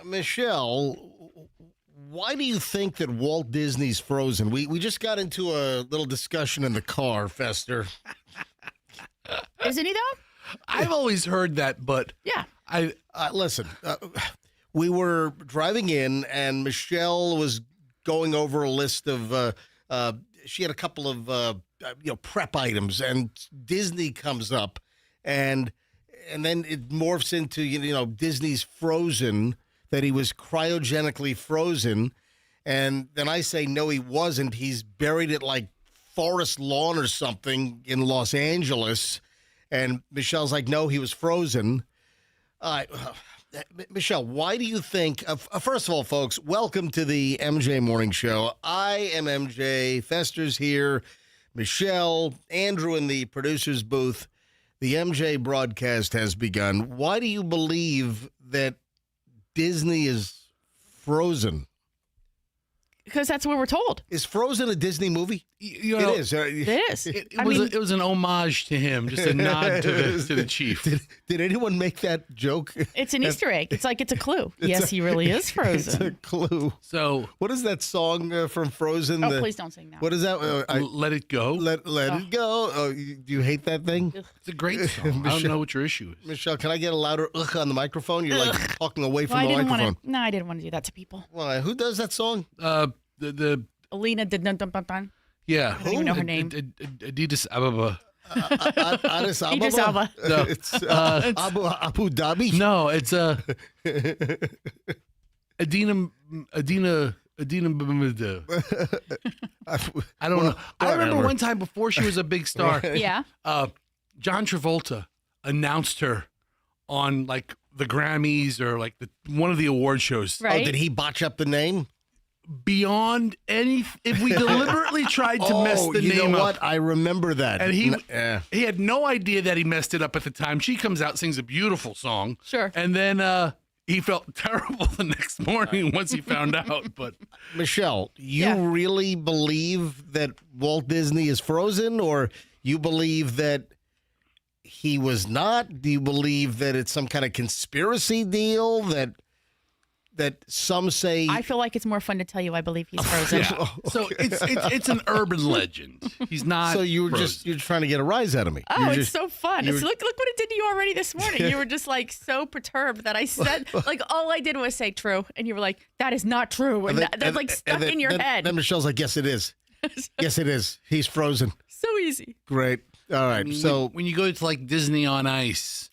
Michelle, why do you think that Walt Disney's Frozen? We just got into a little discussion in the car, Fester. Isn't he though? I've always heard that, but Yeah. Listen, we were driving in, and Michelle was going over a list of. She had a couple of prep items, and Disney comes up, and then it morphs into Disney's Frozen, that he was cryogenically frozen, and then I say no, he wasn't. He's buried at like Forest Lawn or something in Los Angeles, and Michelle's like, no, he was frozen. Michelle, why do you think, first of all, folks, welcome to the MJ Morning Show. I am MJ, Fester's here, Michelle, Andrew in the producer's booth. The MJ broadcast has begun. Why do you believe that Disney is frozen? Because that's what we're told. Is Frozen a Disney movie? it is. It is. It was an homage to him, just a nod to the chief. Did anyone make that joke? It's an Easter egg. It's like it's a clue. Yes, he really is frozen. It's a clue. So, what is that song from Frozen? Oh, please don't sing that. What is that? Let It Go. Let it go. Oh, do you hate that thing? It's a great song. I don't know what your issue is. Michelle, can I get a louder ugh on the microphone? You're like talking away from the microphone. I didn't want to do that to people. Why? Who does that song? The Alina did dun dun dun dun. Yeah. I don't even know her name. Adidas Ababa. Addis Ababa? Idris Elba. No. It's Abu Dhabi? No, it's Adina. I don't know. I remember one time before she was a big star. Yeah. John Travolta announced her on like the Grammys or like one of the award shows. Right. Oh, did he botch up the name? Beyond any, if we deliberately tried to mess the name up. You know what? I remember that. And he had no idea that he messed it up at the time. She comes out, sings a beautiful song. Sure. And then he felt terrible the next morning once he found out. But Michelle, you really believe that Walt Disney is frozen, or you believe that he was not? Do you believe that it's some kind of conspiracy deal that some say? I feel like it's more fun to tell you I believe he's frozen. yeah. So it's an urban legend. He's not. So you're frozen. trying to get a rise out of me. Oh, it's so fun. Look what it did to you already this morning. You were just like so perturbed that I said, like, all I did was say true. And you were like, that is not true. And that's like stuck in your head. Then Michelle's like, yes, it is. Yes, it is. He's frozen. So easy. Great. All right. I mean, so when you go to like Disney on Ice,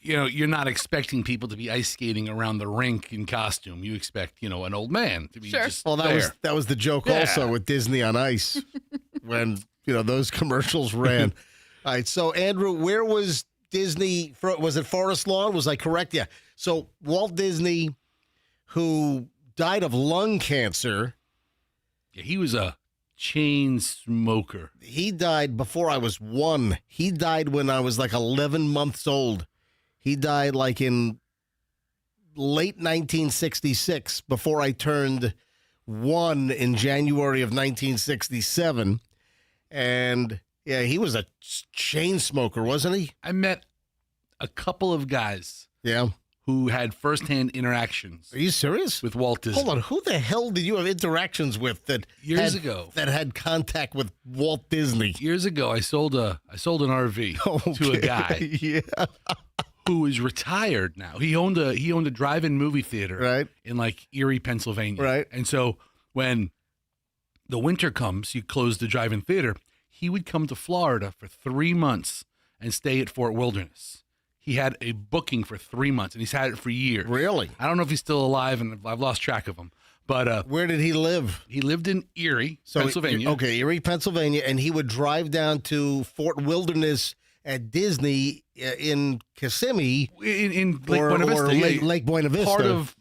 you're not expecting people to be ice skating around the rink in costume. You expect, an old man to be just there. That was the joke also with Disney on Ice when, those commercials ran. All right. So, Andrew, where was Disney? Was it Forest Lawn? Was I correct? Yeah. So, Walt Disney, who died of lung cancer. Yeah, he was a chain smoker. He died before I was 1. He died when I was like 11 months old. He died like in late 1966, before I turned 1 in January of 1967. And yeah, he was a chain smoker, wasn't he? I met a couple of guys who had firsthand interactions. Are you serious? With Walt Disney. Hold on, who the hell did you have interactions with that years ago that had contact with Walt Disney? Years ago, I sold an RV to a guy. Who is retired now. He owned a drive-in movie theater in like Erie, Pennsylvania. Right. And so when the winter comes, you close the drive-in theater. He would come to Florida for 3 months and stay at Fort Wilderness. He had a booking for 3 months, and he's had it for years. Really? I don't know if he's still alive, and I've lost track of him. But where did he live? He lived in Erie, Pennsylvania. Okay, Erie, Pennsylvania, and he would drive down to Fort Wilderness at Disney in Kissimmee. In Lake Buena Vista. Lake Buena Vista. Part of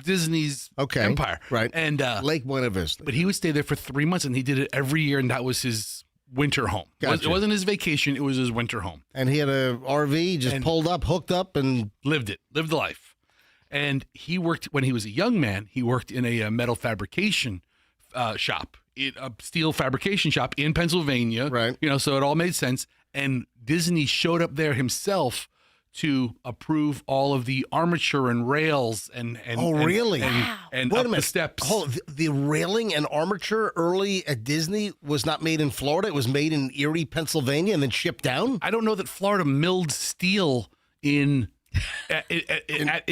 Disney's empire. Right. And Lake Buena Vista. But he would stay there for 3 months, and he did it every year, and that was his winter home. Gotcha. It wasn't his vacation, it was his winter home. And he had a RV, just pulled up, hooked up, and lived the life. And he worked, when he was a young man, he worked in a metal fabrication shop, a steel fabrication shop in Pennsylvania. Right. So it all made sense. And Disney showed up there himself to approve all of the armature and rails and Oh, really? and Wait a up the minute. steps. Oh, the railing and armature early at Disney was not made in Florida. It was made in Erie, Pennsylvania, and then shipped down. I don't know that Florida milled steel in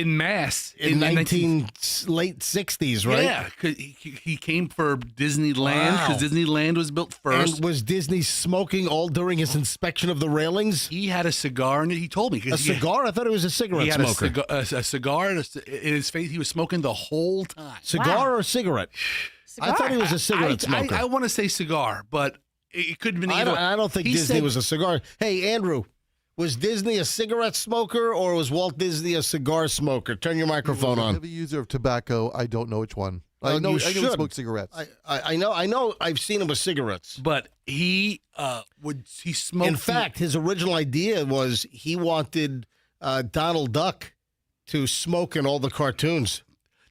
mass In the late 60s, right? Yeah, 'cause he came for Disneyland because Disneyland was built first. And was Disney smoking all during his inspection of the railings? He had a cigar, and he told me A cigar? I thought it was a cigarette he had smoker. a cigar in his face. He was smoking the whole time. Cigar or cigarette? I thought he was a cigarette smoker. I want to say cigar, but it could have been either. I don't think He Disney said- was a cigar. Hey, Andrew, was Disney a cigarette smoker or was Walt Disney a cigar smoker? Turn your microphone He was a on. heavy user of tobacco. I don't know which one. Oh, I know you he should. smoked cigarettes. I know. I've seen him with cigarettes. But he smoked. In fact, his original idea was he wanted Donald Duck to smoke in all the cartoons.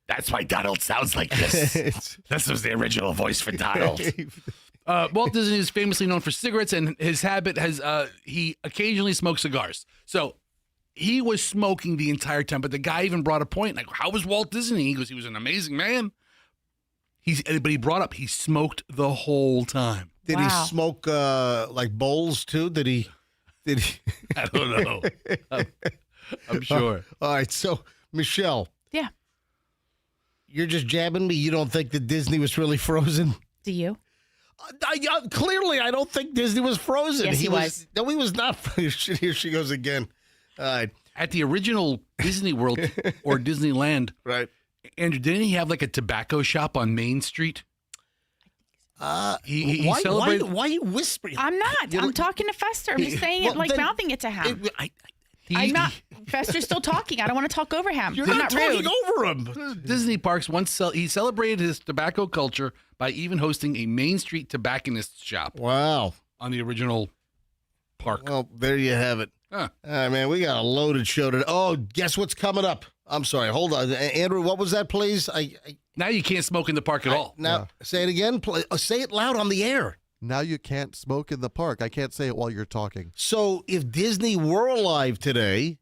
That's why Donald sounds like this. This was the original voice for Donald. Walt Disney is famously known for cigarettes, and his habit has he occasionally smokes cigars. So he was smoking the entire time. But the guy even brought a point, like, how was Walt Disney? He goes, he was an amazing man. But he brought up he smoked the whole time. Did he smoke like bowls too? Did he? I don't know. I'm sure. All right. So Michelle, Yeah. you're just jabbing me. You don't think that Disney was really frozen? Do you? Clearly, I don't think Disney was frozen. Yes, he was. No, he was not. Here she goes again. All right. At the original Disney World or Disneyland, Right. Andrew, didn't he have like a tobacco shop on Main Street? He Why celebrated. are you whispering? I'm not. I'm talking to Fester. I'm just saying it, like mouthing it to him. I'm not. Fester's still talking. I don't want to talk over him. You're I'm not not talking rude. over him. Disney parks once he celebrated his tobacco culture by even hosting a Main Street tobacconist shop Wow. on the original park. Well, there you have it. Huh. All right, man, we got a loaded show today. Oh, guess what's coming up? I'm sorry. Hold on. Andrew, what was that, please? Now you can't smoke in the park at all. Now, say it again. Say it loud on the air. Now you can't smoke in the park. I can't say it while you're talking. So if Disney were alive today,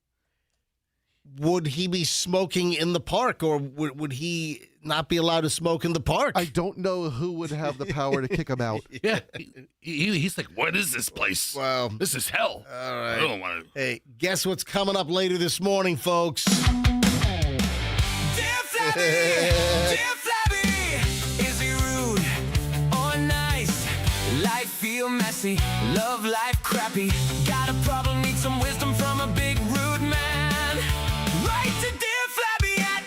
would he be smoking in the park or would he not be allowed to smoke in the park? I don't know who would have the power to kick him out. Yeah, he's like, what is this place? Wow. This is hell. All right. I don't want to. Hey, guess what's coming up later this morning, folks? Dear Flabby, is he rude or nice? Life feel messy, love life crappy. Got a problem, need some wisdom from a big rude man. Write to Dear Flabby at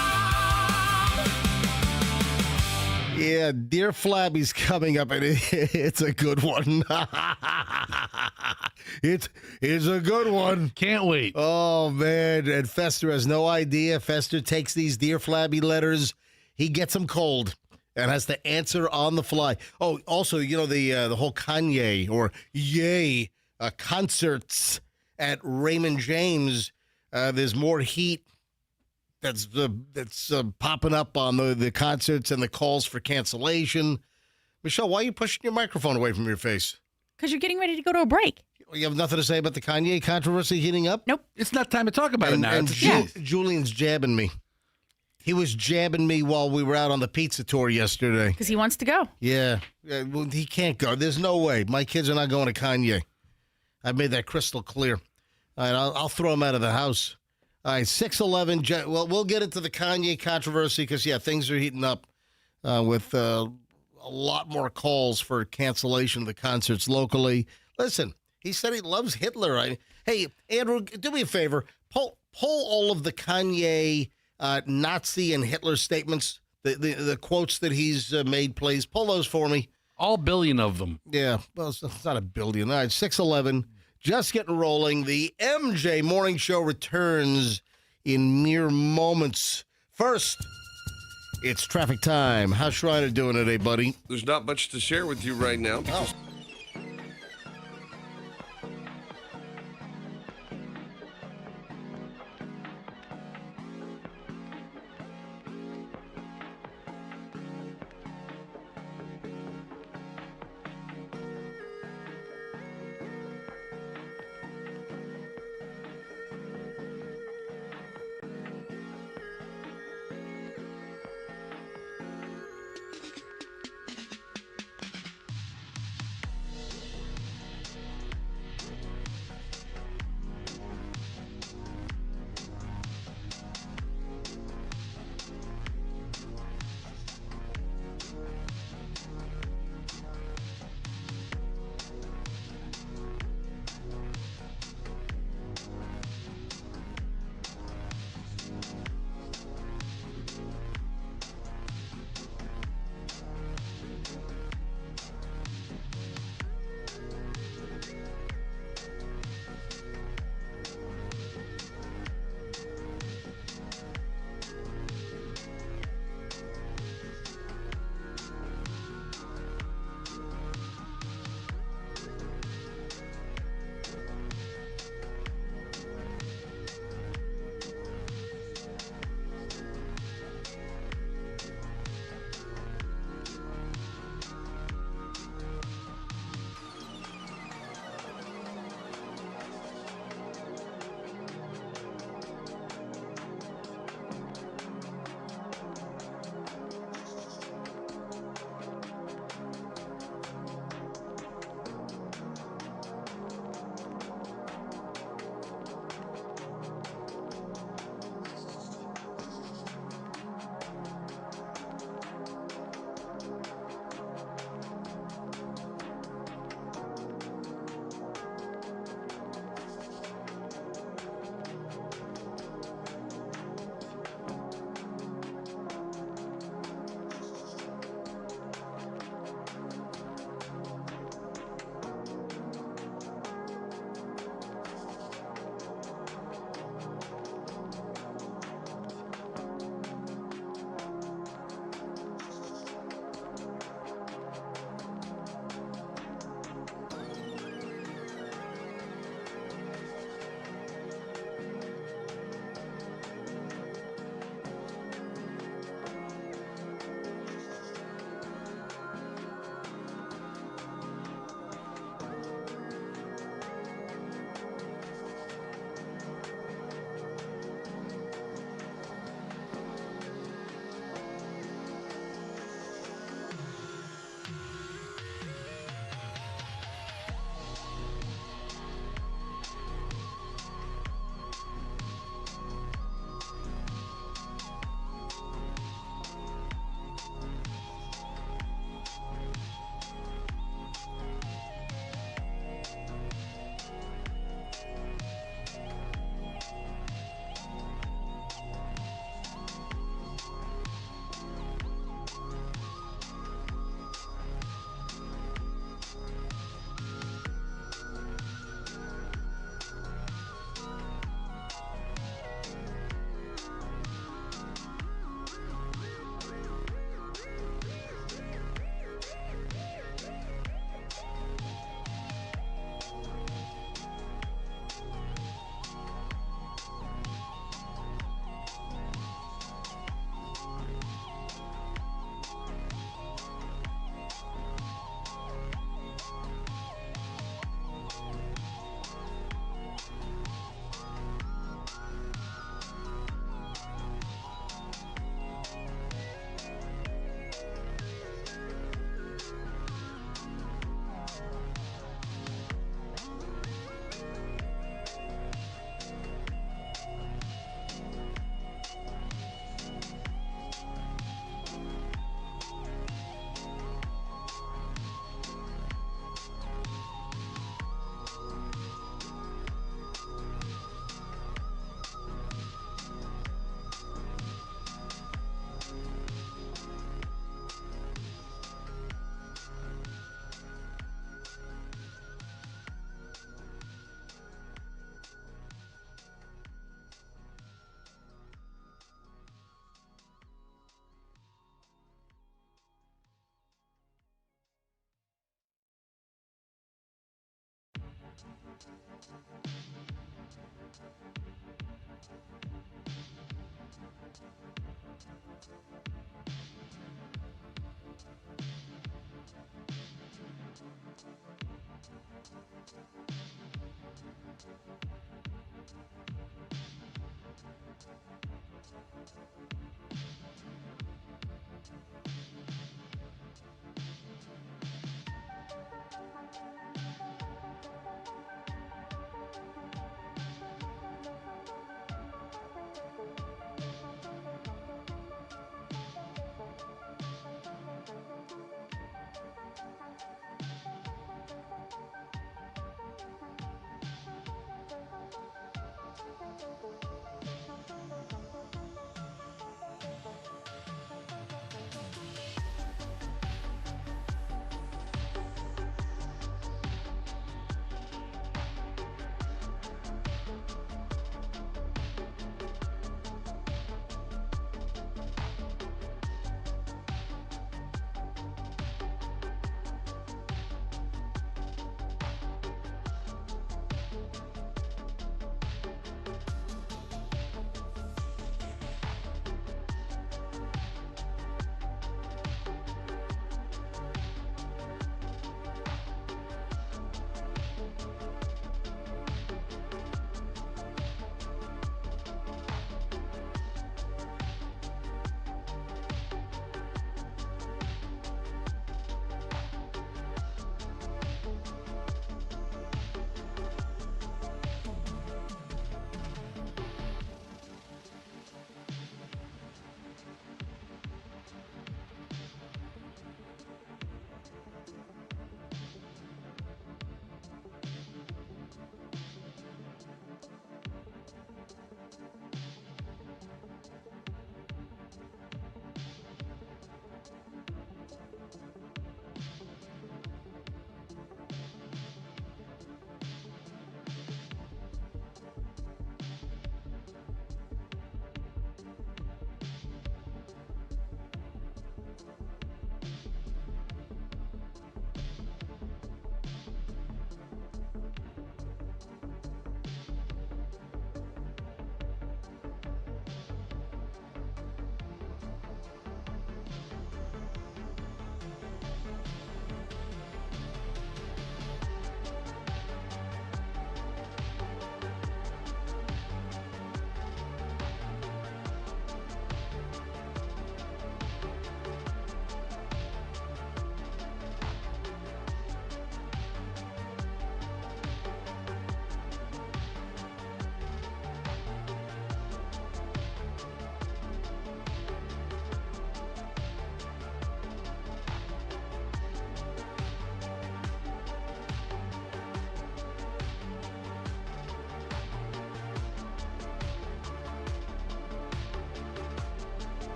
mjmorningshow.com. Yeah, Dear Flabby's coming up, and it's a good one. It's a good one. Can't wait. Oh, man. And Fester has no idea. Fester takes these Dear Flabby letters. He gets them cold and has to answer on the fly. Oh, also, you know, the whole Kanye or Ye concerts at Raymond James. There's more heat that's popping up on the concerts and the calls for cancellation. Michelle, why are you pushing your microphone away from your face? Because you're getting ready to go to a break. You have nothing to say about the Kanye controversy heating up? Nope. It's not time to talk about it now. And It's- Julian's jabbing me. He was jabbing me while we were out on the pizza tour yesterday. Because he wants to go. Yeah. Well, he can't go. There's no way. My kids are not going to Kanye. I've made that crystal clear. All right, I'll throw him out of the house. All right, 6:11. Well, we'll get into the Kanye controversy because, yeah, things are heating up with a lot more calls for cancellation of the concerts locally. Listen, he said he loves Hitler. Hey, Andrew, do me a favor. Pull all of the Kanye Nazi and Hitler statements, the quotes that he's made, please. Pull those for me. all billion of them. Yeah, well, it's not a billion. All right, 6:11. Just getting rolling. The MJ Morning Show returns in mere moments. First, it's traffic time. How's Shriner doing today, buddy? There's not much to share with you right now. Oh.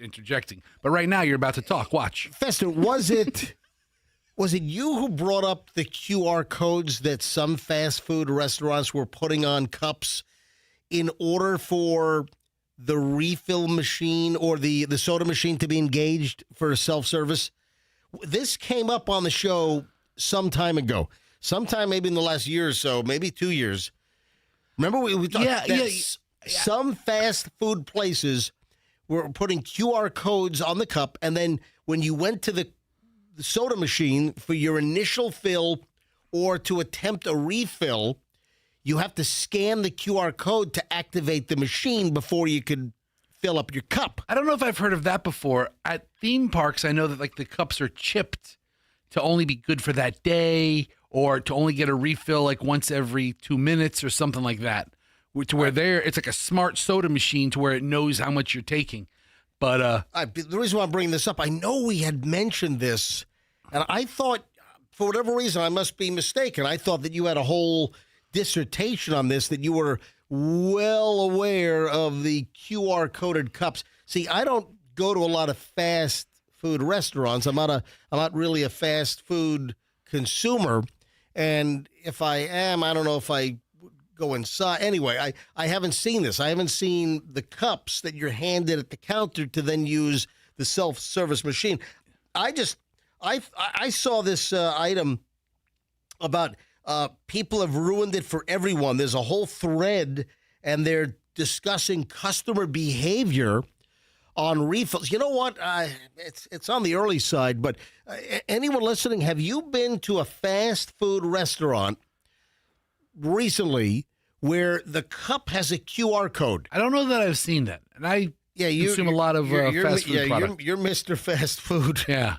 interjecting. But right now, you're about to talk. Watch. Fester, was it you who brought up the QR codes that some fast food restaurants were putting on cups in order for the refill machine or the soda machine to be engaged for self-service? This came up on the show some time ago. sometime maybe in the last year or so, maybe 2 years. Remember we talked that some fast food places were putting QR codes on the cup, and then when you went to the soda machine for your initial fill or to attempt a refill, you have to scan the QR code to activate the machine before you could fill up your cup. I don't know if I've heard of that before. At theme parks, I know that like the cups are chipped to only be good for that day or to only get a refill like once every 2 minutes or something like that. To where it's like a smart soda machine to where it knows how much you're taking. But the reason why I'm bringing this up, I know we had mentioned this, and I thought, for whatever reason, I must be mistaken. I thought that you had a whole dissertation on this, that you were well aware of the QR coded cups. See, I don't go to a lot of fast food restaurants. I'm not really a fast food consumer, and if I am, I don't know if I go inside. Anyway, I haven't seen this. I haven't seen the cups that you're handed at the counter to then use the self-service machine. I saw this item about people have ruined it for everyone. There's a whole thread, and they're discussing customer behavior on refills. You know what? It's on the early side, but anyone listening, have you been to a fast food restaurant recently where the cup has a QR code? I don't know that I've seen that. And I consume a lot of fast food products. You're Mr. Fast Food. Yeah.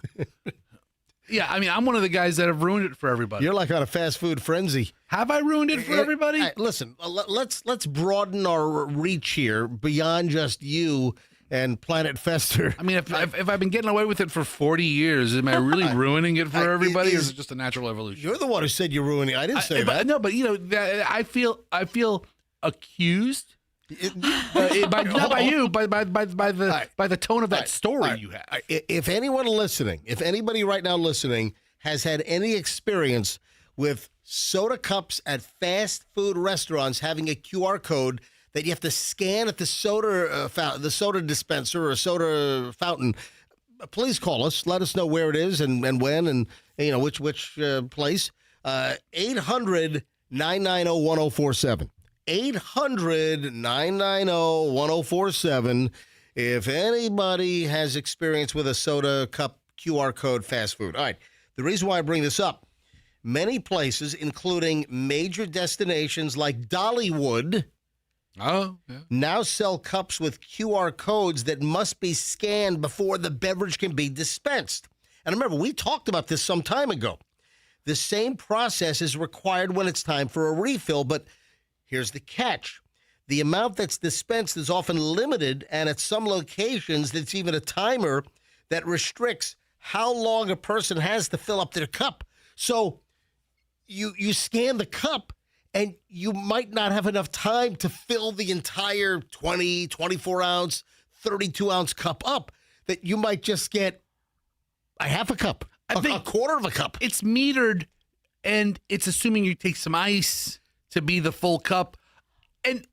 Yeah, I mean, I'm one of the guys that have ruined it for everybody. You're like on a fast food frenzy. Have I ruined it for everybody? Listen, let's broaden our reach here beyond just you and Planet Fester. I mean, if I've been getting away with it for 40 years, am I really ruining it for everybody, or is it just a natural evolution? You're the one who said you're ruining it. I didn't say that. No, but you know, I feel accused. Not by you, by the tone of that story you have. If anyone listening, if anybody right now listening has had any experience with soda cups at fast food restaurants having a QR code that you have to scan at the soda dispenser or soda fountain, please call us. Let us know where it is and when and you know which place. 800-990-1047. 800-990-1047. If anybody has experience with a soda cup QR code fast food. All right. The reason why I bring this up, many places, including major destinations like Dollywood, now sell cups with QR codes that must be scanned before the beverage can be dispensed. And remember, we talked about this some time ago. The same process is required when it's time for a refill, but here's the catch. The amount that's dispensed is often limited, and at some locations, there's even a timer that restricts how long a person has to fill up their cup. So you scan the cup, and you might not have enough time to fill the entire 20, 24-ounce, 32-ounce cup up, that you might just get a half a cup, a quarter of a cup. It's metered, and it's assuming you take some ice to be the full cup. And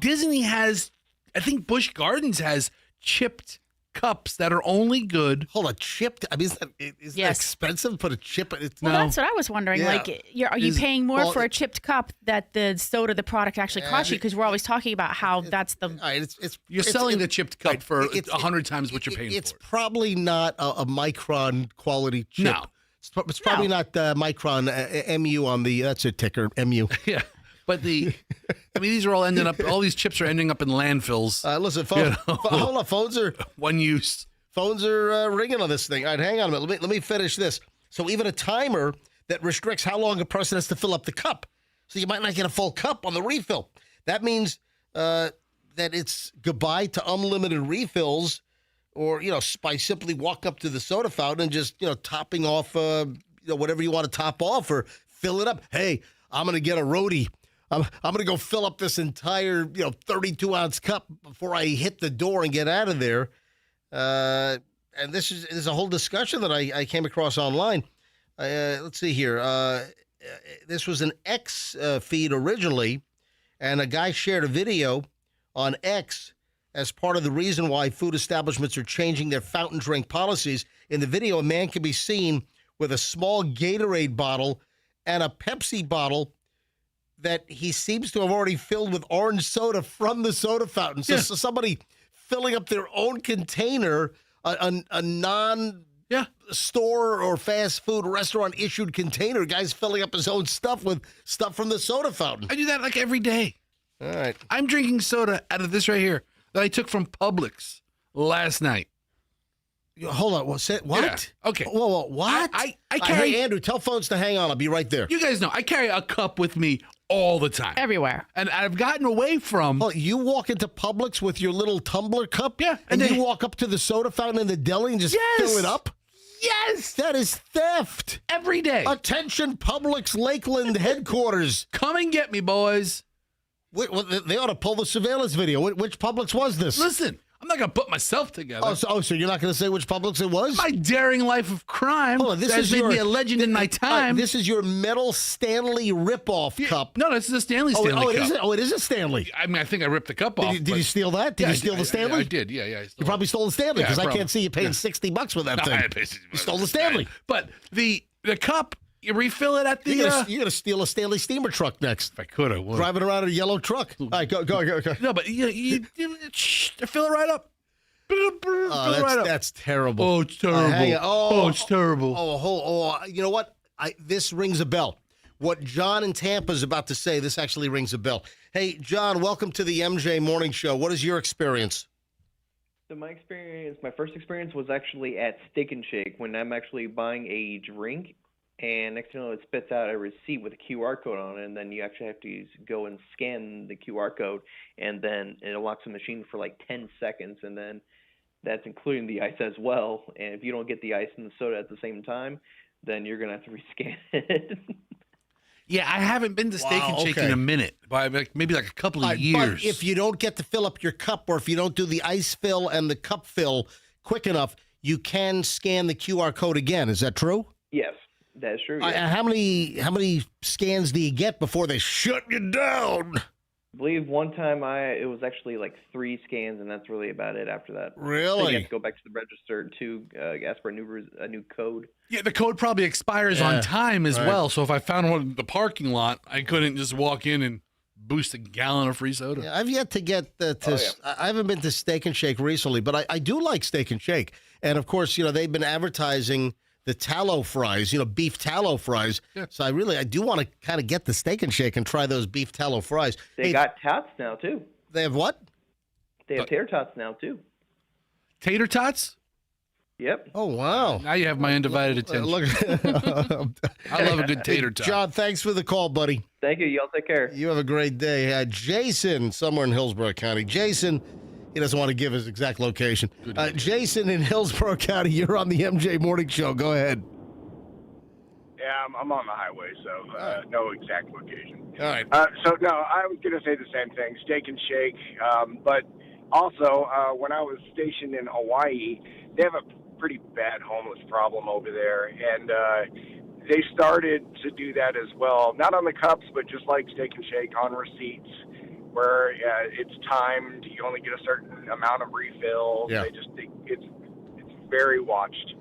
Disney has, I think Busch Gardens has chipped cups that are only good. Hold on, chipped? I mean, is that expensive to put a chip? That's what I was wondering. Yeah. Like, are you paying more for a chipped cup that the product actually costs you? Because we're always talking about how that's the... You're selling the chipped cup for 100 times what you're paying for. It's probably not a Micron quality chip. No. It's probably not Micron MU on the, that's a ticker, MU. Yeah. But these are all all these chips are ending up in landfills. Listen, hold on, phones are one use. Phones are ringing on this thing. All right, hang on a minute. Let me finish this. So even a timer that restricts how long a person has to fill up the cup. So you might not get a full cup on the refill. That means that it's goodbye to unlimited refills, or by simply walk up to the soda fountain and just topping off whatever you want to top off or fill it up. Hey, I'm gonna get a roadie. I'm going to go fill up this entire, 32-ounce cup before I hit the door and get out of there. And this is a whole discussion that I came across online. Let's see here. This was an X feed originally, and a guy shared a video on X as part of the reason why food establishments are changing their fountain drink policies. In the video, a man can be seen with a small Gatorade bottle and a Pepsi bottle that he seems to have already filled with orange soda from the soda fountain. So, so somebody filling up their own container, a non-store or fast food restaurant issued container, guy's filling up his own stuff with stuff from the soda fountain. I do that like every day. All right. I'm drinking soda out of this right here that I took from Publix last night. Hold on. What? Yeah. Okay. Whoa, what? I carry. Hey, Andrew, tell phones to hang on. I'll be right there. You guys know I carry a cup with me all the time. Everywhere. And I've gotten away from. Oh, you walk into Publix with your little tumbler cup? Yeah. And you walk up to the soda fountain in the deli and just fill it up? Yes. That is theft. Every day. Attention, Publix Lakeland headquarters. Come and get me, boys. They ought to pull the surveillance video. Which Publix was this? Listen, I'm not going to put myself together. So you're not going to say which Publix it was? My daring life of crime has made me a legend in my time. This is your metal Stanley ripoff cup. No, this is a Stanley cup. It is a Stanley. I mean, I think I ripped the cup off. Did you steal that? Did you steal the Stanley? I did, yeah. You probably stole the Stanley because I can't see you paying $60 for that thing. You stole the Stanley. But the cup, you refill it at the... You're going to steal a Stanley steamer truck next. If I could, I would. Driving around in a yellow truck. All right, go. No, but you fill it right up. That's terrible. Oh, it's terrible. It's terrible. You know what? This rings a bell. What John in Tampa is about to say, this actually rings a bell. Hey, John, welcome to the MJ Morning Show. What is your experience? So my first experience was actually at Steak and Shake when I'm actually buying a drink, and next thing you know, it spits out a receipt with a QR code on it, and then you actually have to go and scan the QR code, and then it locks the machine for like 10 seconds, and then that's including the ice as well. And if you don't get the ice and the soda at the same time, then you're going to have to rescan it. Yeah, I haven't been to Steak and Shake in a minute, maybe like a couple of years. But if you don't get to fill up your cup, or if you don't do the ice fill and the cup fill quick enough, you can scan the QR code again. Is that true? Yes, that's true. Yes. How many scans do you get before they shut you down? I believe one time it was actually like 3 scans, and that's really about it after that. Really? So you have to go back to the register to ask for a new code. Yeah, the code probably expires on time as well. So if I found one in the parking lot, I couldn't just walk in and boost a gallon of free soda. Yeah, I've yet to get I haven't been to Steak and Shake recently, but I do like Steak and Shake. And of course, they've been advertising the tallow fries, beef tallow fries. Yeah. So I do want to kind of get the Steak and Shake and try those beef tallow fries. They got tots now, too. They have what? They have tater tots now, too. Tater tots? Yep. Oh, wow. Now you have my undivided attention. I love a good tater tot. John, thanks for the call, buddy. Thank you. Y'all take care. You have a great day. Jason, somewhere in Hillsborough County. Jason, he doesn't want to give his exact location. Jason in Hillsborough County, you're on the MJ Morning Show. Go ahead. Yeah, I'm on the highway, so no exact location. All right. So, no, I was going to say the same thing, Steak and Shake. But also, when I was stationed in Hawaii, they have a pretty bad homeless problem over there. And they started to do that as well, not on the cups, but just like Steak and Shake on receipts, where it's timed. You only get a certain amount of refills. Yeah. It's very watched.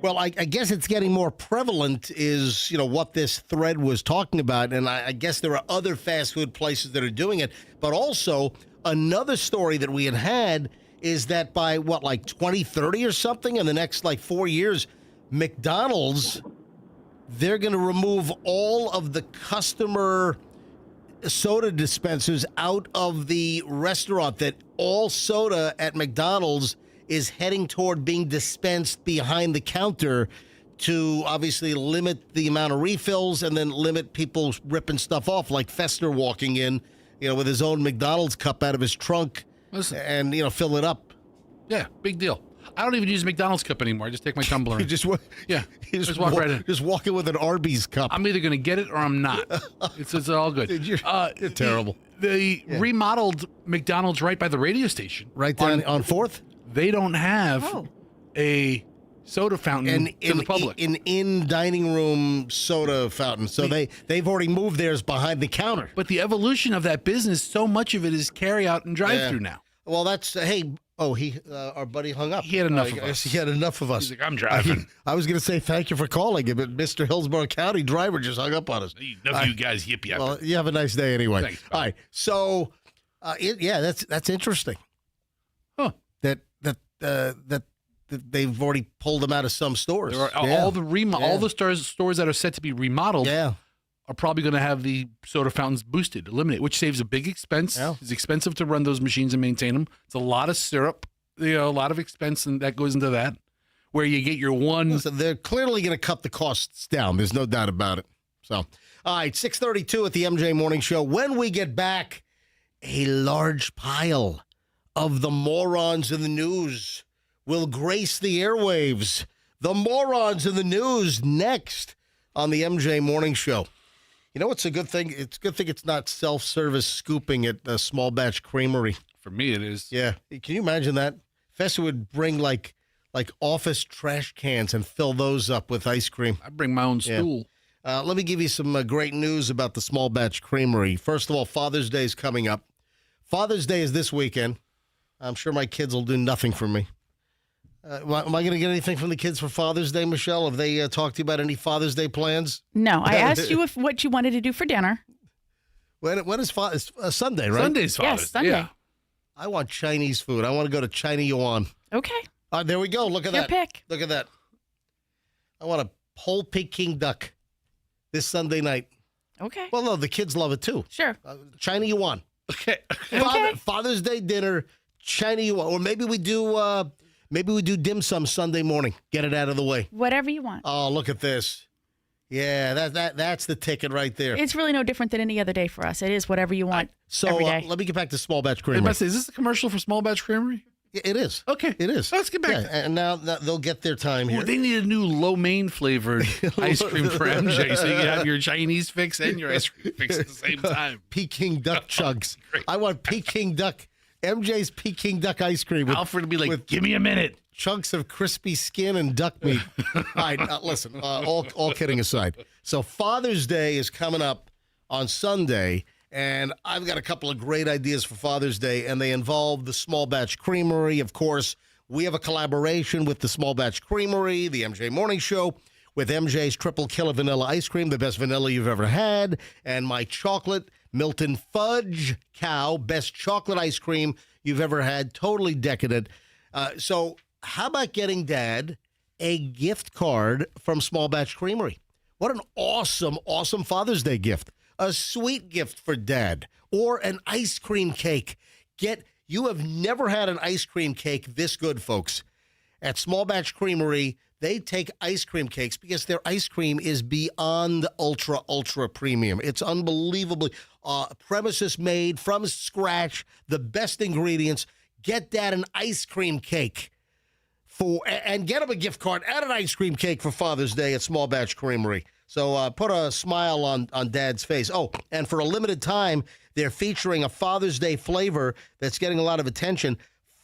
Well, I guess it's getting more prevalent is, what this thread was talking about. And I guess there are other fast food places that are doing it. But also another story that we had is that by 2030 or something, in the next 4 years, McDonald's, they're going to remove all of the customer soda dispensers out of the restaurant, that all soda at McDonald's is heading toward being dispensed behind the counter to obviously limit the amount of refills and then limit people ripping stuff off, like Fester walking in, with his own McDonald's cup out of his trunk. Listen. And, fill it up. Yeah, big deal. I don't even use a McDonald's cup anymore. I just take my tumbler. You just walk right in. Just walk in with an Arby's cup. I'm either going to get it or I'm not. It's all good. Dude, you're terrible. The remodeled McDonald's right by the radio station. Right down on 4th? They don't have a soda fountain to the public. An in-dining room soda fountain. So they've already moved theirs behind the counter. But the evolution of that business, so much of it is carry out and drive-through now. Well, that's, hey, Oh, our buddy hung up. He had enough I of guess us. He had enough of us. He's like, I'm driving. I was going to say thank you for calling him, but Mr. Hillsborough County driver just hung up on us. Enough of you guys yip yapping. Well, you have a nice day anyway. Thanks, All right. So, that's interesting. Huh. That they've already pulled them out of some stores. There are, all the stores that are set to be remodeled are probably going to have the soda fountains boosted, eliminated, which saves a big expense. Yeah. It's expensive to run those machines and maintain them. It's a lot of syrup, a lot of expense, and that goes into that. Where you get your one. Listen, they're clearly going to cut the costs down. There's no doubt about it. So, all right, 6:32 at the MJ Morning Show. When we get back, a large pile of the morons in the news will grace the airwaves. The morons in the news next on the MJ Morning Show. You know, it's a good thing. It's a good thing it's not self-service scooping at a small batch creamery. For me, it is. Yeah. Can you imagine that? Fessa would bring like office trash cans and fill those up with ice cream. I bring my own stool. Let me give you some great news about the small batch creamery. First of all, Father's Day is coming up. Father's Day is this weekend. I'm sure my kids will do nothing for me. Am I going to get anything from the kids for Father's Day, Michelle? Have they talked to you about any Father's Day plans? No, I asked you what you wanted to do for dinner. When is Sunday, right? Sunday's Father's Yes, Sunday. Yeah. I want Chinese food. I want to go to China Yuan. Okay. There we go. Look at Your that. pick. Look at that. I want a whole Peking duck this Sunday night. Okay. Well, no, the kids love it too. Sure. China Yuan. Okay. Father's Day dinner, China Yuan, or maybe we do dim sum Sunday morning. Get it out of the way. Whatever you want. Oh, look at this. Yeah, that's the ticket right there. It's really no different than any other day for us. It is whatever you want every day. Let me get back to small batch I creamery. must say, is this a commercial for small batch creamery? It is. Okay. It is. Let's get back. Yeah, and now they'll get their time here. Ooh, they need a new lo mein flavored ice cream for MJ, so you can have your Chinese fix and your ice cream fix at the same time. Peking duck chunks. I want Peking duck. MJ's Peking duck ice cream. Alfred would be like, give me a minute. Chunks of crispy skin and duck meat. All right, listen, all kidding aside. So Father's Day is coming up on Sunday, and I've got a couple of great ideas for Father's Day, and they involve the Small Batch Creamery. Of course, we have a collaboration with the Small Batch Creamery, the MJ Morning Show, with MJ's Triple Killer Vanilla Ice Cream, the best vanilla you've ever had, and my chocolate Milton Fudge Cow, best chocolate ice cream you've ever had, totally decadent. So how about getting Dad a gift card from Small Batch Creamery? What an awesome, awesome Father's Day gift. A sweet gift for Dad or an ice cream cake. You have never had an ice cream cake this good, folks. At Small Batch Creamery, they take ice cream cakes because their ice cream is beyond ultra, ultra premium. It's unbelievably premises made from scratch, the best ingredients. Get Dad an ice cream cake. And get him a gift card and an ice cream cake for Father's Day at Small Batch Creamery. So put a smile on Dad's face. Oh, and for a limited time, they're featuring a Father's Day flavor that's getting a lot of attention.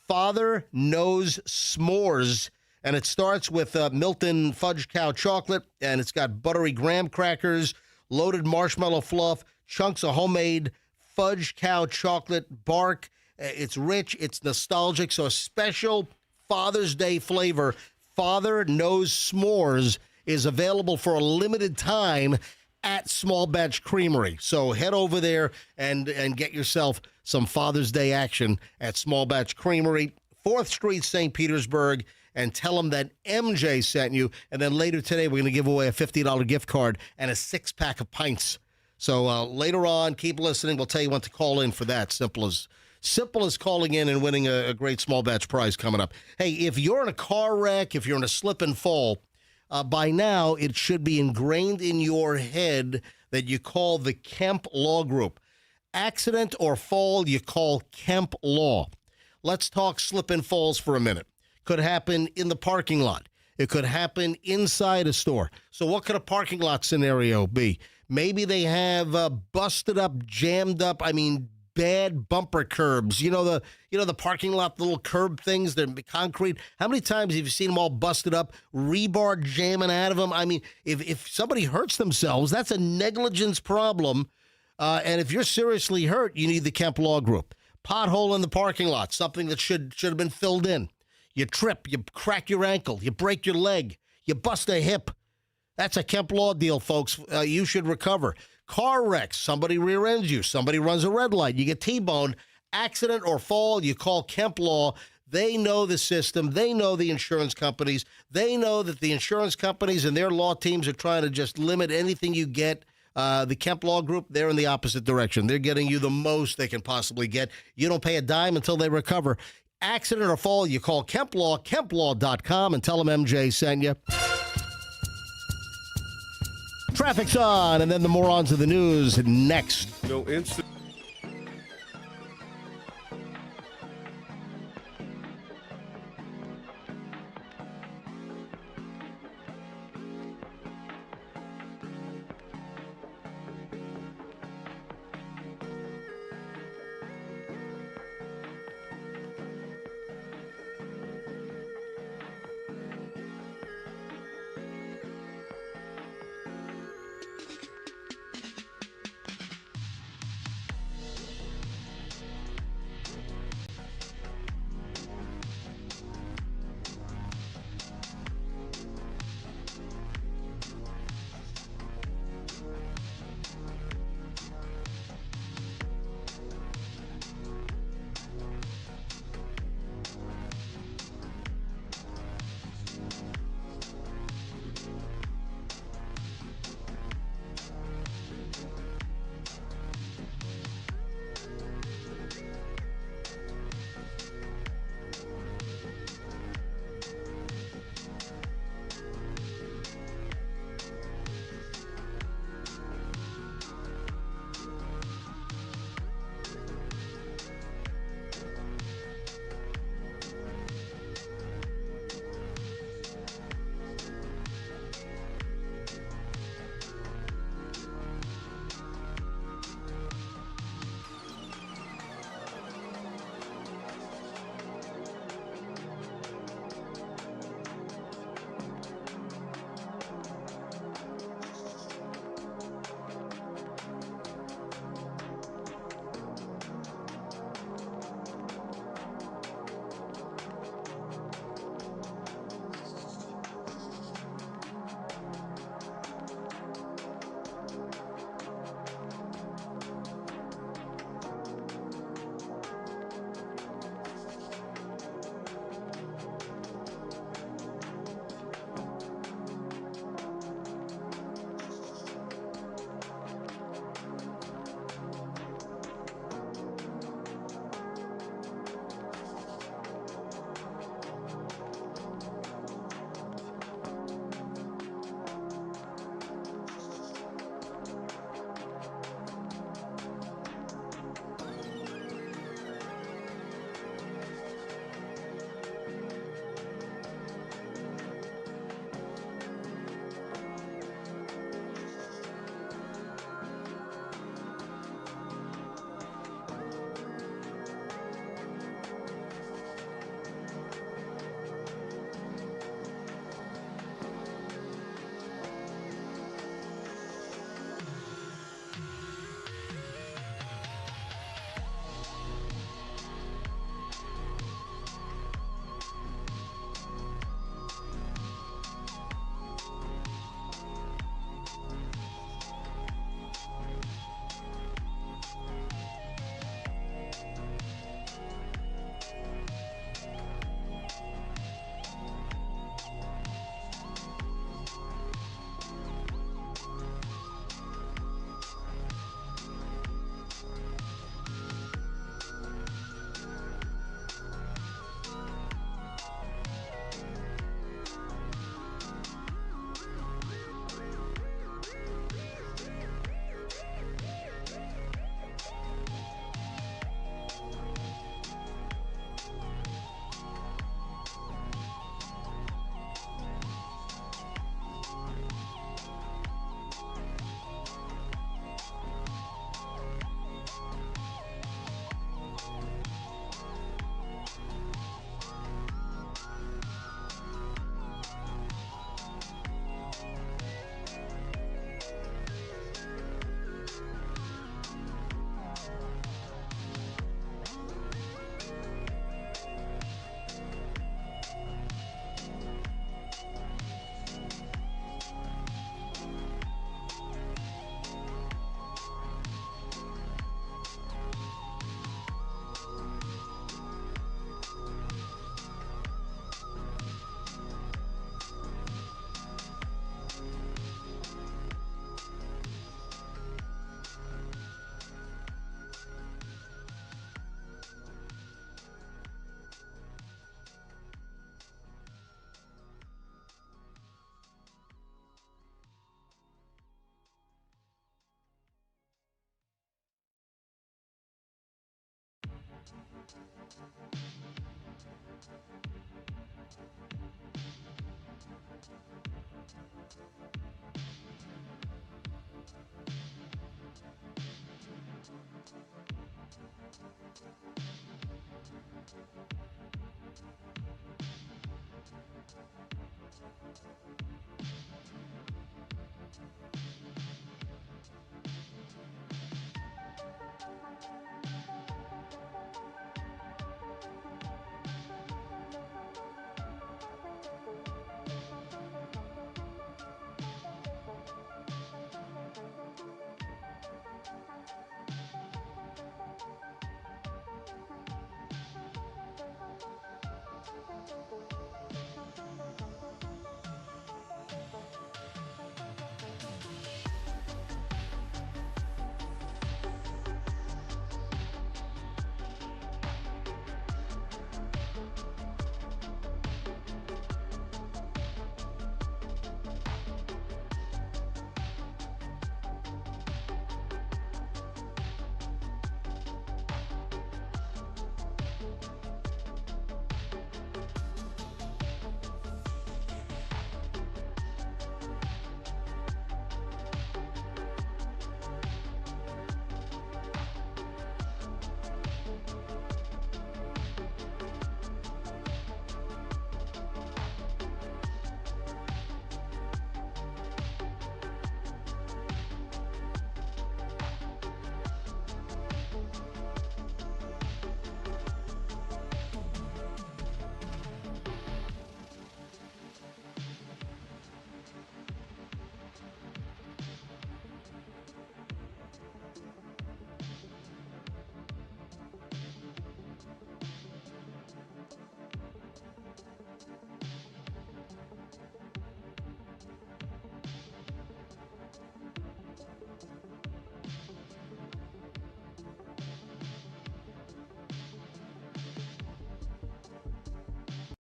Father Knows S'mores. And it starts with Milton Fudge Cow chocolate, and it's got buttery graham crackers, loaded marshmallow fluff, chunks of homemade Fudge Cow chocolate bark. It's rich. It's nostalgic. So a special Father's Day flavor, Father Knows S'mores, is available for a limited time at Small Batch Creamery. So head over there and get yourself some Father's Day action at Small Batch Creamery, 4th Street, St. Petersburg, and tell them that MJ sent you. And then later today, we're going to give away a $50 gift card and a 6-pack of pints. So later on, keep listening. We'll tell you when to call in for that. Simple as calling in and winning a great small batch prize coming up. Hey, if you're in a car wreck, if you're in a slip and fall, by now it should be ingrained in your head that you call the Kemp Law Group. Accident or fall, you call Kemp Law. Let's talk slip and falls for a minute. Could happen in the parking lot. It could happen inside a store. So what could a parking lot scenario be? Maybe they have busted up, jammed up, bad bumper curbs. You know the parking lot little curb things, they're concrete. How many times have you seen them all busted up, rebar jamming out of them? If somebody hurts themselves, that's a negligence problem. And if you're seriously hurt, you need the Kemp Law Group. Pothole in the parking lot, something that should have been filled in. You trip, you crack your ankle, you break your leg, you bust a hip. That's a Kemp Law deal, folks. You should recover. Car wrecks, somebody rear ends you, somebody runs a red light, you get T-boned, accident or fall, you call Kemp Law. They know the system. They know the insurance companies. They know that the insurance companies and their law teams are trying to just limit anything you get. The Kemp Law Group, they're in the opposite direction. They're getting you the most they can possibly get. You don't pay a dime until they recover. Accident or fall, you call Kemp Law, KempLaw.com, and tell them MJ sent you. Traffic's on, and then the morons of the news next. No instant.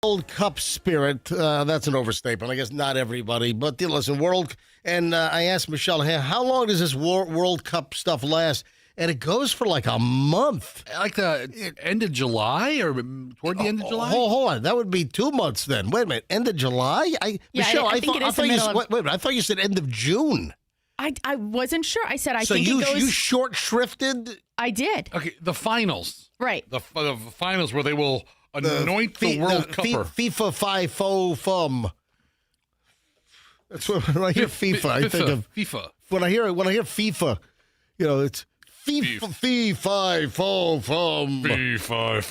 World Cup spirit, that's an overstatement. I guess not everybody, but listen, and I asked Michelle, hey, how long does this World Cup stuff last? And it goes for like a month. Like the end of July or toward the end of July? Hold on. That would be 2 months then. Wait a minute. End of July? Michelle, I think it is the middle of... Wait a minute. I thought you said end of June. I wasn't sure. I said I so think it goes... So you short shrifted? I did. Okay, the finals. Right. The finals where they will anoint the World Cupper. FIFA 5-0-FUM. That's when I hear FIFA. I think of FIFA. When I hear FIFA, it's FIFA 5-0-FUM. FIFA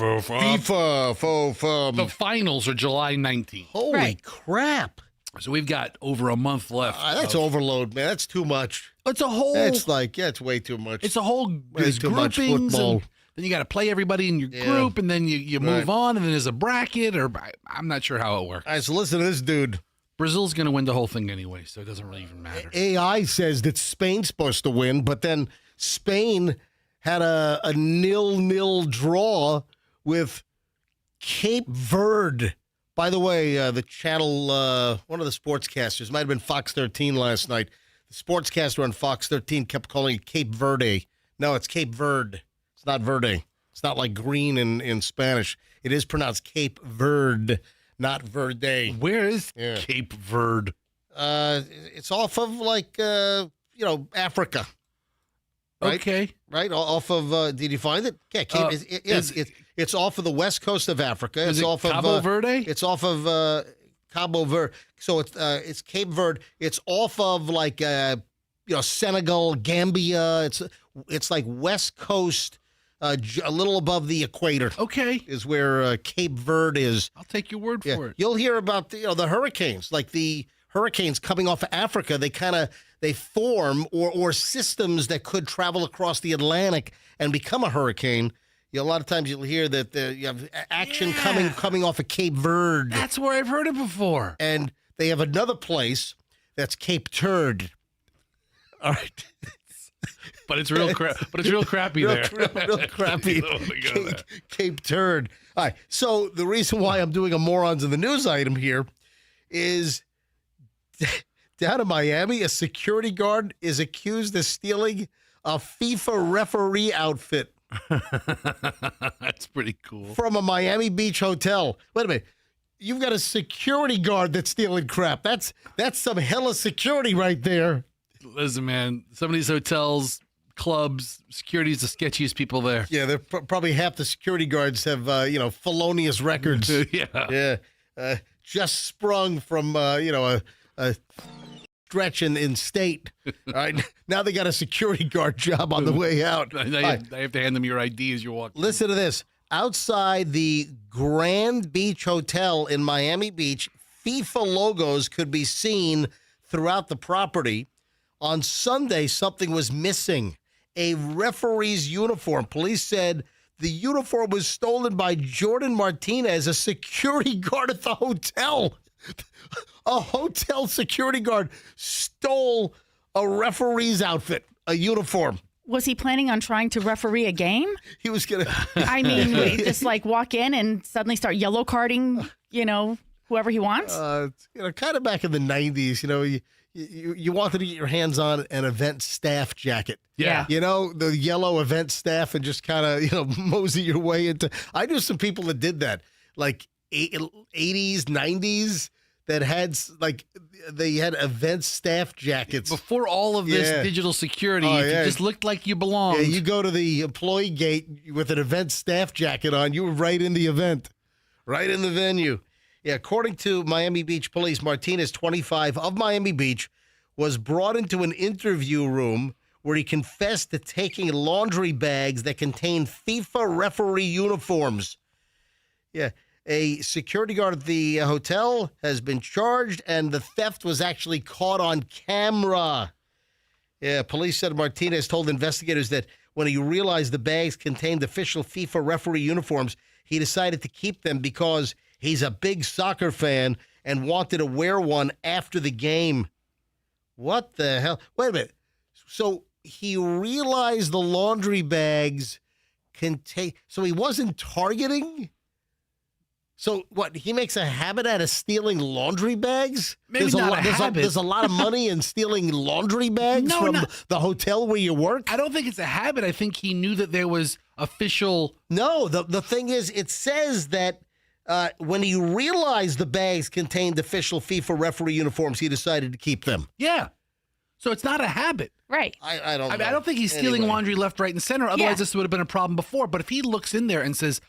5-0-FUM. The finals are July 19th. Holy crap. So we've got over a month left. That's overload, man. That's too much. It's a whole... It's it's way too much. It's a whole... Way too much football. Then you got to play everybody in your group, and then you move on, and then there's a bracket, or I'm not sure how it works. All right, so listen to this dude. Brazil's going to win the whole thing anyway, so it doesn't really even matter. AI says that Spain's supposed to win, but then Spain had a 0-0 draw with Cape Verde. By the way, the channel, one of the sportscasters, might have been Fox 13 last night. The sportscaster on Fox 13 kept calling it Cape Verde. No, it's Cape Verde. It's not Verde. It's not like green in Spanish. It is pronounced Cape Verde, not Verde. Where is Cape Verde? It's off of Africa. Right? Okay. Right? Off of, did you find it? Yeah, it's off of the west coast of Africa. Is it Cabo Verde? It's off of Cabo Verde. So it's Cape Verde. It's off of Senegal, Gambia. It's like west coast, a little above the equator. Okay. Is where Cape Verde is. I'll take your word for it. You'll hear about the hurricanes, like the hurricanes coming off of Africa. They form or systems that could travel across the Atlantic and become a hurricane. A lot of times you'll hear that you have action coming off of Cape Verde. That's where I've heard it before. And they have another place that's Cape Turd. All right. But it's real crappy there. Real crappy. Cape Turd. All right. So the reason why I'm doing a morons in the news item here is down in Miami, a security guard is accused of stealing a FIFA referee outfit. That's pretty cool. From a Miami Beach hotel. Wait a minute. You've got a security guard that's stealing crap. That's some hella security right there. Listen, man, some of these hotels, clubs, security's the sketchiest people there. Yeah, they're probably half the security guards have, felonious records. Yeah. Yeah. Just sprung from, a stretch in state. All right. Now they got a security guard job on the way out. I have to hand them your ID as you walk. Listen to this. Outside the Grand Beach Hotel in Miami Beach, FIFA logos could be seen throughout the property. On Sunday, something was missing. A referee's uniform. Police said the uniform was stolen by Jordan Martinez, a security guard at the hotel. A hotel security guard stole a referee's outfit, a uniform. Was he planning on trying to referee a game? He was going to. I mean, just like walk in and suddenly start yellow carding, whoever he wants? Kind of back in the 90s, you wanted to get your hands on an event staff jacket. Yeah. The yellow event staff and just kind of, mosey your way into. I knew some people that did that, like 80s, 90s. That had they had event staff jackets before all of this digital security. It just looked like you belonged. Yeah, you go to the employee gate with an event staff jacket on. You were right in the event, right in the venue. Yeah, according to Miami Beach Police, Martinez, 25, of Miami Beach, was brought into an interview room where he confessed to taking laundry bags that contained FIFA referee uniforms. Yeah. A security guard at the hotel has been charged, and the theft was actually caught on camera. Yeah, police said Martinez told investigators that when he realized the bags contained official FIFA referee uniforms, he decided to keep them because he's a big soccer fan and wanted to wear one after the game. What the hell? Wait a minute. So he realized the laundry bags contain. So he wasn't targeting? So what? He makes a habit out of stealing laundry bags? Maybe not a habit. There's a lot of money in stealing laundry bags from the hotel where you work? I don't think it's a habit. I think he knew that there was official. No, the thing is, it says that when he realized the bags contained official FIFA referee uniforms, he decided to keep them. Yeah. So it's not a habit. Right. I don't know. I don't think he's stealing laundry left, right, and center. Otherwise, this would have been a problem before. But if he looks in there and says,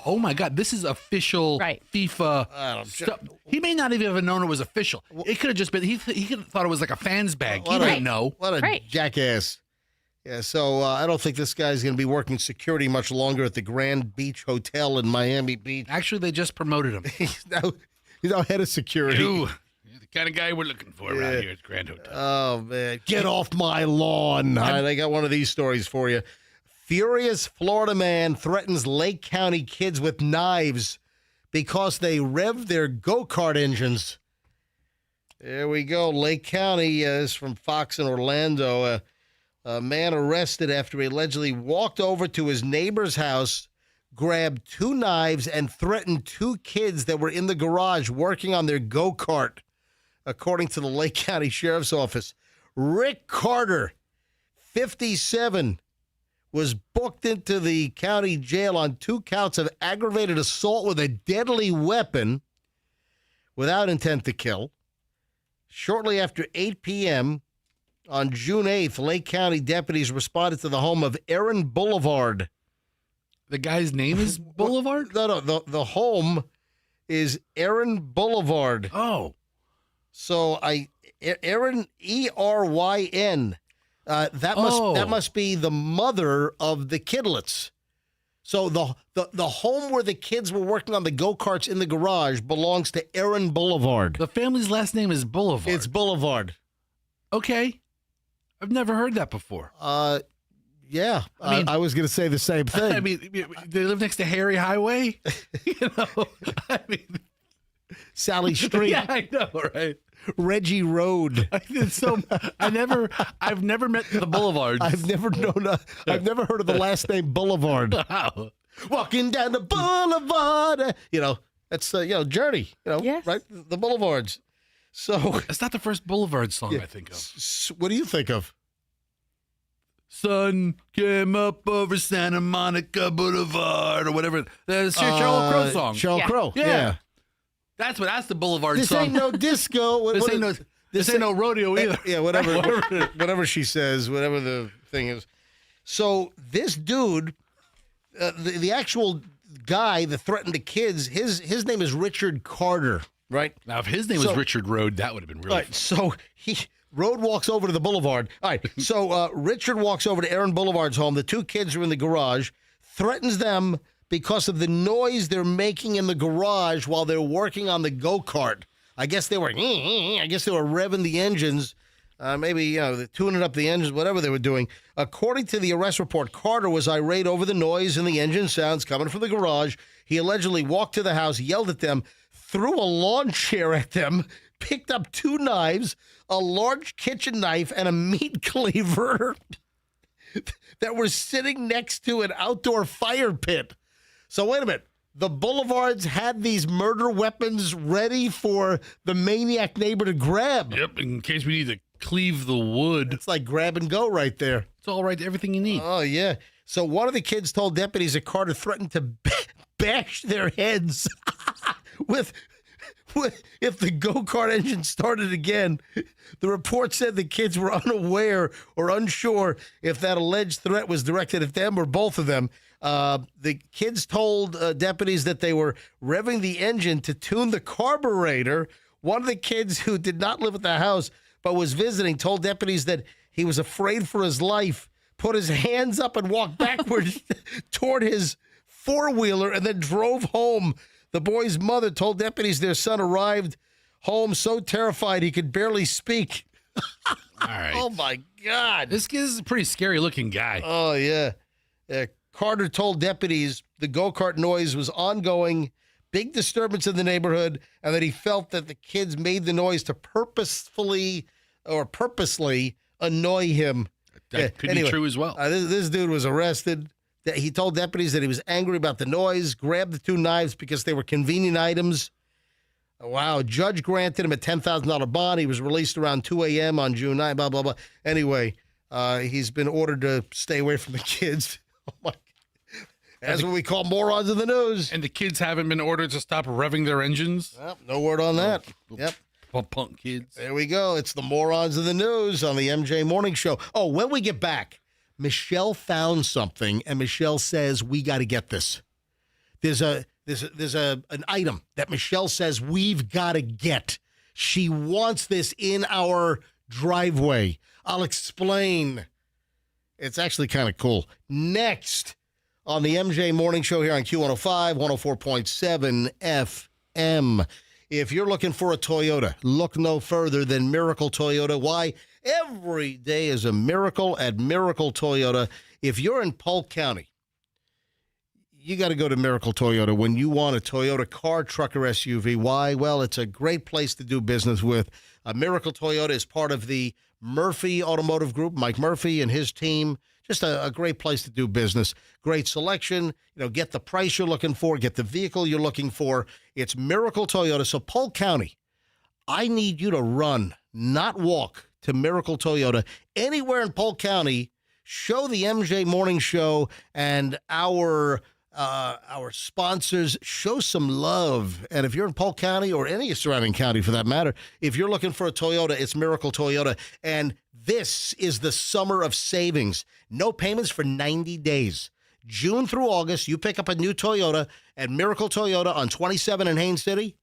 oh, my God, this is official FIFA stuff. He may not even have known it was official. It could have just been, he could have thought it was like a fan's bag. He didn't know. What a jackass. Yeah, so I don't think this guy's going to be working security much longer at the Grand Beach Hotel in Miami Beach. Actually, they just promoted him. He's now head of security. You're the kind of guy we're looking for around here at Grand Hotel. Oh, man. Get off my lawn. All right, I got one of these stories for you. Furious Florida man threatens Lake County kids with knives because they revved their go-kart engines. There we go. Lake County is from Fox in Orlando. A man arrested after he allegedly walked over to his neighbor's house, grabbed 2 knives, and threatened 2 kids that were in the garage working on their go-kart, according to the Lake County Sheriff's Office. Rick Carter, 57, was booked into the county jail on 2 counts of aggravated assault with a deadly weapon without intent to kill. Shortly after 8 p.m., on June 8th, Lake County deputies responded to the home of Aaron Boulevard. The guy's name is Boulevard? No, the home is Aaron Boulevard. Oh. So Aaron, E-R-Y-N. That must be the mother of the kidlets. So the home where the kids were working on the go-karts in the garage belongs to Aaron Boulevard. The family's last name is Boulevard. It's Boulevard. Okay. I've never heard that before. Yeah. I was going to say the same thing. I mean, they live next to Harry Highway. Sally Street. Yeah, I know, right? Reggie Road. I've never met the Boulevards. I've never heard of the last name Boulevard. Wow. Walking down the boulevard. That's Journey. Yes. Right? The Boulevards. So it's not the first Boulevard song I think of. What do you think of? Sun came up over Santa Monica Boulevard or whatever. The Sheryl Crow song. Sheryl Yeah. Crow. Yeah. That's the Boulevard This song. ain't no disco. This ain't no rodeo either. Yeah, whatever she says, whatever the thing is. So this dude, the actual guy that threatened the kids, his name is Richard Carter, right? Now, if his name was Richard Road, that would have been really Right. fun. So Road walks over to the boulevard. All right. So Richard walks over to Aaron Boulevard's home. The two kids are in the garage, threatens them because of the noise they're making in the garage while they're working on the go-kart. I guess they were revving the engines. Maybe, they're tuning up the engines, whatever they were doing. According to the arrest report, Carter was irate over the noise and the engine sounds coming from the garage. He allegedly walked to the house, yelled at them, threw a lawn chair at them, picked up 2 knives, a large kitchen knife, and a meat cleaver that were sitting next to an outdoor fire pit. So wait a minute. The Boulevards had these murder weapons ready for the maniac neighbor to grab. Yep, in case we need to cleave the wood. It's like grab and go right there. It's all right, everything you need. Oh, yeah. So one of the kids told deputies that Carter threatened to bash their heads with if the go-kart engine started again. The report said the kids were unaware or unsure if that alleged threat was directed at them or both of them. The kids told deputies that they were revving the engine to tune the carburetor. One of the kids who did not live at the house but was visiting told deputies that he was afraid for his life, put his hands up and walked backwards toward his four-wheeler and then drove home. The boy's mother told deputies their son arrived home so terrified he could barely speak. All right. Oh, my God. This is a pretty scary-looking guy. Oh, yeah. Carter told deputies the go-kart noise was ongoing, big disturbance in the neighborhood, and that he felt that the kids made the noise to purposely annoy him. That could be true as well. This dude was arrested. He told deputies that he was angry about the noise, grabbed the 2 knives because they were convenient items. Wow. Judge granted him a $10,000 bond. He was released around 2 a.m. on June 9, blah, blah, blah. Anyway, he's been ordered to stay away from the kids. Oh, my God. That's what we call morons in the news. And the kids haven't been ordered to stop revving their engines? Well, no word on that. Yep. Punk kids. There we go. It's the morons of the news on the MJ Morning Show. Oh, when we get back, Michelle found something, and Michelle says we got to get this. There's an item that Michelle says we've got to get. She wants this in our driveway. I'll explain. It's actually kind of cool. Next on the MJ Morning Show here on Q105, 104.7 FM. If you're looking for a Toyota, look no further than Miracle Toyota. Why? Every day is a miracle at Miracle Toyota. If you're in Polk County, you got to go to Miracle Toyota when you want a Toyota car, truck, or SUV. Why? Well, it's a great place to do business with. Miracle Toyota is part of the Murphy Automotive Group, Mike Murphy and his team. Just a great place to do business. Great selection. Get the price you're looking for. Get the vehicle you're looking for. It's Miracle Toyota. So Polk County, I need you to run, not walk, to Miracle Toyota. Anywhere in Polk County, show the MJ Morning Show and our sponsors, show some love. And if you're in Polk County or any surrounding county for that matter, if you're looking for a Toyota, it's Miracle Toyota. And this is the summer of savings. No payments for 90 days. June through August, you pick up a new Toyota at Miracle Toyota on 27 in Haines City,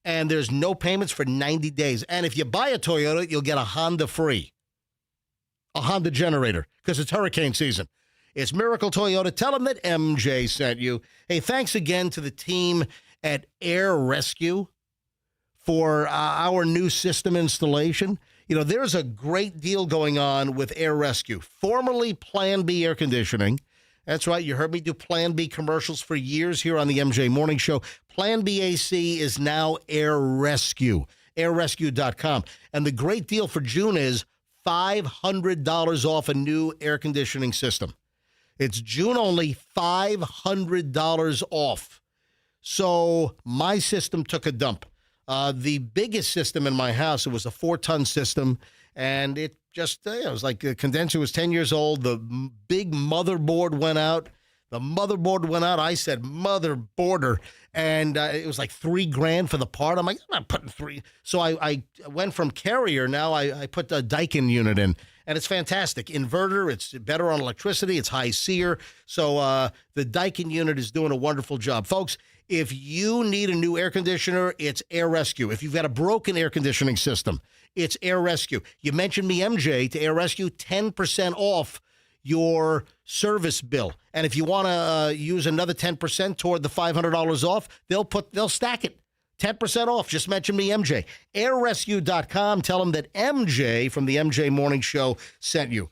and there's no payments for 90 days. And if you buy a Toyota, you'll get a Honda free, a Honda generator, because it's hurricane season. It's Miracle Toyota. Tell them that MJ sent you. Hey, thanks again to the team at Air Rescue for our new system installation. There's a great deal going on with Air Rescue, formerly Plan B Air Conditioning. That's right. You heard me do Plan B commercials for years here on the MJ Morning Show. Plan B AC is now Air Rescue, airrescue.com. And the great deal for June is $500 off a new air conditioning system. It's June only, $500 off. So my system took a dump. The biggest system in my house, it was a 4-ton system, and it just, it was like a condenser was 10 years old. The big motherboard went out. I said, motherboarder. And it was like $3,000 for the part. I'm like, I'm not putting three. So I went from Carrier. Now I put the Daikin unit in. And it's fantastic. Inverter, it's better on electricity. It's high SEER. So the Daikin unit is doing a wonderful job. Folks, if you need a new air conditioner, it's Air Rescue. If you've got a broken air conditioning system, it's Air Rescue. You mentioned me, MJ, to Air Rescue, 10% off your service bill. And if you want to use another 10% toward the $500 off, they'll stack it. 10% off. Just mention me, MJ. AirRescue.com. Tell them that MJ from the MJ Morning Show sent you.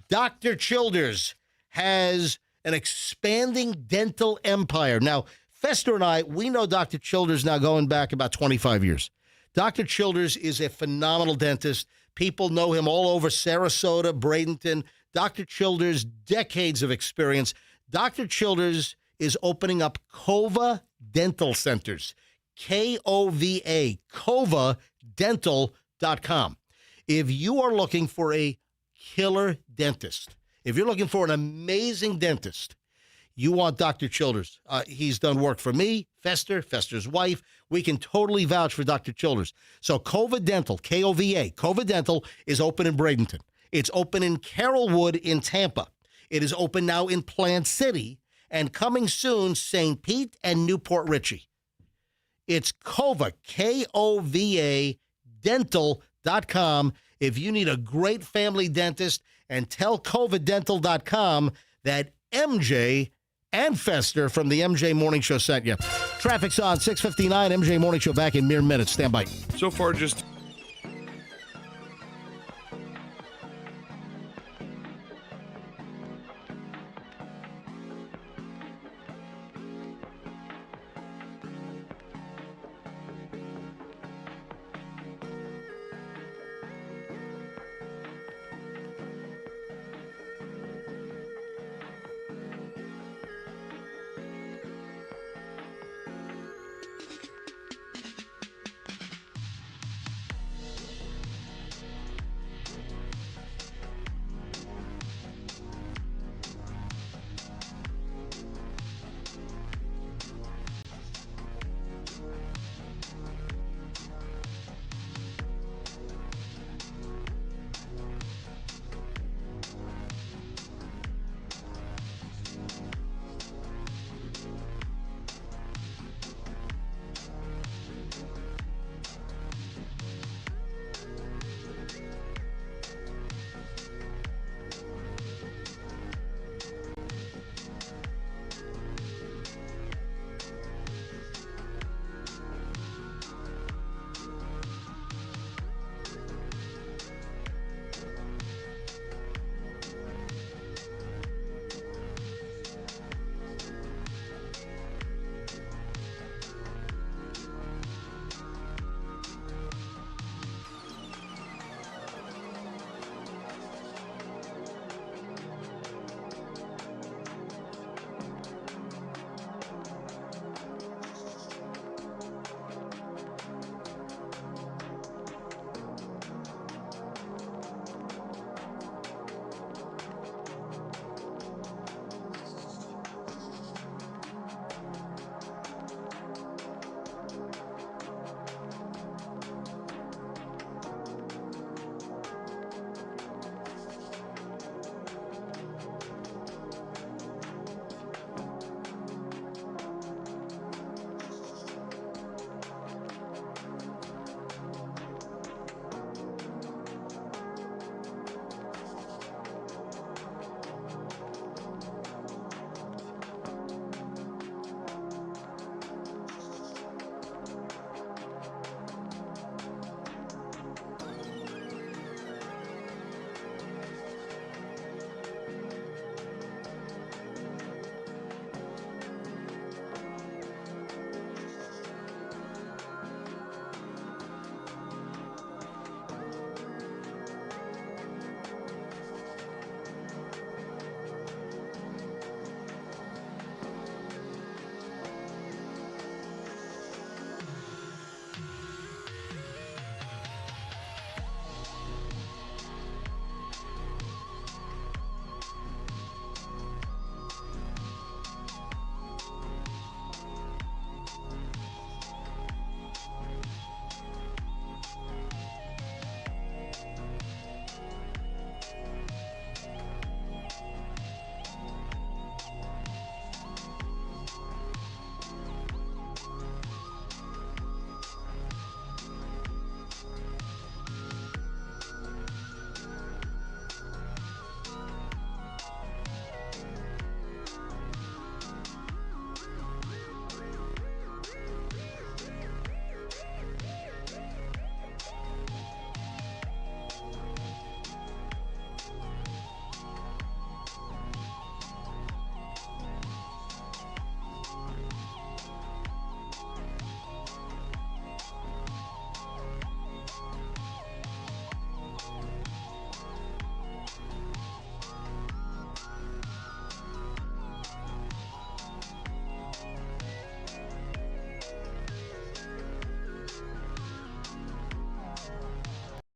Dr. Childers has an expanding dental empire. Now, Fester and I, we know Dr. Childers now going back about 25 years. Dr. Childers is a phenomenal dentist. People know him all over Sarasota, Bradenton. Dr. Childers, decades of experience. Dr. Childers is opening up Kova Dental Centers. Kova, KovaDental.com. If you are looking for a killer dentist, if you're looking for an amazing dentist, you want Dr. Childers. He's done work for me, Fester's wife. We can totally vouch for Dr. Childers. So Kova Dental, Kova, Kova Dental is open in Bradenton. It's open in Carrollwood in Tampa. It is open now in Plant City and coming soon, St. Pete and Newport Richey. It's Kova, Kova Dental.com. If you need a great family dentist, and tell KovaDental.com that MJ and Fester from the MJ Morning Show sent you. Traffic's on 6:59. MJ Morning Show back in mere minutes. Stand by. So far, just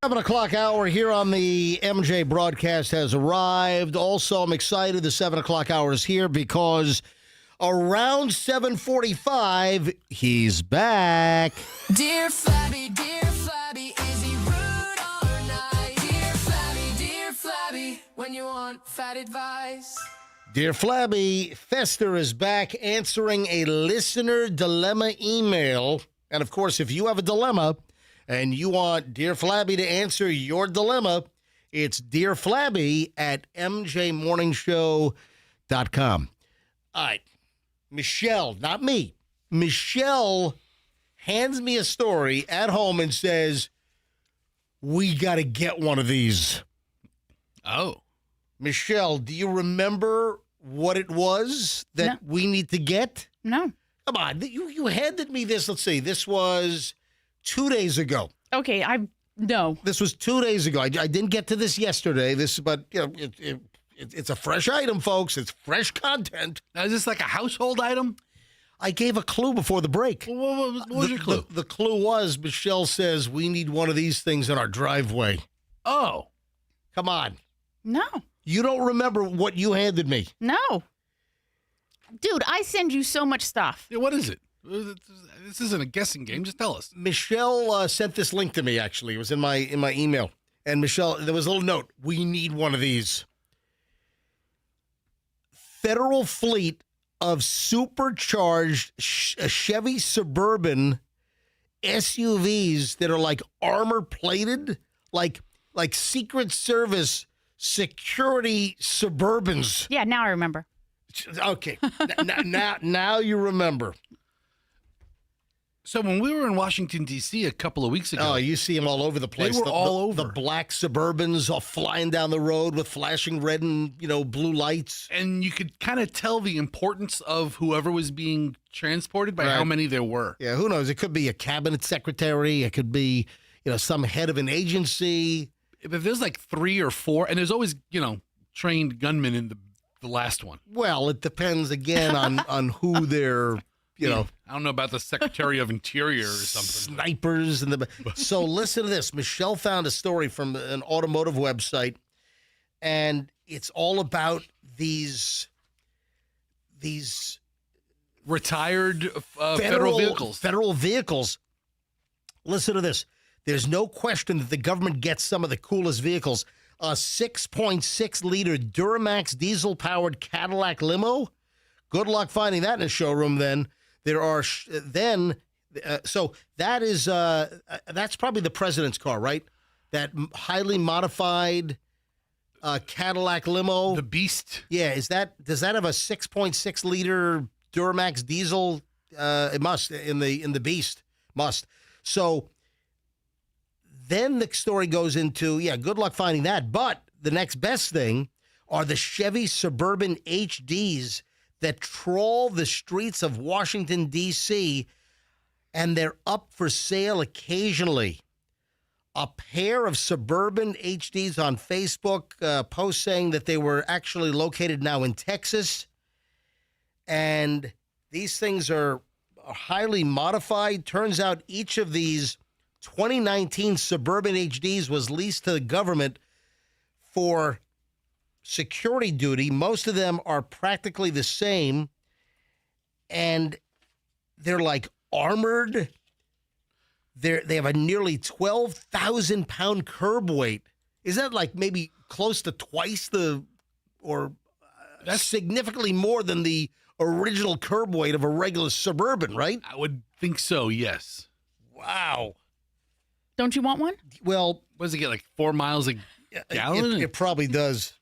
7 o'clock hour here on the MJ broadcast has arrived. Also, I'm excited the 7 o'clock hour is here because around 7:45, he's back. Dear Flabby, is he rude or nice? Dear Flabby, when you want fat advice. Dear Flabby, Fester is back answering a listener dilemma email. And, of course, if you have a dilemma and you want Dear Flabby to answer your dilemma, it's dearflabby@mjmorningshow.com. All right. Michelle, not me. Michelle hands me a story at home and says, we got to get one of these. Oh. Michelle, do you remember what it was that we need to get? No. Come on. You handed me this. Let's see. This was 2 days ago. Okay, no. This was 2 days ago. I didn't get to this yesterday. But you know, it's a fresh item, folks. It's fresh content. Now, is this like a household item? I gave a clue before the break. What was your clue? The clue was Michelle says we need one of these things in our driveway. Oh. Come on. No. You don't remember what you handed me. No. Dude, I send you so much stuff. Yeah, what is it? This isn't a guessing game. Just tell us. Michelle sent this link to me, actually. It was in my email. And Michelle, there was a little note. We need one of these. Federal fleet of supercharged Chevy Suburban SUVs that are like armor-plated, like Secret Service security Suburbans. Yeah, now I remember. Okay. now you remember. So when we were in Washington, D.C. a couple of weeks ago. Oh, you see them all over the place. They were all over. The black Suburbans all flying down the road with flashing red and, blue lights. And you could kind of tell the importance of whoever was being transported by Right. how many there were. Yeah, who knows? It could be a cabinet secretary. It could be, some head of an agency. But there's like 3 or 4, and there's always, trained gunmen in the last one. Well, it depends, again, on who they're, I don't know about the Secretary of Interior or something. Snipers. So listen to this. Michelle found a story from an automotive website, and it's all about these Retired federal vehicles. Federal vehicles. Listen to this. There's no question that the government gets some of the coolest vehicles. A 6.6-liter Duramax diesel-powered Cadillac limo. Good luck finding that in a showroom. Then there are so that is that's probably the president's car, right? That highly modified Cadillac limo. The Beast. Yeah, does that have a 6.6-liter Duramax diesel? It must in the Beast must. So then the story goes into, good luck finding that. But the next best thing are the Chevy Suburban HDs that trawl the streets of Washington, D.C., and they're up for sale occasionally. A pair of Suburban HDs on Facebook post saying that they were actually located now in Texas. And these things are highly modified. Turns out each of these 2019 Suburban HDs was leased to the government for security duty. Most of them are practically the same, and they're like armored. They have a nearly 12,000-pound curb weight. Is that like maybe close to twice that's significantly more than the original curb weight of a regular Suburban, right? I would think so, yes. Wow. Don't you want one? Well, what does it get, like 4 miles a gallon? It probably does.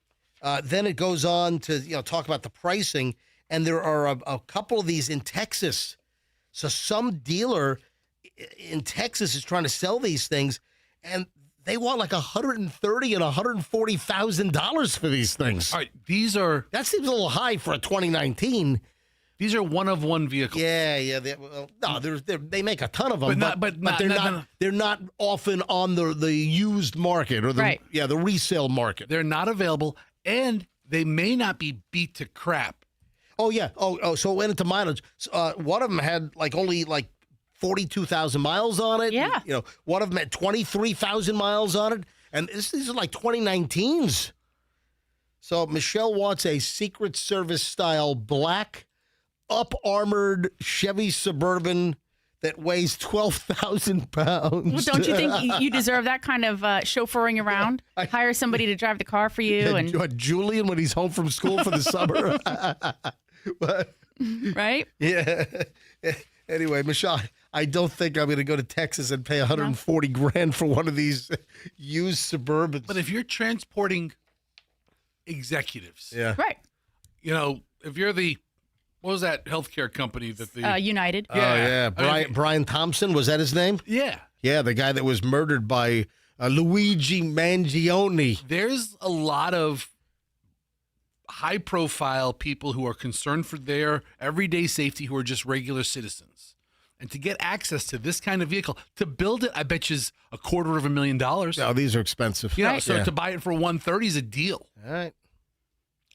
Then it goes on to talk about the pricing, and there are a couple of these in Texas. So some dealer in Texas is trying to sell these things, and they want like $130,000 and $140,000 for these things. All right, that seems a little high for a 2019. These are one-of-one vehicles. Yeah. They make a ton of them, but they're not often on the used market or the resale market. They're not available, and they may not be beat to crap. Oh yeah. Oh. So it went into mileage. One of them had only 42,000 miles on it. Yeah. You know, one of them had 23,000 miles on it. And these are like 2019s. So Michelle wants a Secret Service style black up-armored Chevy Suburban that weighs 12,000 pounds. Well, don't you think you deserve that kind of chauffeuring around? Hire somebody to drive the car for you, and Julian when he's home from school for the summer. But, right? yeah. Anyway, Michelle, I don't think I'm going to go to Texas and pay 140 grand for one of these used Suburbans. But if you're transporting executives, yeah, Right. you know, if you're the, what was that healthcare company that the United. Oh, yeah. I mean, Brian Thompson, was that his name? yeah, Yeah, the guy that was murdered by Luigi Mangione. there's a lot of high-profile people who are concerned for their everyday safety who are just regular citizens. And to get access to this kind of vehicle, to build it, I bet you is $250,000. Oh, these are expensive. You know, Right. so Yeah. to buy it for 130 is a deal. All right.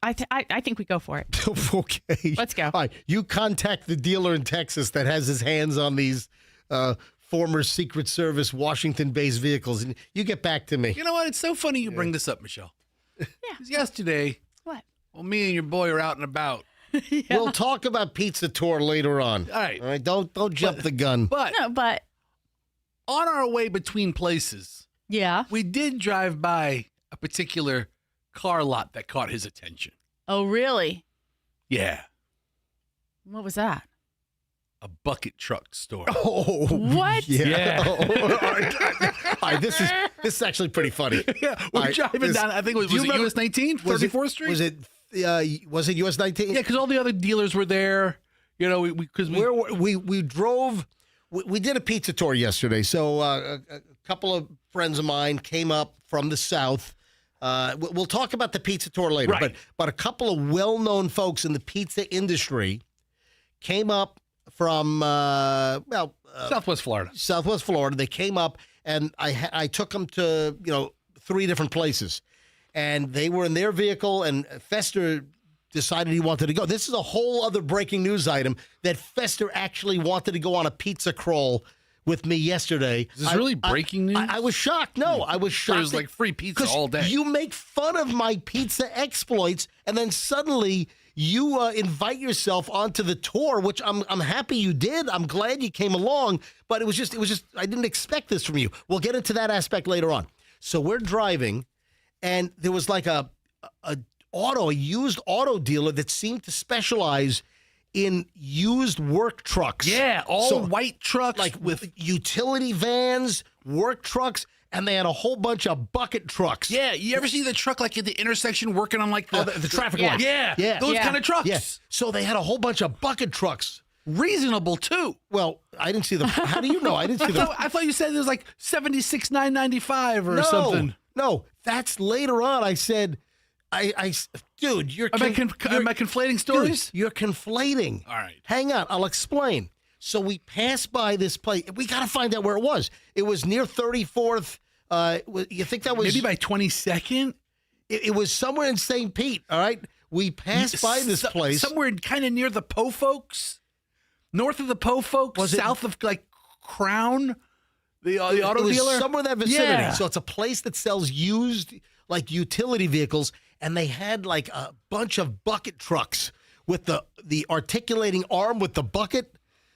I think we go for it. Okay. Let's go. All right. You contact the dealer in Texas that has his hands on these former Secret Service Washington-based vehicles, and you get back to me. You know what? It's so funny you bring this up, Michelle. Yeah. Yesterday, What? well, me and your boy are out and about. We'll talk about Pizza Tour later on. All right. All right. Don't jump the gun. But No, but on our way between places, yeah. we did drive by a particular car lot that caught his attention. Oh, really? Yeah. What was that? A bucket truck store. Oh, What? Yeah. Yeah. All right, this is actually pretty funny. Yeah, we're All right, driving this- down, I think it was do you it remember- US 19, Was it- 34th Street? Was it US 19? Yeah, because all the other dealers were there. You know, because We drove. We did a pizza tour yesterday. So a couple of friends of mine came up from the south. We'll talk about the pizza tour later. Right. But a couple of well-known folks in the pizza industry came up from Southwest Florida. Southwest Florida. They came up, and I took them to 3 different places, and they were in their vehicle, and Fester decided he wanted to go. This is a whole other breaking news item that Fester actually wanted to go on a pizza crawl with me yesterday. Is this really breaking news? I was shocked. No, I was shocked. There's like free pizza 'Cause all day. You make fun of my pizza exploits, and then suddenly you invite yourself onto the tour, which I'm happy you did. I'm glad you came along, but it was just I didn't expect this from you. We'll get into that aspect later on. So we're driving, and there was like a used auto dealer that seemed to specialize in used work trucks. Yeah, all white trucks. Like with utility vans, work trucks, and they had a whole bunch of bucket trucks. Yeah, you ever see the truck like at the intersection working on like the traffic light. Yeah, Yeah. those Yeah. kind of trucks. Yeah. So they had a whole bunch of bucket trucks. Reasonable too. Well, I didn't see them. How do you know? I didn't see them. I thought you said it was like $76,995 or something. No, that's later on. I said, dude, you're Am I conflating stories? Dude, you're conflating. All right. Hang on, I'll explain. So we passed by this place. We got to find out where it was. It was near 34th. You think that was Maybe by 22nd? It was somewhere in St. Pete. All right. We passed by this place. Somewhere kind of near the Po Folks, north of the Po Folks, Was it- south of like Crown, the auto it was dealer. somewhere in that vicinity. Yeah. So it's a place that sells used like utility vehicles, and they had like a bunch of bucket trucks with the articulating arm with the bucket.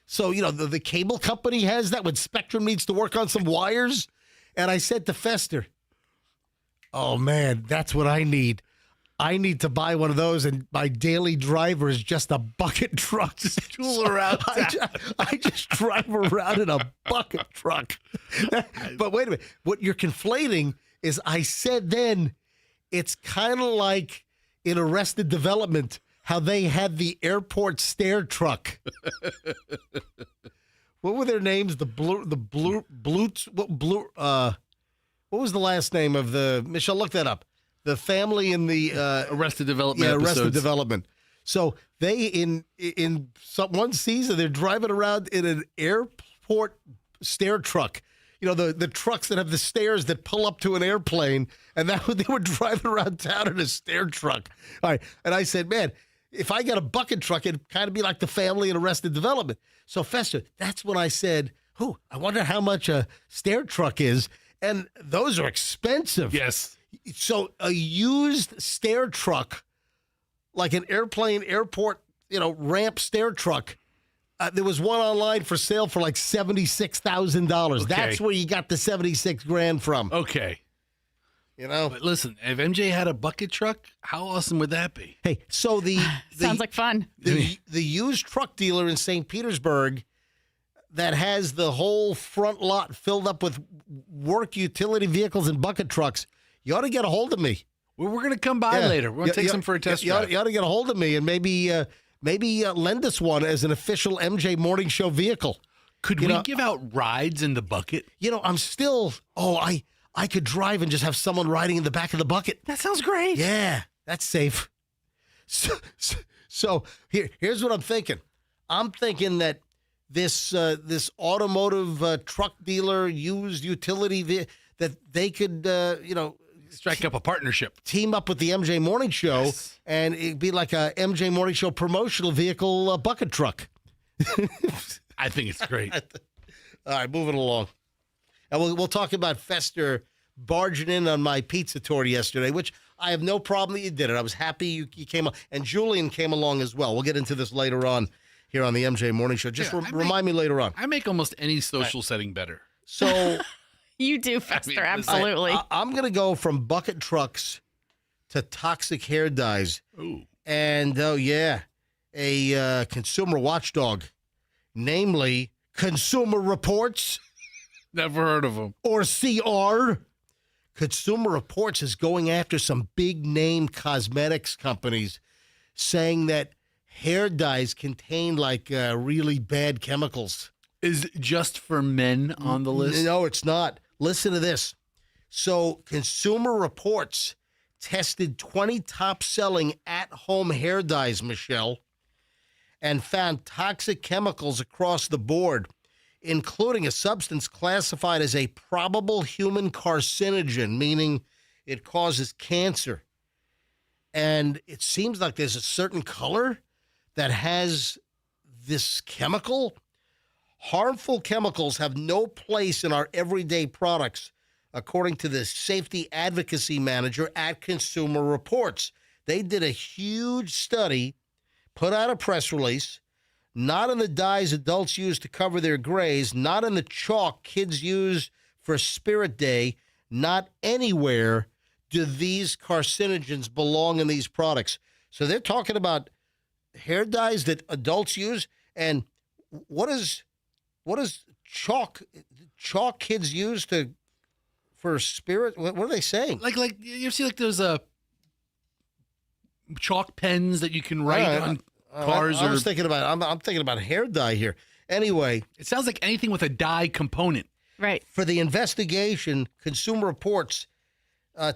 So the cable company has that when Spectrum needs to work on some wires. And I said to Fester, "Oh man, that's what I need. I need to buy one of those, and my daily driver is just a bucket truck. Tool around I just drive around in a bucket truck." But wait a minute. What you're conflating is I said then it's kind of like in Arrested Development how they had the airport stair truck. What were their names? What was the last name of the Michelle? Look that up. The family in the Arrested Development. Arrested episodes. Development. So they in one season they're driving around in an airport stair truck. The trucks that have the stairs that pull up to an airplane, and they were driving around town in a stair truck. All right, and I said, man, if I got a bucket truck, it'd kind of be like the family in Arrested Development. So Fester, that's when I said, I wonder how much a stair truck is. And those are expensive. Yes. So a used stair truck, like an airport, ramp stair truck, there was one online for sale for like $76,000. Okay. That's where you got the 76 grand from. Okay. But listen, if MJ had a bucket truck, how awesome would that be? Hey, so the Sounds like fun. the used truck dealer in St. Petersburg that has the whole front lot filled up with work utility vehicles and bucket trucks, you ought to get a hold of me. Well, we're going to come by later. We're going to take some for a test drive. You ought to get a hold of me and maybe lend us one as an official MJ Morning Show vehicle. Could we give out rides in the bucket? I'm still, I could drive and just have someone riding in the back of the bucket. That sounds great. Yeah, that's safe. So here's what I'm thinking. I'm thinking that this automotive truck dealer, used utility that they could strike up a partnership, team up with the MJ Morning Show, and it'd be like a MJ Morning Show promotional vehicle bucket truck. I think it's great. All right, moving along. And we'll talk about Fester barging in on my pizza tour yesterday, which I have no problem that you did it. I was happy you came on. And Julian came along as well. We'll get into this later on here on the MJ Morning Show. Just remind me later on. I make almost any social setting better. So you do, Fester, absolutely. I'm going to go from bucket trucks to toxic hair dyes. Ooh. And, a consumer watchdog, namely Consumer Reports. Never heard of them. Or CR. Consumer Reports is going after some big-name cosmetics companies, saying that hair dyes contain really bad chemicals. Is Just for Men on the list? No, it's not. Listen to this. So Consumer Reports tested 20 top-selling at-home hair dyes, Michelle, and found toxic chemicals across the board, including a substance classified as a probable human carcinogen, meaning it causes cancer. And it seems like there's a certain color that has this chemical. Harmful chemicals have no place in our everyday products, according to the safety advocacy manager at Consumer Reports. They did a huge study, put out a press release, not in the dyes adults use to cover their grays, not in the chalk kids use for Spirit Day, not anywhere do these carcinogens belong in these products. So they're talking about hair dyes that adults use, and what is chalk kids use for Spirit? What are they saying? Like you see those chalk pens that you can write on cars. I'm thinking about hair dye here. Anyway, it sounds like anything with a dye component. Right. For the investigation, Consumer Reports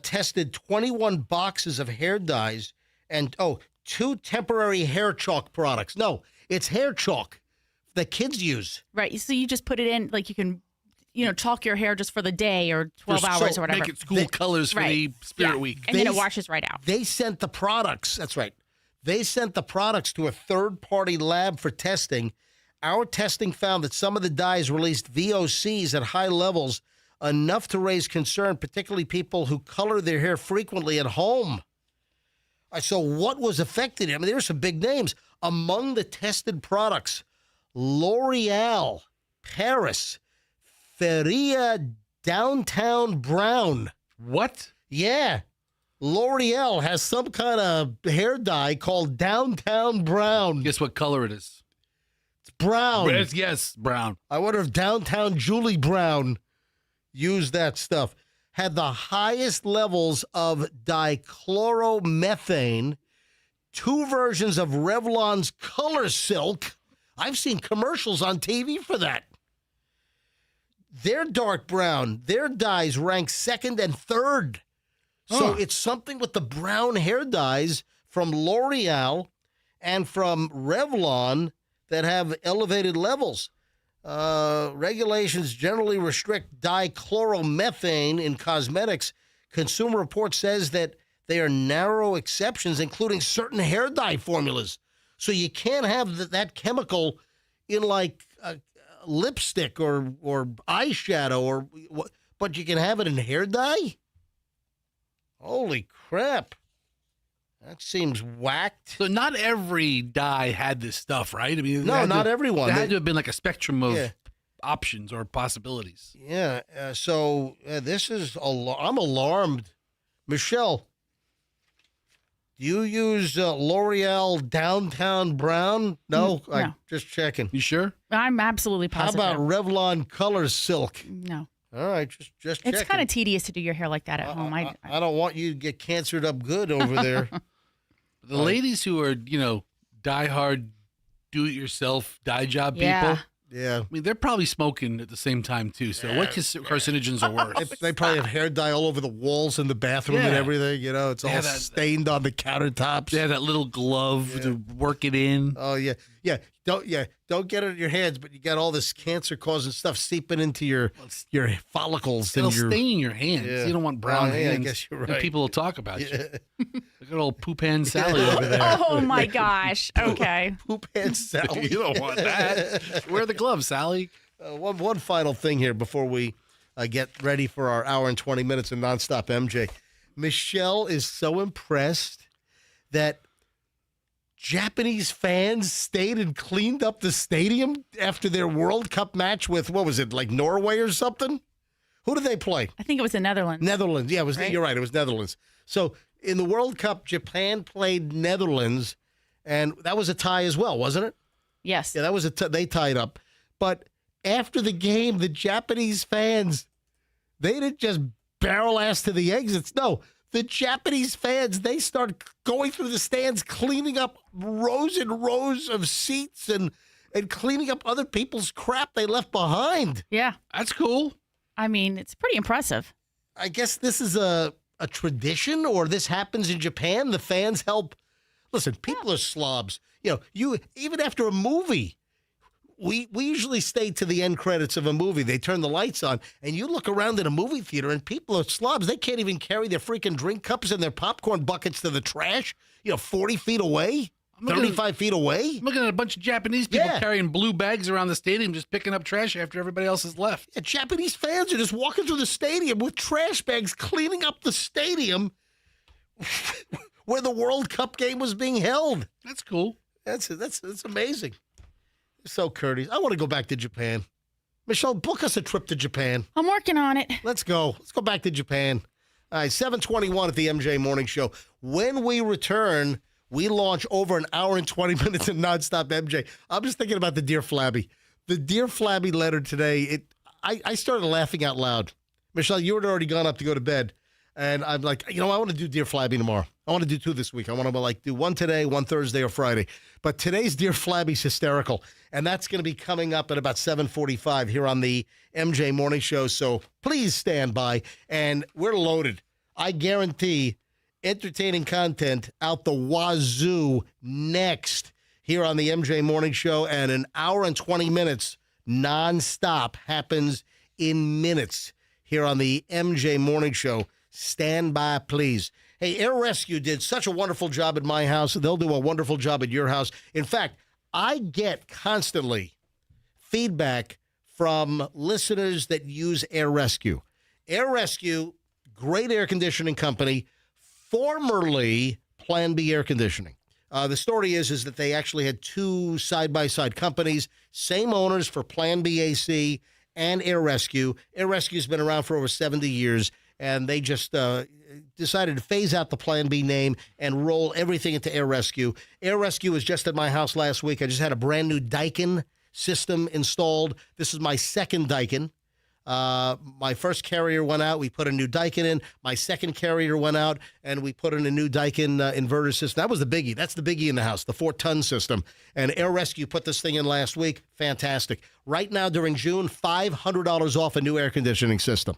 tested 21 boxes of hair dyes and 2 temporary hair chalk products. No, it's hair chalk that kids use. Right. So you just put it in, like you can, chalk your hair just for the day or 12 hours or whatever. Make it school colors for the Spirit Week. And then it washes right out. They sent the products. That's right. They sent the products to a third-party lab for testing. Our testing found that some of the dyes released VOCs at high levels, enough to raise concern, particularly people who color their hair frequently at home. So what was affected? I mean, there are some big names. Among the tested products, L'Oreal, Paris, Feria Downtown Brown. What? Yeah. L'Oreal has some kind of hair dye called Downtown Brown. Guess what color it is? It's brown. Yes, brown. I wonder if Downtown Julie Brown used that stuff. Had the highest levels of dichloromethane, 2 versions of Revlon's Color Silk. I've seen commercials on TV for that. They're dark brown. Their dyes rank 2nd and 3rd. So it's something with the brown hair dyes from L'Oreal and from Revlon that have elevated levels. Regulations generally restrict dichloromethane in cosmetics. Consumer Reports says that they are narrow exceptions, including certain hair dye formulas. So you can't have that chemical in like lipstick or eyeshadow or what, but you can have it in hair dye? Holy crap. That seems whacked. So not every dye had this stuff, right? I mean, No, not everyone. There had to have been like a spectrum of options or possibilities. Yeah. So this is I'm alarmed. Michelle, do you use L'Oreal Downtown Brown? No, No. I'm just checking. You sure? I'm absolutely How positive. about Revlon Color Silk? No. All right, just checking. It's kind of tedious to do your hair like that at home. I don't want you to get cancered up good over there. The ladies who are, diehard, do-it-yourself dye job Yeah. people, Yeah. I mean, they're probably smoking at the same time, too. So what carcinogens are worse? They probably have hair dye all over the walls in the bathroom and Yeah. everything. It's all stained on the countertops. They have that little glove to work it in. Oh yeah. Don't get it in your hands, but you got all this cancer-causing stuff seeping into your follicles It'll and your. stain your hands. Yeah. You don't want brown Oh, yeah, I hands. guess you're And right. people will talk about you. Look at old poop hand Sally over there. Oh my gosh. Okay. Poop hand Sally. You don't want that. Wear the gloves, Sally. One final thing here before we get ready for our hour and 20 minutes of nonstop MJ. Michelle is so impressed that Japanese fans stayed and cleaned up the stadium after their World Cup match with, what was it, like Norway or something? Who did they play? I think it was the Netherlands. Netherlands. Yeah, Right? You're right. It was Netherlands. So in the World Cup, Japan played Netherlands, and that was a tie as well, wasn't it? Yes. Yeah, that was they tied up. But after the game, the Japanese fans, they didn't just barrel ass to the exits. No, the Japanese fans, they start going through the stands, cleaning up rows and rows of seats and cleaning up other people's crap they left behind. Yeah. That's cool. I mean, it's pretty impressive. I guess this is a tradition, or this happens in Japan. The fans help. Listen, people are slobs. You even after a movie, we usually stay to the end credits of a movie. They turn the lights on, and you look around in a movie theater, and people are slobs. They can't even carry their freaking drink cups and their popcorn buckets to the trash. 40 feet away, 35 feet away. I'm looking at a bunch of Japanese people Yeah. carrying blue bags around the stadium, just picking up trash after everybody else has left. Yeah, Japanese fans are just walking through the stadium with trash bags, cleaning up the stadium where the World Cup game was being held. That's cool. That's amazing. So courteous. I want to go back to Japan. Michelle, book us a trip to Japan. I'm working on it. Let's go. Let's go back to Japan. All right, 7:21 at the MJ Morning Show. When we return, we launch over an hour and 20 minutes of nonstop MJ. I'm just thinking about the Dear Flabby. The Dear Flabby letter today, I started laughing out loud. Michelle, you had already gone up to go to bed. And I'm like, I want to do Dear Flabby tomorrow. I want to do 2 this week. I want to do 1 today, 1 Thursday or Friday. But today's Dear Flabby's hysterical. And that's going to be coming up at about 7:45 here on the MJ Morning Show. So please stand by. And we're loaded. I guarantee entertaining content out the wazoo next here on the MJ Morning Show. And an hour and 20 minutes nonstop happens in minutes here on the MJ Morning Show. Stand by, please. Hey, Air Rescue did such a wonderful job at my house. They'll do a wonderful job at your house. In fact, I get constantly feedback from listeners that use Air Rescue. Air Rescue, great air conditioning company, formerly Plan B Air Conditioning. The story is that they actually had 2 side-by-side companies, same owners for Plan B AC and Air Rescue. Air Rescue's been around for over 70 years. And they just decided to phase out the Plan B name and roll everything into Air Rescue. Air Rescue was just at my house last week. I just had a brand new Daikin system installed. This is my second Daikin. My first carrier went out. We put a new Daikin in. My second carrier went out, and we put in a new Daikin inverter system. That was the biggie. That's the biggie in the house, the 4-ton system. And Air Rescue put this thing in last week. Fantastic. Right now, during June, $500 off a new air conditioning system.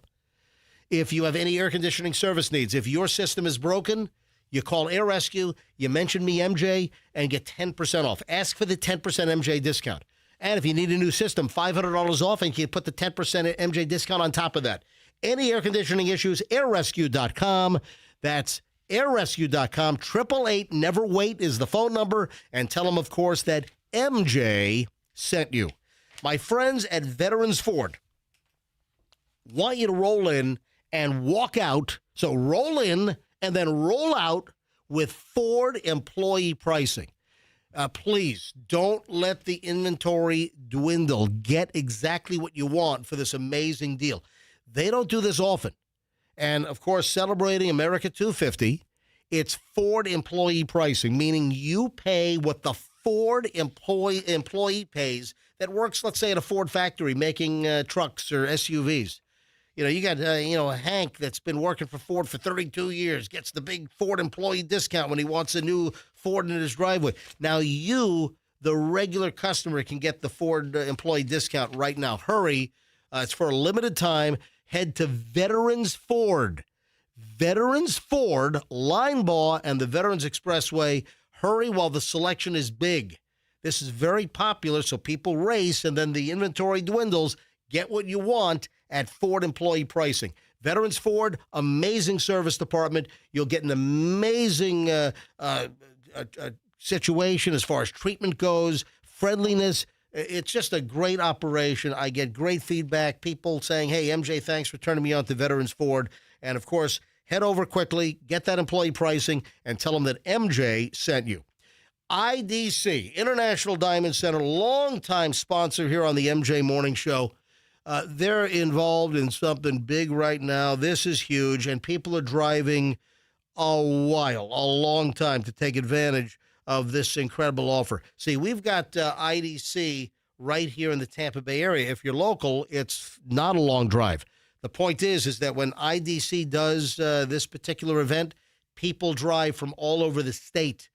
If you have any air conditioning service needs, if your system is broken, you call Air Rescue, you mention me, MJ, and get 10% off. Ask for the 10% MJ discount. And if you need a new system, $500 off, and you can put the 10% MJ discount on top of that. Any air conditioning issues, airrescue.com. That's airrescue.com. 888 never wait is the phone number. And tell them, of course, that MJ sent you. My friends at Veterans Ford want you to roll in and walk out. So roll in and then roll out with Ford employee pricing. Please don't let the inventory dwindle. Get exactly what you want for this amazing deal. They don't do this often. And, of course, celebrating America 250, it's Ford employee pricing, meaning you pay what the Ford employee pays that works, let's say, at a Ford factory making trucks or SUVs. You got, Hank that's been working for Ford for 32 years, gets the big Ford employee discount when he wants a new Ford in his driveway. Now you, the regular customer, can get the Ford employee discount right now. Hurry. It's for a limited time. Head to Veterans Ford. Veterans Ford, Linebaugh, and the Veterans Expressway. Hurry while the selection is big. This is very popular, so people race, and then the inventory dwindles. Get what you want at Ford employee pricing. Veterans Ford, amazing service department. You'll get an amazing situation as far as treatment goes, friendliness. It's just a great operation. I get great feedback. People saying, hey, MJ, thanks for turning me on to Veterans Ford. And, of course, head over quickly, get that employee pricing, and tell them that MJ sent you. IDC, International Diamond Center, longtime sponsor here on the MJ Morning Show. They're involved in something big right now. This is huge, and people are driving a long time to take advantage of this incredible offer. See, we've got IDC right here in the Tampa Bay area. If you're local, it's not a long drive. The point is that when IDC does this particular event, people drive from all over the state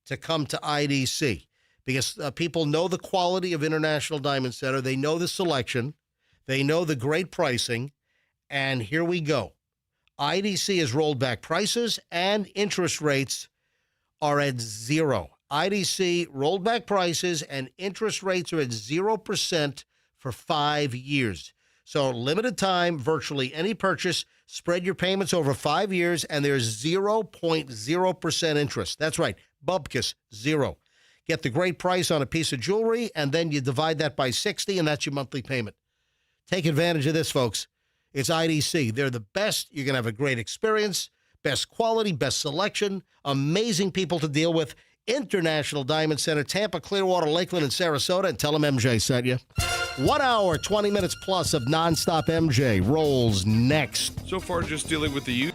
to come to IDC because people know the quality of International Diamond Center. They know the selection. They know the great pricing. And here we go. IDC has rolled back prices and interest rates are at zero. IDC rolled back prices and interest rates are at 0% for 5 years. So limited time, virtually any purchase, spread your payments over 5 years, and there's 0.0% interest. That's right, bupkis, zero. Get the great price on a piece of jewelry, and then you divide that by 60, and that's your monthly payment. Take advantage of this, folks. It's IDC. They're the best. You're going to have a great experience. Best quality, best selection, amazing people to deal with. International Diamond Center, Tampa, Clearwater, Lakeland, and Sarasota. And tell them MJ sent you. 1 hour, 20 minutes plus of nonstop MJ rolls next. So far, just dealing with the youth.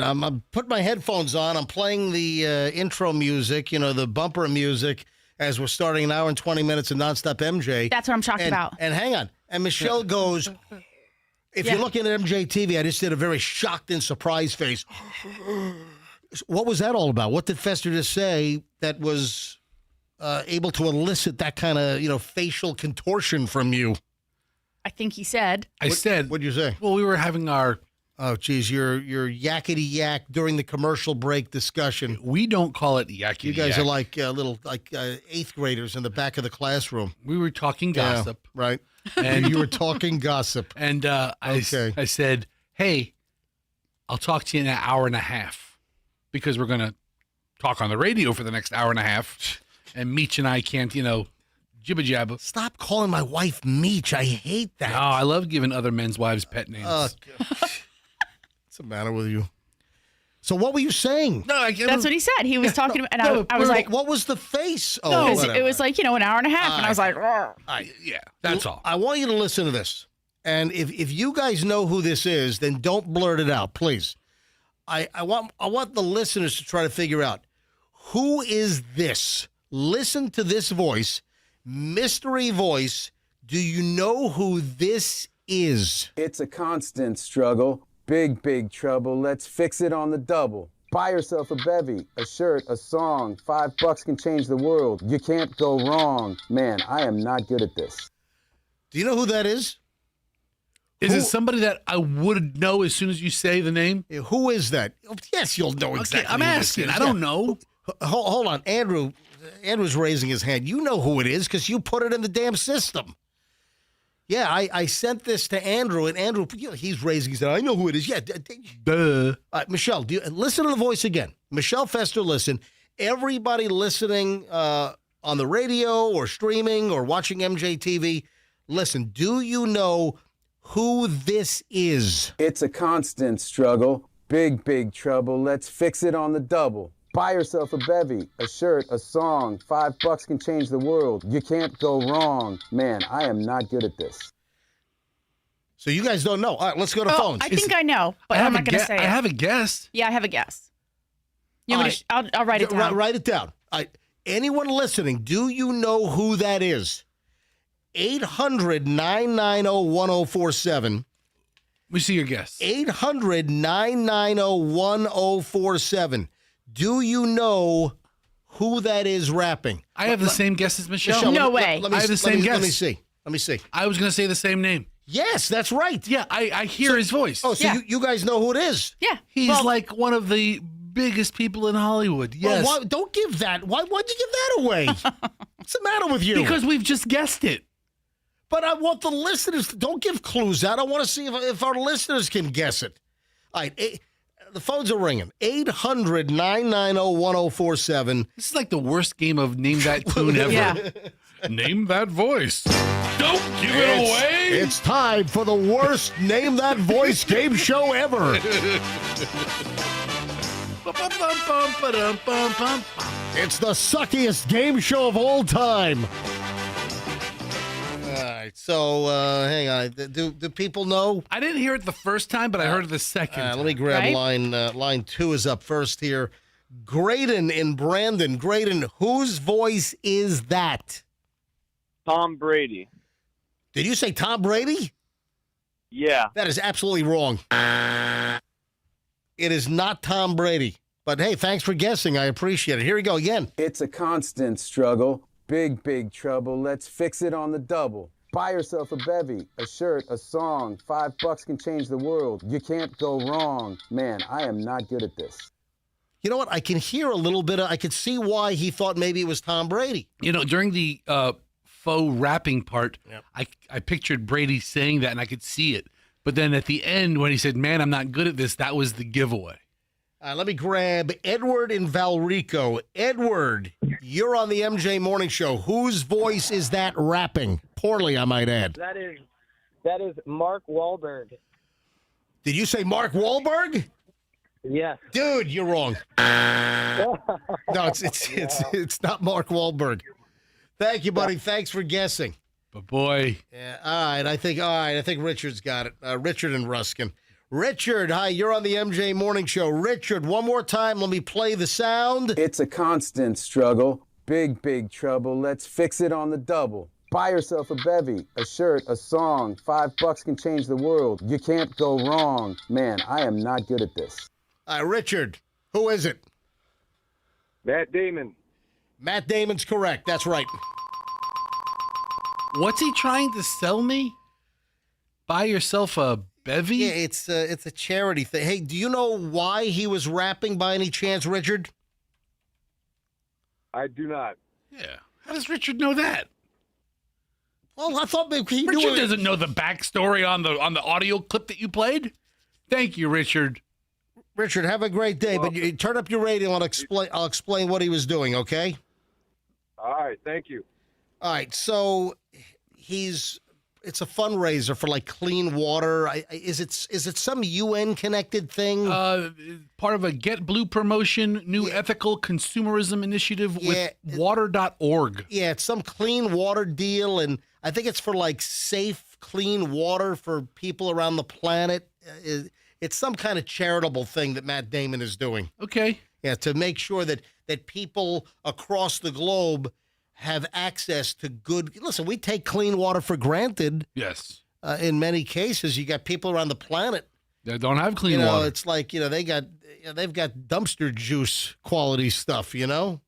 I'm putting my headphones on. I'm playing the intro music, the bumper music, as we're starting an hour and 20 minutes of nonstop MJ. That's what I'm shocked about. And hang on. And Michelle goes, if you're looking at MJ TV, I just did a very shocked and surprised face. What was that all about? What did Fester just say that was able to elicit that kind of, facial contortion from you? I think he said. What'd you say? Well, we were having our... Oh, geez, your yakety yak during the commercial break discussion. We don't call it yakety. You guys are like little eighth graders in the back of the classroom. We were talking gossip, right? And you were talking gossip. And I said, "Hey, I'll talk to you in an hour and a half because we're gonna talk on the radio for the next hour and a half, and Meech and I can't, jibba jabba." Stop calling my wife Meech. I hate that. No, I love giving other men's wives pet names. What's the matter with you? So what were you saying? No, that's what he said. He was talking about, and I was like, what was the face? Oh, it was like, an hour and a half. And I was like, yeah, that's all. I want you to listen to this. And if you guys know who this is, then don't blurt it out, please. I want the listeners to try to figure out, who is this? Listen to this voice, mystery voice. Do you know who this is? It's a constant struggle. Big, big trouble. Let's fix it on the double. Buy yourself a bevy, a shirt, a song. $5 can change the world. You can't go wrong. Man, I am not good at this. Do you know who that is? Is it somebody that I would know as soon as you say the name? Who is that? Yes, you'll know exactly. Okay, I'm asking. I don't know. Hold on. Andrew's raising his hand. You know who it is because you put it in the damn system. Yeah, I sent this to Andrew, and Andrew, he's raising his hand. I know who it is. Yeah. Duh. Michelle, listen to the voice again. Michelle Fester, listen. Everybody listening on the radio or streaming or watching MJTV, listen. Do you know who this is? It's a constant struggle. Big, big trouble. Let's fix it on the double. Buy yourself a bevy, a shirt, a song. $5 can change the world. You can't go wrong. Man, I am not good at this. So you guys don't know. All right, let's go to phones. I think I know, but I'm not going to say it. I have a guess. Yeah, I have a guess. I'll write it down. Write it down. Anyone listening, do you know who that is? 800-990-1047. Let me see your guess. 800-990-1047. Do you know who that is rapping? I have the same guess as Michelle. No way. I have the same guess. Let me see. I was going to say the same name. Yes, that's right. Yeah, I hear his voice. Oh, so you guys know who it is? Yeah. He's like one of the biggest people in Hollywood. Yes. Well, don't give that. Why'd you give that away? What's the matter with you? Because we've just guessed it. But I want the listeners. Don't give clues out. I want to see if our listeners can guess it. All right. The phones are ringing. 800-990-1047. This is like the worst game of Name That Tune ever. Yeah. Name That Voice. Don't give it away. It's time for the worst Name That Voice game show ever. It's the suckiest game show of all time. All right, so hang on. Do people know? I didn't hear it the first time, but I heard it the second time. Let me grab Right? line 2 is up first here. Graydon in Brandon. Graydon, whose voice is that? Tom Brady. Did you say Tom Brady? Yeah. That is absolutely wrong. It is not Tom Brady. But hey, thanks for guessing. I appreciate it. Here we go again. It's a constant struggle. Big, big trouble. Let's fix it on the double. Buy yourself a bevy, a shirt, a song. $5 can change the world. You can't go wrong. Man, I am not good at this. You know what? I can hear a little bit I could see why he thought maybe it was Tom Brady. During the faux rapping part, Yep. I pictured Brady saying that, and I could see it. But then at the end, when he said, "Man, I'm not good at this," that was the giveaway. Let me grab Edward in Valrico. Edward, you're on the MJ Morning Show. Whose voice is that rapping? Poorly, I might add. That is Mark Wahlberg. Did you say Mark Wahlberg? Yes. Dude, you're wrong. No, it's not Mark Wahlberg. Thank you, buddy. Thanks for guessing. But boy, Yeah, all right. I think Richard's got it. Richard and Ruskin. Richard, hi, you're on the MJ Morning Show. Richard, one more time, let me play the sound. It's a constant struggle. Big, big trouble. Let's fix it on the double. Buy yourself a bevy, a shirt, a song. $5 can change the world. You can't go wrong. Man, I am not good at this. Richard, who is it? Matt Damon. Matt Damon's correct. That's right. What's he trying to sell me? Buy yourself a bevy? Yeah, it's a charity thing. Hey, do you know why he was rapping by any chance, Richard? I do not. Yeah. How does Richard know that? Well, I thought maybe he knew Richard it. doesn't know the backstory on the audio clip that you played. Thank you, Richard. Richard, have a great day, but you turn up your radio and I'll explain what he was doing, okay? All right, thank you. All right, so it's a fundraiser for like clean water. Is it some UN connected thing? Part of a Get Blue promotion, new ethical consumerism initiative with water.org. Yeah, it's some clean water deal, and I think it's for like safe, clean water for people around the planet. It's some kind of charitable thing that Matt Damon is doing. Okay. Yeah, to make sure that people across the globe have access to good. Listen, we take clean water for granted. Yes. In many cases, you got people around the planet that don't have clean water. It's like they've got dumpster juice quality stuff. So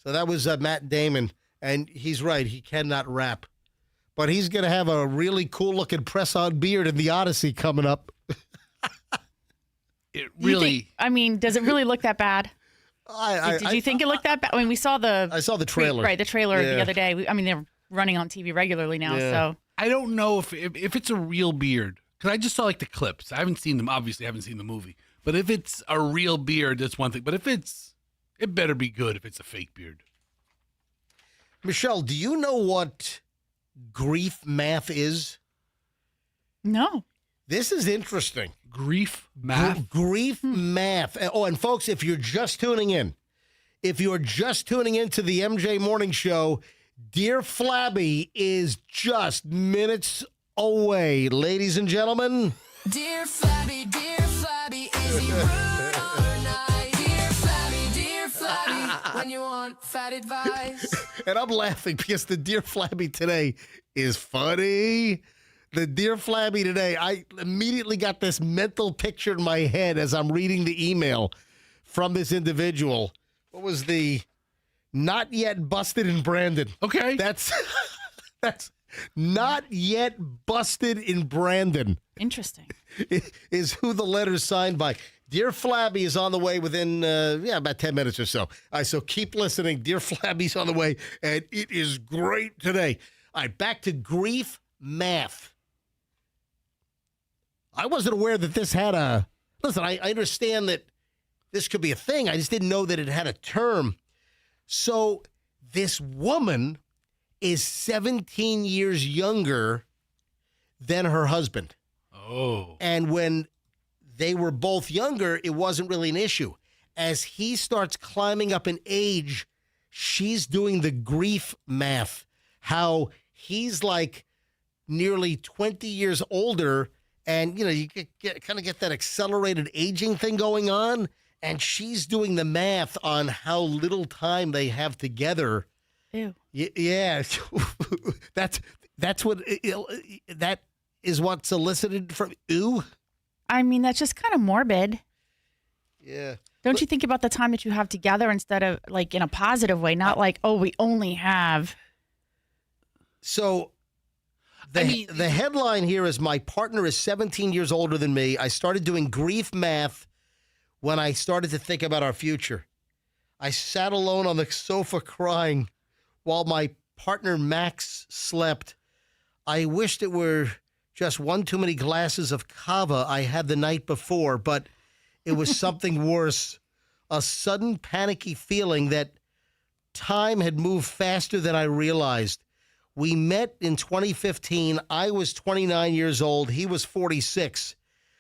that was Matt Damon, and he's right. He cannot rap, but he's going to have a really cool looking press-on beard in the Odyssey coming up. It really. Does it really look that bad? Did you think it looked that bad? I mean, I saw the trailer. Right, the trailer the other day. They're running on TV regularly now. Yeah. So I don't know if it's a real beard, because I just saw like the clips. I haven't seen them. Obviously, I haven't seen the movie. But if it's a real beard, that's one thing. But it better be good if it's a fake beard. Michelle, do you know what grief math is? No. This is interesting. Grief math? Grief math. Oh, and folks, if you're just tuning in to the MJ Morning Show, Dear Flabby is just minutes away. Ladies and gentlemen. Dear Flabby, is he rude or nice? Dear Flabby, when you want fat advice. And I'm laughing because the Dear Flabby today is funny. The Dear Flabby today, I immediately got this mental picture in my head as I'm reading the email from this individual. What was the not yet busted in Brandon? Okay. That's not yet busted in Brandon. Interesting. Is who the letter's signed by. Dear Flabby is on the way within, about 10 minutes or so. All right, so keep listening. Dear Flabby's on the way, and it is great today. All right, back to grief math. I wasn't aware that this had a... Listen, I understand that this could be a thing. I just didn't know that it had a term. So this woman is 17 years younger than her husband. Oh. And when they were both younger, it wasn't really an issue. As he starts climbing up in age, she's doing the grief math. How he's like nearly 20 years older, and you kind of get that accelerated aging thing going on, and she's doing the math on how little time they have together. Ew. Yeah. That is what's elicited from ew. That's just kind of morbid. Yeah. Don't you think about the time that you have together instead of like in a positive way, not like, oh, we only have. So the headline here is my partner is 17 years older than me. I started doing grief math when I started to think about our future. I sat alone on the sofa crying while my partner Max slept. I wished it were just one too many glasses of cava I had the night before, but it was something worse. A sudden panicky feeling that time had moved faster than I realized. We met in 2015. I was 29 years old. He was 46,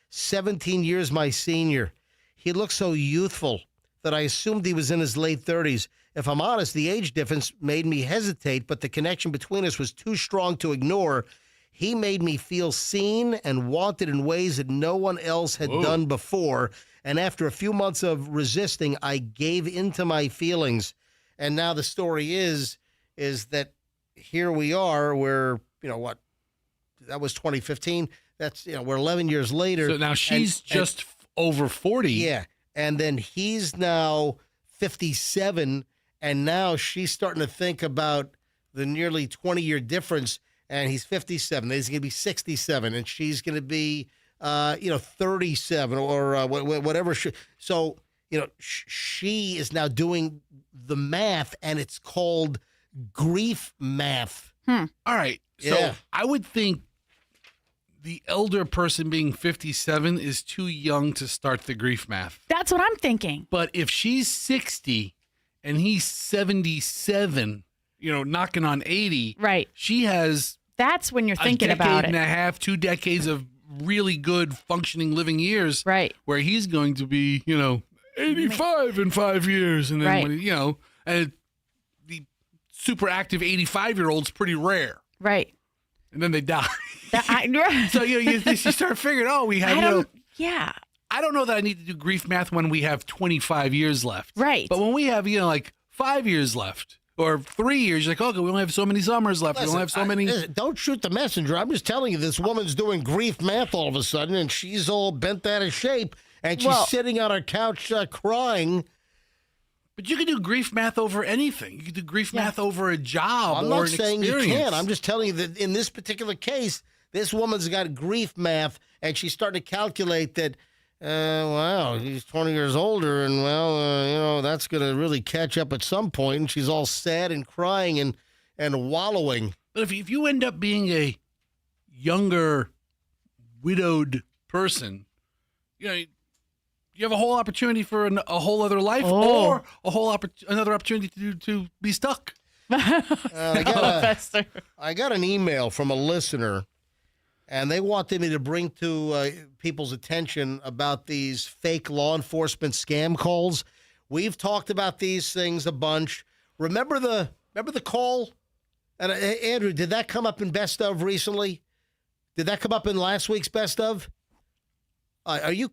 17 years my senior. He looked so youthful that I assumed he was in his late 30s. If I'm honest, the age difference made me hesitate, but the connection between us was too strong to ignore. He made me feel seen and wanted in ways that no one else had done before. And after a few months of resisting, I gave into my feelings. And now the story is that here we are. We're, that was 2015. That's, we're 11 years later. So now she's just over 40. Yeah. And then he's now 57. And now she's starting to think about the nearly 20-year difference. And he's 57. He's going to be 67. And she's going to be, 37 or whatever. So, she is now doing the math, and it's called grief math. All right. So Yeah. I would think the elder person being 57 is too young to start the grief math. That's what I'm thinking. But if she's 60 and he's 77, knocking on 80, right? She has that's when you're thinking about it. A decade and a half, 2 decades of really good functioning living years, right? Where he's going to be, 85 in 5 years, and then right. when and the super active 85-year-old's pretty rare, right? And then they die. So you start figuring, we have yeah. I don't know that I need to do grief math when we have 25 years left, right? But when we have 5 years left. Or 3 years, you're like, okay, we only have so many summers left. Listen, we don't have so many. Don't shoot the messenger. I'm just telling you, this woman's doing grief math all of a sudden, and she's all bent out of shape, and she's sitting on her couch crying. But you can do grief math over anything. You can do grief math over a job I'm or not an saying experience. you can't. I'm just telling you that in this particular case, this woman's got grief math, and she's starting to calculate that, wow, he's 20 years older, and, that's going to really catch up at some point, and she's all sad and crying and wallowing. But if you end up being a younger, widowed person, you have a whole opportunity for a whole other life or a whole another opportunity to be stuck. I got an email from a listener, and they wanted me to bring to people's attention about these fake law enforcement scam calls. We've talked about these things a bunch. Remember the call? And Andrew, did that come up in Best Of recently? Did that come up in last week's Best Of? Are you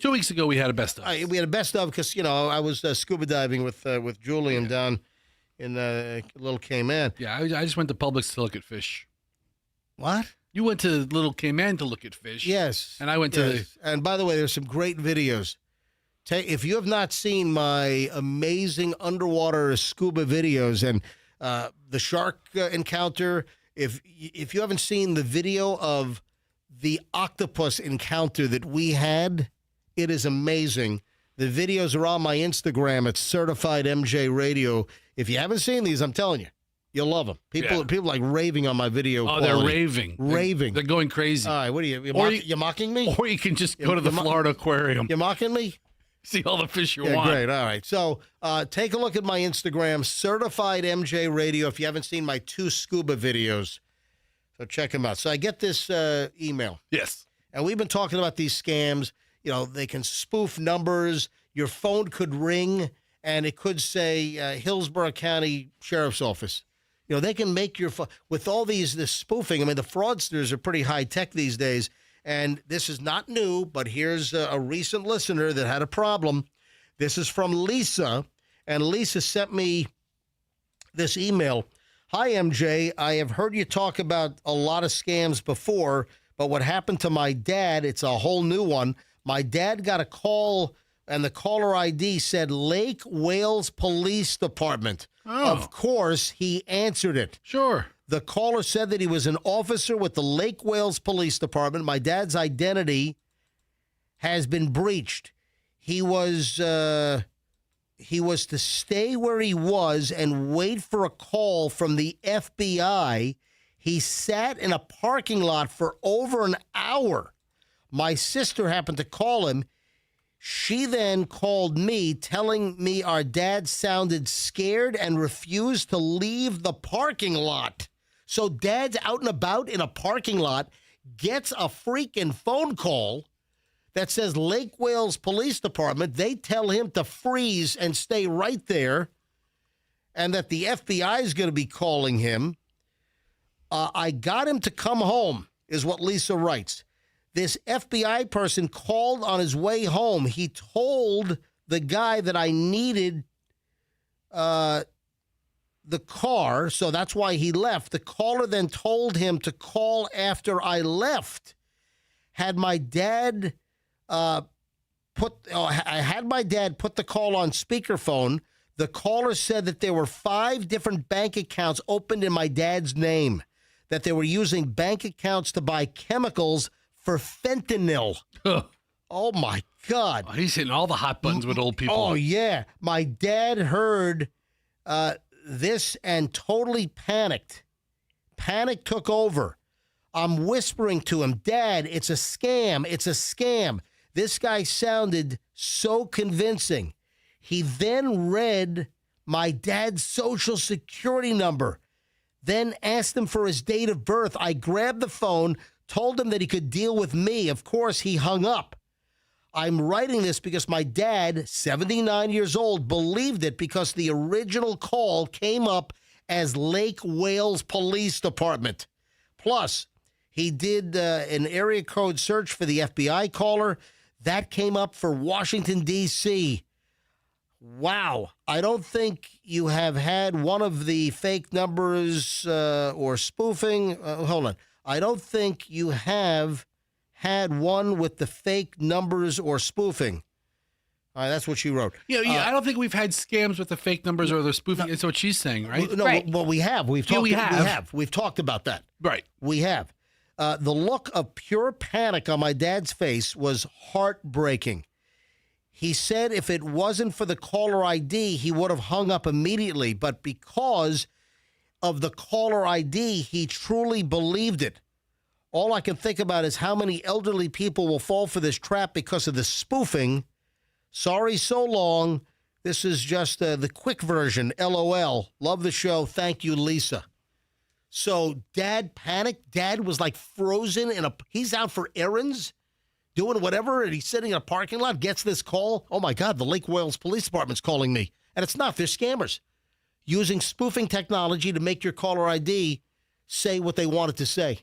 2 weeks ago we had a Best Of. We had a Best Of because I was scuba diving with Julian down in Little Cayman. Yeah, I just went to Publix to look at fish. What? You went to Little Cayman to look at fish. Yes. And I went to And by the way, there's some great videos. If you have not seen my amazing underwater scuba videos and the shark encounter, if you haven't seen the video of the octopus encounter that we had, it is amazing. The videos are on my Instagram at Certified MJ Radio. If you haven't seen these, I'm telling you, you'll love them. People like raving on my video. Oh, quality. they're raving. Raving. They're going crazy. All right, what are you? You mocking me? Or you can just go to the Florida Aquarium. You mocking me? See all the fish you want. Great. All right. So take a look at my Instagram, Certified MJ Radio, if you haven't seen my 2 scuba videos. So check them out. So I get this email. Yes. And we've been talking about these scams. They can spoof numbers. Your phone could ring, and it could say Hillsborough County Sheriff's Office. They can make your phone with all this spoofing. I mean, the fraudsters are pretty high tech these days. And this is not new, but here's a recent listener that had a problem. This is from Lisa, and Lisa sent me this email. Hi, MJ. I have heard you talk about a lot of scams before, but what happened to my dad, it's a whole new one. My dad got a call, and the caller ID said Lake Wales Police Department. Oh. Of course, he answered it. Sure. The caller said that he was an officer with the Lake Wales Police Department. My dad's identity has been breached. He was to stay where he was and wait for a call from the FBI. He sat in a parking lot for over an hour. My sister happened to call him. She then called me, telling me our dad sounded scared and refused to leave the parking lot. So dad's out and about in a parking lot, gets a freaking phone call that says Lake Wales Police Department. They tell him to freeze and stay right there, and that the FBI is going to be calling him. I got him to come home, is what Lisa writes. This FBI person called on his way home. He told the guy that I needed the car, so that's why he left. The caller then told him to call after I left. Had my dad I had my dad put the call on speakerphone. The caller said that there were 5 different bank accounts opened in my dad's name, that they were using bank accounts to buy chemicals for fentanyl. Oh, my God. Oh, he's hitting all the hot buttons with old people. Oh, yeah. My dad heard this and totally panicked. Panic took over. I'm whispering to him, Dad, it's a scam. It's a scam. This guy sounded so convincing. He then read my dad's social security number, then asked him for his date of birth. I grabbed the phone, told him that he could deal with me. Of course, he hung up. I'm writing this because my dad, 79 years old, believed it because the original call came up as Lake Wales Police Department. Plus, he did an area code search for the FBI caller. That came up for Washington, D.C. Wow. I don't think you have had one of the fake numbers or spoofing. Hold on. I don't think you have had one with the fake numbers or spoofing. All right, that's what she wrote. Yeah, I don't think we've had scams with the fake numbers or the spoofing. That's what she's saying, right? No, right. Well, we have. We've talked. We've talked about that. Right. We have. The look of pure panic on my dad's face was heartbreaking. He said if it wasn't for the caller ID, he would have hung up immediately. But because of the caller ID, he truly believed it. All I can think about is how many elderly people will fall for this trap because of the spoofing. Sorry so long. This is just the quick version. LOL. Love the show. Thank you, Lisa. So Dad panicked. Dad was like frozen he's out for errands, doing whatever, and he's sitting in a parking lot, gets this call. Oh, my God, the Lake Wales Police Department's calling me. And it's not. They're scammers using spoofing technology to make your caller ID say what they want it to say.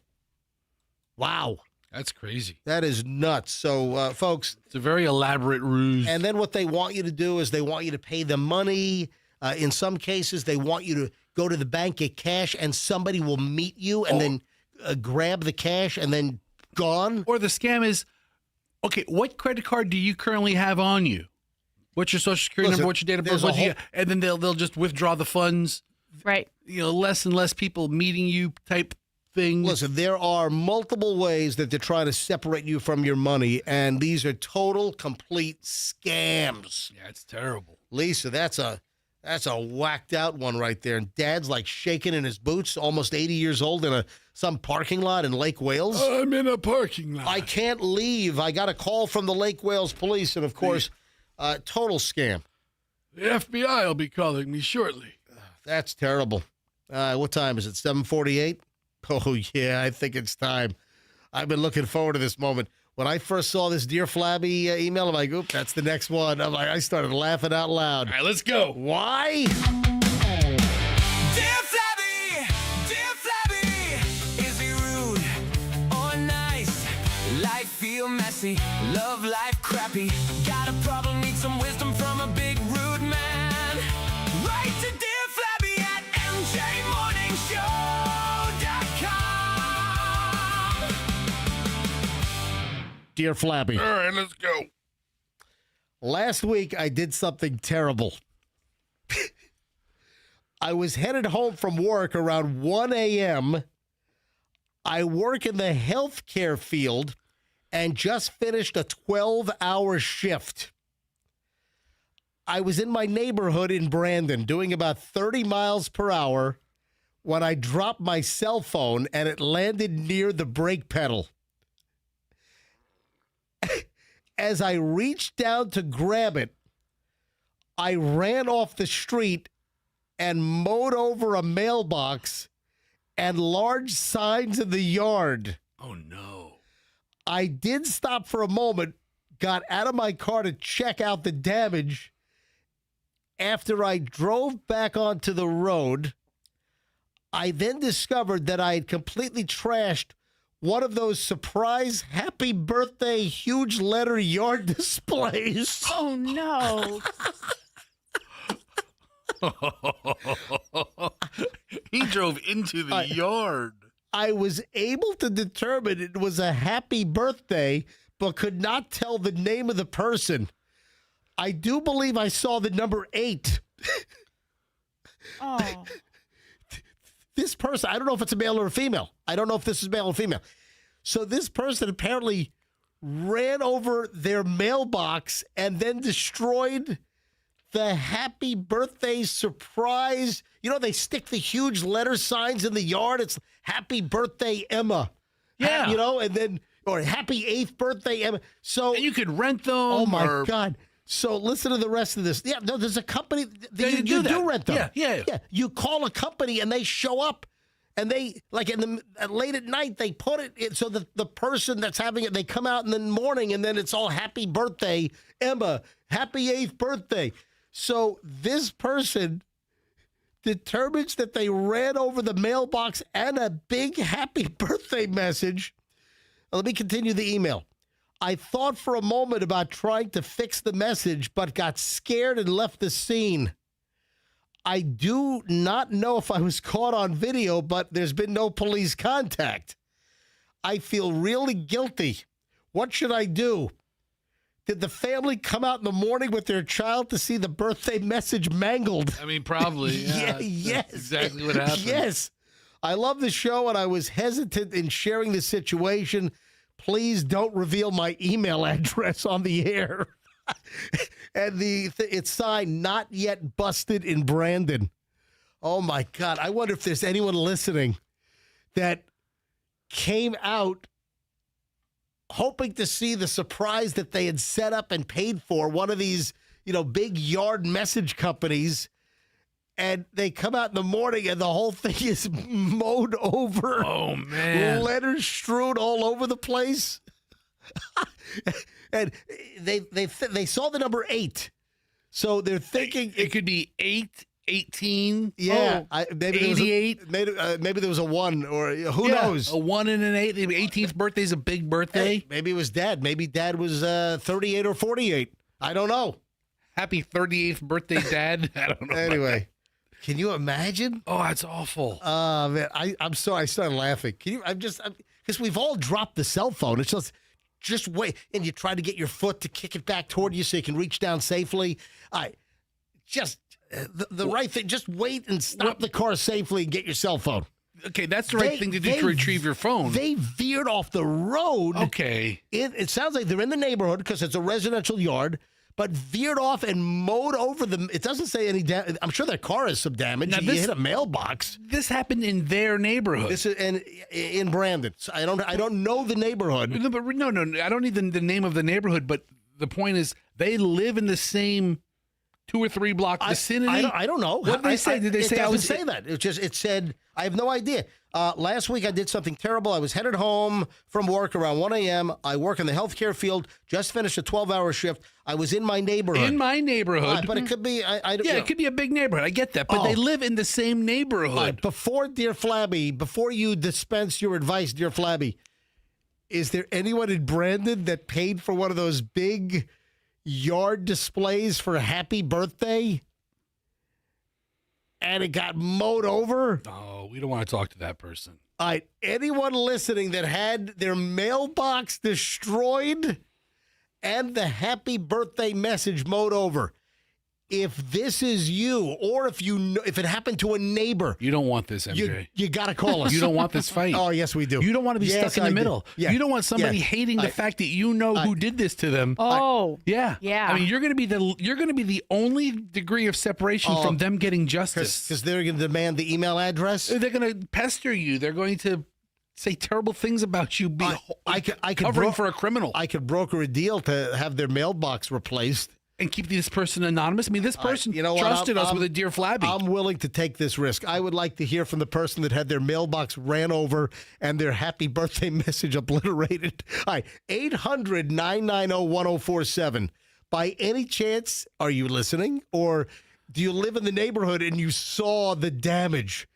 Wow. That's crazy. That is nuts. So, folks. It's a very elaborate ruse. And then what they want you to do is they want you to pay them money. In some cases, they want you to go to the bank, get cash, and somebody will meet you and then grab the cash and then gone. Or the scam is, okay, what credit card do you currently have on you? What's your social security number? What's your date of birth? And then they'll just withdraw the funds. Right. Less and less people meeting you type things. Listen, there are multiple ways that they're trying to separate you from your money, and these are total, complete scams. Yeah, it's terrible. Lisa, that's a whacked out one right there. And Dad's like shaking in his boots, almost 80 years old, in some parking lot in Lake Wales. I'm in a parking lot. I can't leave. I got a call from the Lake Wales police, and of course, total scam. The FBI will be calling me shortly. That's terrible. What time is it? 7:48? Oh, yeah, I think it's time. I've been looking forward to this moment. When I first saw this Dear Flabby email, I'm like, oop, that's the next one. I started laughing out loud. All right, let's go. Why? Dear Flabby, is he rude or nice? Life feel messy, love life crappy. Got a problem, need some wisdom from a big rude man. Write to Dear Flabby at mjmorningshow.com. Dear Flabby. All right, let's go. Last week, I did something terrible. I was headed home from work around 1 a.m. I work in the healthcare field and just finished a 12-hour shift. I was in my neighborhood in Brandon doing about 30 miles per hour when I dropped my cell phone and it landed near the brake pedal. As I reached down to grab it, I ran off the street and mowed over a mailbox and large signs in the yard. Oh, no. I did stop for a moment, got out of my car to check out the damage. After I drove back onto the road, I then discovered that I had completely trashed one of those surprise happy birthday huge letter yard displays. Oh, no. He drove into the yard. I was able to determine it was a happy birthday, but could not tell the name of the person. I do believe I saw the number 8. Oh. This person, I don't know if it's a male or a female. I don't know if this is male or female. So this person apparently ran over their mailbox and then destroyed the happy birthday surprise. You know, they stick the huge letter signs in the yard. It's happy birthday, Emma. Yeah. You know, and then, or happy 8th birthday, Emma. So And you could rent them. oh my or- God. So listen to the rest of this. Yeah, no, there's a company They you do that. do rent them. Yeah. You call a company and they show up, and they like late at night they put it in, so that the person that's having it, they come out in the morning and then it's all happy birthday, Emma, happy 8th birthday. So this person determines that they ran over the mailbox and a big happy birthday message. Let me continue the email. I thought for a moment about trying to fix the message, but got scared and left the scene. I do not know if I was caught on video, but there's been no police contact. I feel really guilty. What should I do? Did the family come out in the morning with their child to see the birthday message mangled? I mean, probably. Yeah. Yes. That's exactly what happened. Yes. I love the show, and I was hesitant in sharing the situation. Please don't reveal my email address on the air. And it's signed, not yet busted in Brandon. Oh, my God. I wonder if there's anyone listening that came out hoping to see the surprise that they had set up and paid for, one of these, big yard message companies. And they come out in the morning and the whole thing is mowed over. Oh, man. Letters strewn all over the place. And they saw the number 8. So they're thinking It could be 8, 18. yeah, maybe 88. Maybe there was a 1 or who knows? A 1 and an 8. The 18th birthday's a big birthday. Hey, maybe it was Dad. Maybe Dad was 38 or 48. I don't know. Happy 38th birthday, Dad. I don't know. Anyway, can you imagine? Oh, that's awful. Man, I'm sorry. I started laughing. Because we've all dropped the cell phone. It's just wait, and you try to get your foot to kick it back toward you so you can reach down safely. The right thing. Just wait and stop the car safely and get your cell phone. Okay, that's the right thing to do to retrieve your phone. They veered off the road. Okay. It sounds like they're in the neighborhood because it's a residential yard, but veered off and mowed over them. It doesn't say any damage. I'm sure their car has some damage. Now You hit a mailbox. This happened in their neighborhood. This is in Brandon. So I don't know the neighborhood. No, but no. I don't need the name of the neighborhood, but the point is they live in the same 2 or 3 block vicinity. I don't know. What did they say? Did they say I I would was say that? It said I have no idea. Last week I did something terrible. I was headed home from work around 1 a.m. I work in the healthcare field. Just finished a 12-hour shift. I was in my neighborhood. in my neighborhood? But it could be. It could be a big neighborhood. I get that, but they live in the same neighborhood. Before, dear Flabby, before you dispense your advice, dear Flabby, is there anyone in Brandon that paid for one of those big yard displays for happy birthday and it got mowed over? Oh, we don't want to talk to that person. All right, anyone listening that had their mailbox destroyed and the happy birthday message mowed over, if this is you, or if it happened to a neighbor, You don't want this, MJ. you got to call us. You don't want this fight. Oh, yes, we do. You don't want to be Yes, stuck in the I do. middle. Yeah. You don't want somebody Yeah. hating the fact that you know who did this to them. Oh. Yeah. Yeah. I mean, you're going to be the only degree of separation from them getting justice. Because they're going to demand the email address. They're going to pester you. They're going to say terrible things about you. I could covering for a criminal. I could broker a deal to have their mailbox replaced. And keep this person anonymous. I mean, this person You know what? trusted us I'm- with a dear Flabby. I'm willing to take this risk. I would like to hear from the person that had their mailbox ran over and their happy birthday message obliterated. All right, 800-990-1047. By any chance, are you listening? Or do you live in the neighborhood and you saw the damage?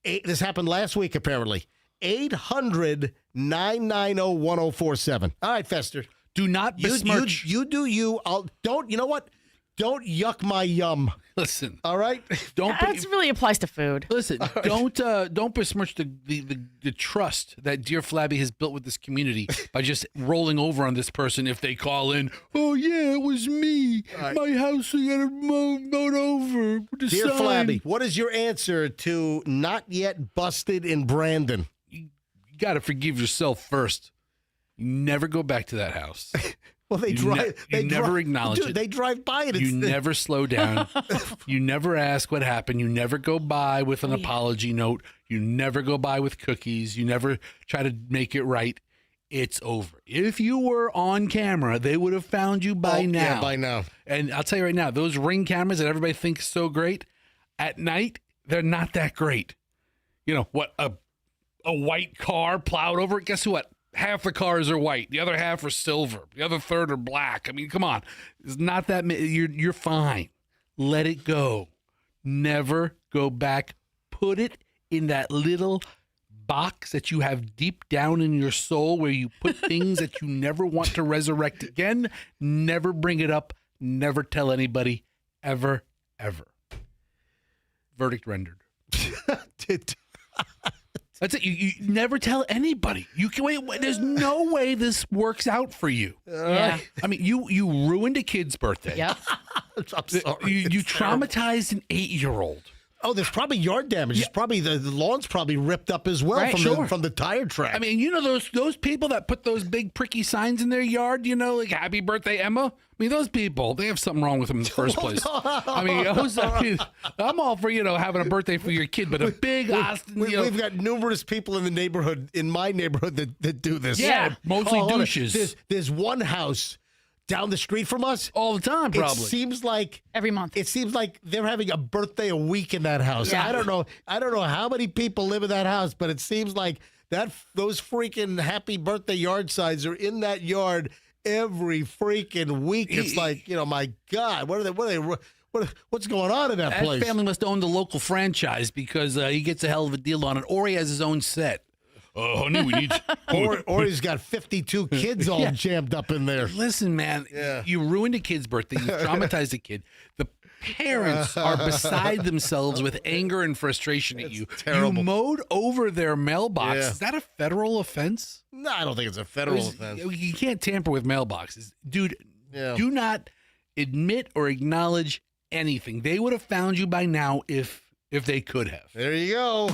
This happened last week, apparently. 800-990-1047. All right, Fester. Do not besmirch. You do you. You know what? Don't yuck my yum. Listen. All right? That really applies to food. Listen, don't besmirch the trust that Dear Flabby has built with this community by just rolling over on this person if they call in. Oh yeah, it was me. Right. My house we got mowed over. Dear Flabby, what is your answer to not yet busted in Brandon? You got to forgive yourself first. You never go back to that house. Well, they never acknowledge it. They drive by it. You never slow down. You never ask what happened. You never go by with an apology note. You never go by with cookies. You never try to make it right. It's over. If you were on camera, they would have found you by now. Yeah, by now. And I'll tell you right now, those Ring cameras that everybody thinks so great, at night, they're not that great. You know, what, a white car plowed over it? Guess what? Half the cars are white. The other half are silver. The other third are black. I mean, come on. It's not that you're fine. Let it go. Never go back. Put it in that little box that you have deep down in your soul where you put things that you never want to resurrect again. Never bring it up. Never tell anybody. Ever, ever. Verdict rendered. That's it. You never tell anybody. You can wait. There's no way this works out for you. Yeah. I mean, you ruined a kid's birthday. Yep. I'm sorry. You traumatized an 8-year-old. Oh, there's probably yard damage. Yeah. It's probably the lawn's probably ripped up as well from the tire track. I mean, you know those people that put those big pricky signs in their yard, you know, like "Happy Birthday, Emma." I mean, those people, they have something wrong with them in the first place. I mean, I'm all for, having a birthday for your kid, but a big We've got numerous people in the neighborhood, in my neighborhood, that do this. Yeah, mostly douches. There's one house down the street from us all the time, probably. It seems like every month. It seems like they're having a birthday a week in that house. Yeah. I don't know how many people live in that house, but it seems like those freaking happy birthday yard signs are in that yard every freaking week. It's like, my God, what's going on in that place? That family must own the local franchise because he gets a hell of a deal on it, or he has his own set. Oh, honey, we need. or he's got 52 kids all jammed up in there. Listen, man, you ruined a kid's birthday. You traumatized a kid. The parents are beside themselves with anger and frustration at you. Terrible. You mowed over their mailbox. Yeah. Is that a federal offense? No, I don't think it's a federal offense. You can't tamper with mailboxes. Dude, do not admit or acknowledge anything. They would have found you by now if they could have. There you go.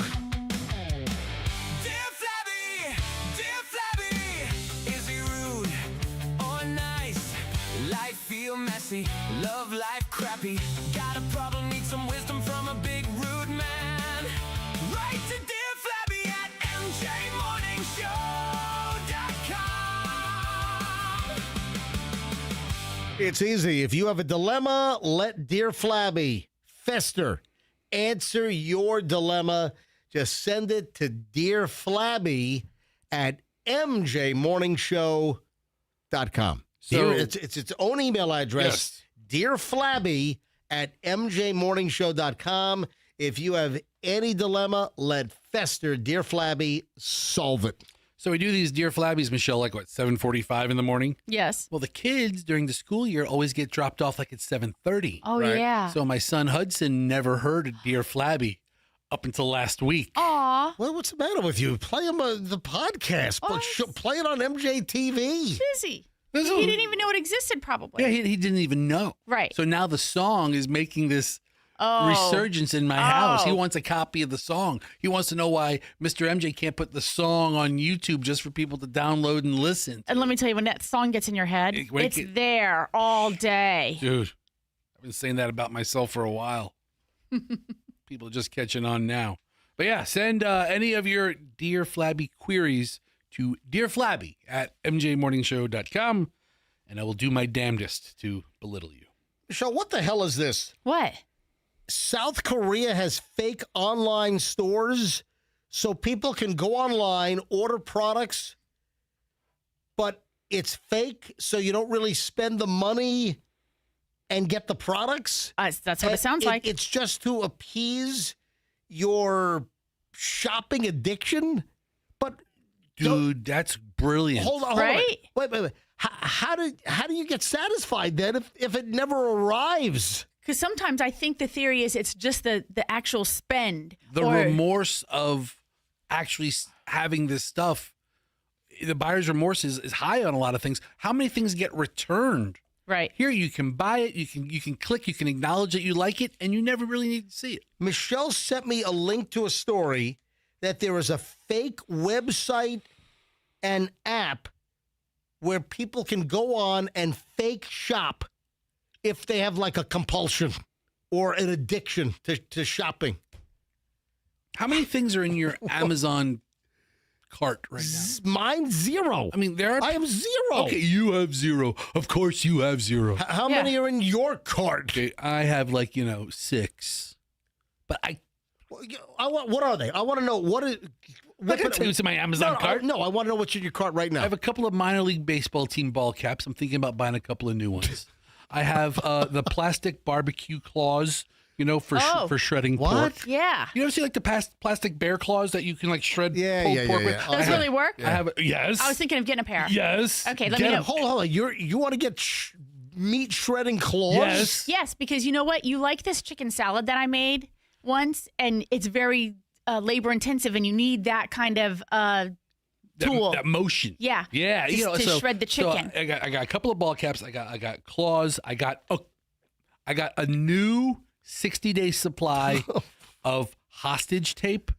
Messy, love life crappy. Got a problem, need some wisdom from a big rude man. Write to Dear Flabby at mjmorningshow.com. It's easy. If you have a dilemma, let Dear Flabby, Fester, answer your dilemma. Just send it to Dear Flabby at mjmorningshow.com. So, it's its own email address, dearflabby at mjmorningshow.com. If you have any dilemma, let Fester, Dear Flabby, solve it. So we do these Dear Flabbies, Michelle, 7:45 in the morning? Yes. Well, the kids during the school year always get dropped off at 7:30. Oh, yeah. So my son Hudson never heard a Dear Flabby up until last week. Aw. Well, what's the matter with you? Play him the podcast. Play it on MJTV. Busy. He didn't even know it existed, probably. Yeah, he didn't even know. Right. So now the song is making this resurgence in my house. He wants a copy of the song. He wants to know why Mr. MJ can't put the song on YouTube just for people to download and listen to. And let me tell you, when that song gets in your head, it's there all day. Dude, I've been saying that about myself for a while. People are just catching on now. But yeah, send any of your Dear Flabby queries to dearflabby at mjmorningshow.com, and I will do my damnedest to belittle you. Michelle, what the hell is this? What? South Korea has fake online stores so people can go online, order products, but it's fake, so you don't really spend the money and get the products? That's what it sounds like. It's just to appease your shopping addiction? But Dude, that's brilliant. hold on, Right? wait. How do you get satisfied then if it never arrives? Because sometimes I think the theory is it's just the actual spend. The remorse of actually having this stuff, the buyer's remorse is high on a lot of things. How many things get returned? Right. Here you can buy it, you can click, you can acknowledge that you like it, and you never really need to see it. Michelle sent me a link to a story that there is a fake website and app where people can go on and fake shop if they have like a compulsion or an addiction to shopping. How many things are in your Amazon cart right now? Mine's 0. I mean, I am 0. Okay, you have 0. Of course you have 0. How many are in your cart? Okay, I have 6. But What are they? I want to know what is. I'm not going to tell you what's in my Amazon cart. No, I want to know what's in your cart right now. I have a couple of minor league baseball team ball caps. I'm thinking about buying a couple of new ones. I have the plastic barbecue claws, for shredding pork. Yeah. You ever see the plastic bear claws that you can shred pulled pork with? Those really work? I have. Yes. I was thinking of getting a pair. Yes. Okay, let me know. Hold on. You want to get meat shredding claws? Yes. Yes, because you know what? You like this chicken salad that I made once, and it's very labor intensive, and you need that kind of tool. That motion. Yeah. Yeah. Just to shred the chicken. So I got a couple of ball caps. I got claws. I got a new 60-day supply of hostage tape,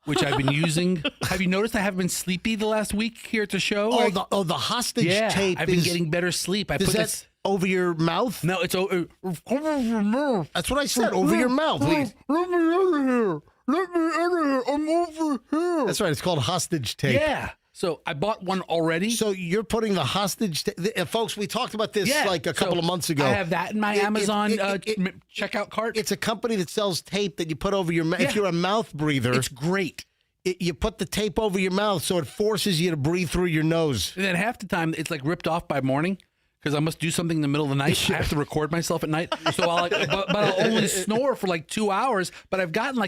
which I've been using. Have you noticed I haven't been sleepy the last week here at the show? The hostage tape. I've been getting better sleep. I put this over your mouth. No, it's over your mouth. That's what I said. Over your mouth. Wait. Let me out of here. Let me out of here. I'm over here. That's right. It's called hostage tape. Yeah. So I bought one already. So you're putting the hostage folks, we talked about this a couple of months ago. I have that in my Amazon checkout cart. It's a company that sells tape that you put over your mouth. If you're a mouth breather. It's great. You put the tape over your mouth so it forces you to breathe through your nose. And then half the time it's ripped off by morning because I must do something in the middle of the night. I have to record myself at night. So but I'll only snore for 2 hours. But I've gotten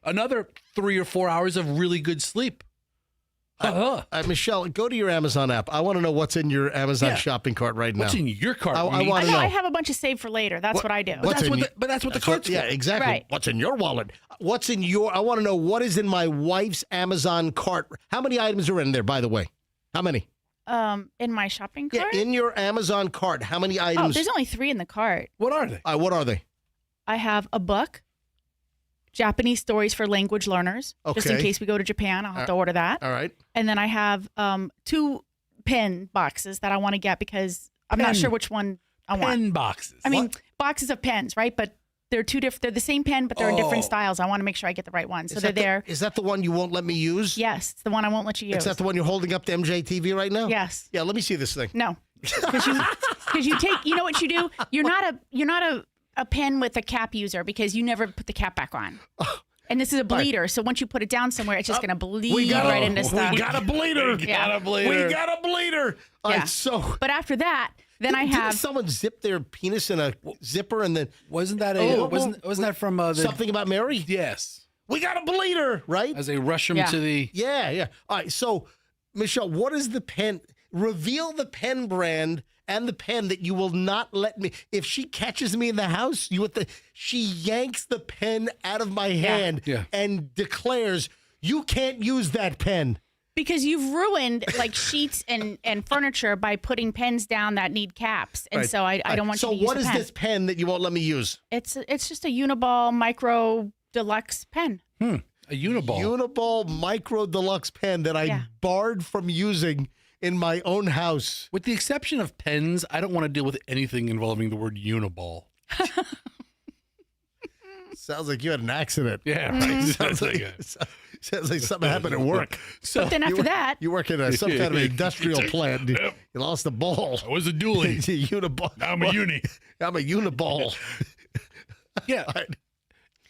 another 3 or 4 hours of really good sleep. Michelle, go to your Amazon app. I want to know what's in your Amazon shopping cart right now. What's in your cart? I want to know. I have a bunch of saved for later. That's what I do. But that's what the cart's for. Yeah, exactly. Right. What's in your wallet? What's in your? I want to know what is in my wife's Amazon cart. How many items are in there, by the way? How many? In my shopping cart? Yeah, in your Amazon cart, how many Oh, items? there's only 3 in the cart. What are they? What are they? I have a book, Japanese stories for language learners. Just in Okay. case we go to Japan, I'll have to order that. All right. And then I have 2 pen boxes that I want to get because I'm not sure which one I want. Pen boxes. I mean, boxes of pens, right? But they're 2 different. They're the same pen, but they're in different styles. I want to make sure I get the right one. So they're there. Is that the one you won't let me use? Yes, it's the one I won't let you use. Is that the one you're holding up to MJTV right now? Yes. Yeah, let me see this thing. No, because you take. You know what you do? You're not a pen with a cap user because you never put the cap back on. And this is a bleeder, so once you put it down somewhere, it's just going to bleed right into stuff. We got a bleeder. We got a bleeder. We got a bleeder. All right, so. But after that, then I have. Didn't someone zip their penis in a zipper and then. Wasn't that wasn't that from Something About Mary? Yes. We got a bleeder, right? As they rush him to the. Yeah. All right, so, Michelle, what is the pen? Reveal the pen brand and the pen that you will not let me. If she catches me in the house, she yanks the pen out of my hand and declares, "You can't use that pen." Because you've ruined sheets and furniture by putting pens down that need caps, and so I don't want you to use So what the is pen. this pen that you won't let me use? It's just a Uniball Micro Deluxe pen. A Uniball. Uniball Micro Deluxe pen that I barred from using in my own house. With the exception of pens, I don't want to deal with anything involving the word Uniball. Sounds like you had an accident. Yeah, right. Sounds like something happened at work. But then after that, You work in some kind of industrial plant. You lost a ball. I was a dually. Uniball. I'm a uni. I'm a Uniball. Yeah.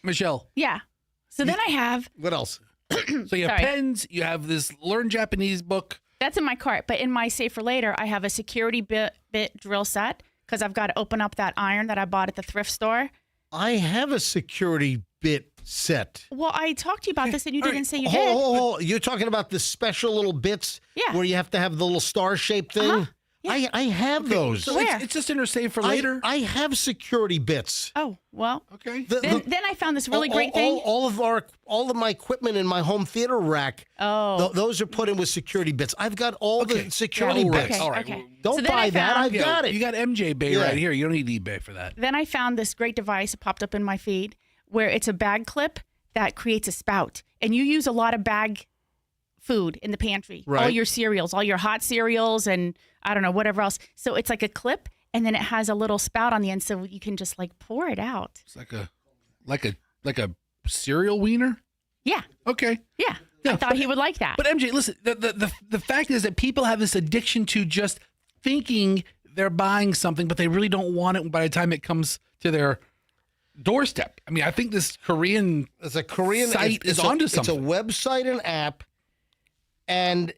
Michelle. yeah. So then I have. What else? So you have Sorry. pens. You have this Learn Japanese book. That's in my cart, but in my save for later, I have a security bit drill set because I've got to open up that iron that I bought at the thrift store. I have a security bit set. Well, I talked to you about this, and you didn't say you Hold, did. hold, hold. You're talking about the special little bits Yeah. where you have to have the little star-shaped thing? Uh-huh. Yeah. I have those. So Where? it's just in her save for later. I have security bits. Oh, well. Okay. Then I found this really great thing. All of my equipment in my home theater rack. Oh. Those are put in with security bits. I've got all the security Yeah, bits. Okay, All right. okay. Don't So then buy I that. found- I've got it. You got MJ Bay Yeah. right here. You don't need eBay for that. Then I found this great device. It popped up in my feed where it's a bag clip that creates a spout. And you use a lot of bag food in the pantry. All Right. your cereals, all your hot cereals, and I don't know, whatever else. So it's like a clip, and then it has a little spout on the end, so you can just like pour it out. It's like a cereal wiener. Yeah. Okay. Yeah. Yeah. I thought he would like that. But MJ, listen, the fact is that people have this addiction to just thinking they're buying something, but they really don't want it by the time it comes to their doorstep. I mean, I think this Korean It's a Korean site it's is onto It's something. a website and app, and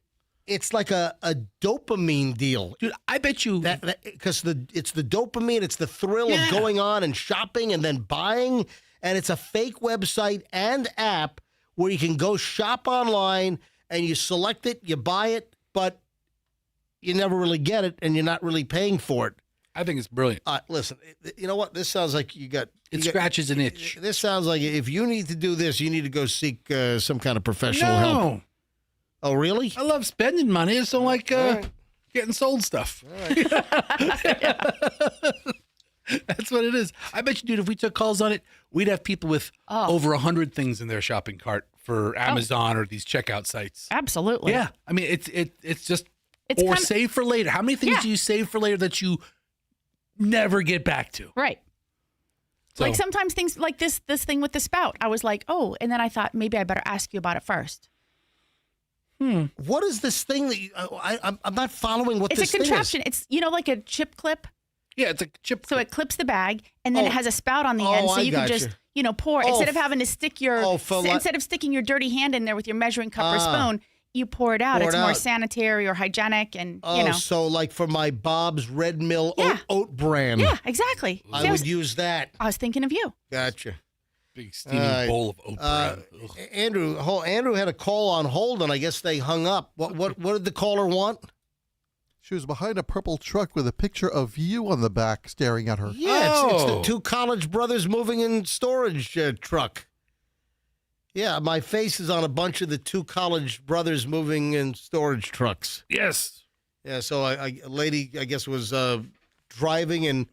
it's like a dopamine deal. Dude, I bet you Because it's the dopamine, it's the thrill Yeah. of going on and shopping and then buying, and it's a fake website and app where you can go shop online and you select it, you buy it, but you never really get it, and you're not really paying for it. I think it's brilliant. Listen, you know what? This sounds like It scratches an itch. This sounds like if you need to do this, you need to go seek some kind of professional help. No, Oh, really? I love spending money. I just don't like right. getting sold stuff. That's what it is. I bet you, dude, if we took calls on it, we'd have people with over 100 things in their shopping cart for Amazon or these checkout sites. Absolutely. Yeah, I mean, it's just It's or kinda- save for later. How many things Yeah. do you save for later that you never get back to? Right. So, Like sometimes things like this thing with the spout, I was like, oh, and then I thought maybe I better ask you about it first. What is this thing that I'm not following what It's this a contraption. thing It's like a chip clip. yeah, it's a chip. So it clips the bag, and then Oh. it has a spout on the Oh, end, so I you can gotcha. just pour. Oh, Instead of having to stick your instead of sticking your dirty hand in there with your measuring cup or spoon, you pour it out. Pour It's it more out. sanitary or hygienic, and Oh, so like for my Bob's Red Mill Yeah. oat bran, yeah, exactly. I See, would use that. I was thinking of you. Gotcha. Big steaming right. bowl of oat bran. Ugh. Andrew had a call on hold, and I guess they hung up. What did the caller want? She was behind a purple truck with a picture of you on the back staring at her. Yeah, it's the Oh. two college brothers moving in storage truck. Yeah, my face is on a bunch of the two college brothers moving in storage trucks. Yes. Yeah, so a lady, I guess, was driving, and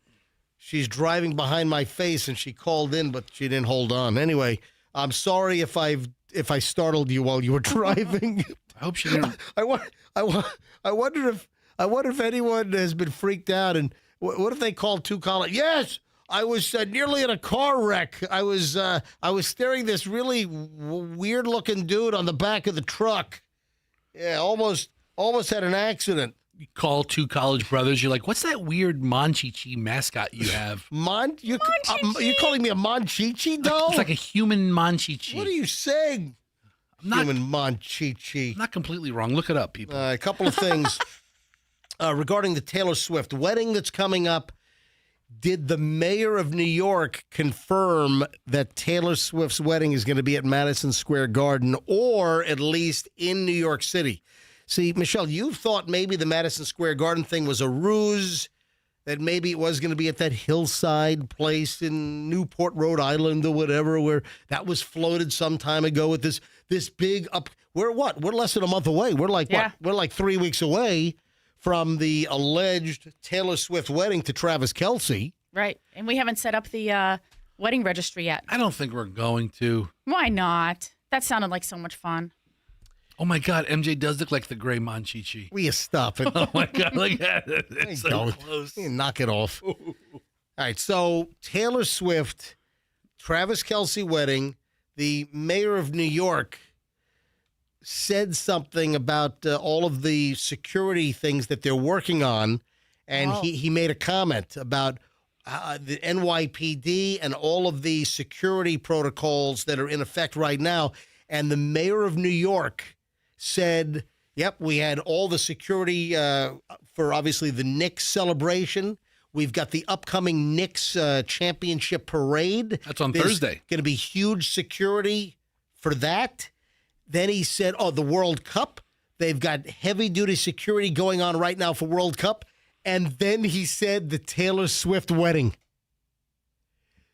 she's driving behind my face, and she called in, but she didn't hold on. Anyway, I'm sorry if I startled you while you were driving. I hope she didn't. I wonder if anyone has been freaked out, and what if they called two college? Yes, I was nearly in a car wreck. I was staring this really weird looking dude on the back of the truck. Yeah, almost had an accident. You call two college brothers. You're like, what's that weird Monchichi mascot you have? You're calling me a Monchichi doll? It's like a human Monchichi. What are you saying? Human Monchichi. I'm not completely wrong. Look it up, people. A couple of things regarding the Taylor Swift wedding that's coming up. Did the mayor of New York confirm that Taylor Swift's wedding is going to be at Madison Square Garden, or at least in New York City? See, Michelle, you thought maybe the Madison Square Garden thing was a ruse, that maybe it was going to be at that hillside place in Newport, Rhode Island or whatever, where that was floated some time ago with this big up. We're less than a month away. We're like, Yeah. We're like 3 weeks away from the alleged Taylor Swift wedding to Travis Kelce. Right. And we haven't set up the wedding registry yet. I don't think we're going to. Why not? That sounded like so much fun. Oh my God, MJ does look like the gray Monchichi. Will you stop it? Oh my God, look at it. It's so Don't. close. Knock it off. All right, so Taylor Swift, Travis Kelce wedding, the mayor of New York said something about all of the security things that they're working on, and he made a comment about the NYPD and all of the security protocols that are in effect right now. And the mayor of New York said, yep, we had all the security for obviously the Knicks celebration. We've got the upcoming Knicks championship parade. That's on There's Thursday. Going to be huge security for that. Then he said, the World Cup. They've got heavy-duty security going on right now for World Cup. And then he said the Taylor Swift wedding.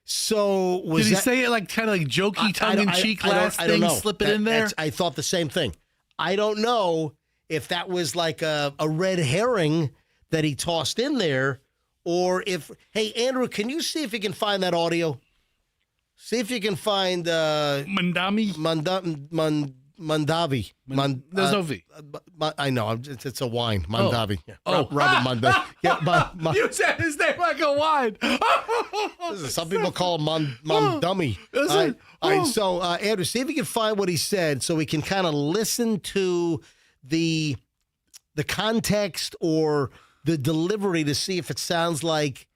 So did he say it like kind of like jokey, tongue-in-cheek last I don't thing, know. slip it in there? I thought the same thing. I don't know if that was like a red herring that he tossed in there, or if, hey, Andrew, can you see if you can find that audio? See if you can find Mandavi. There's no V. I know. It's a wine. Mandavi. Yeah. Oh. Robert Mandavi. Yeah, You said his name like a wine. some people call him Mandummy. Is it? All right, so, Andrew, see if you can find what he said so we can kind of listen to the context or the delivery to see if it sounds like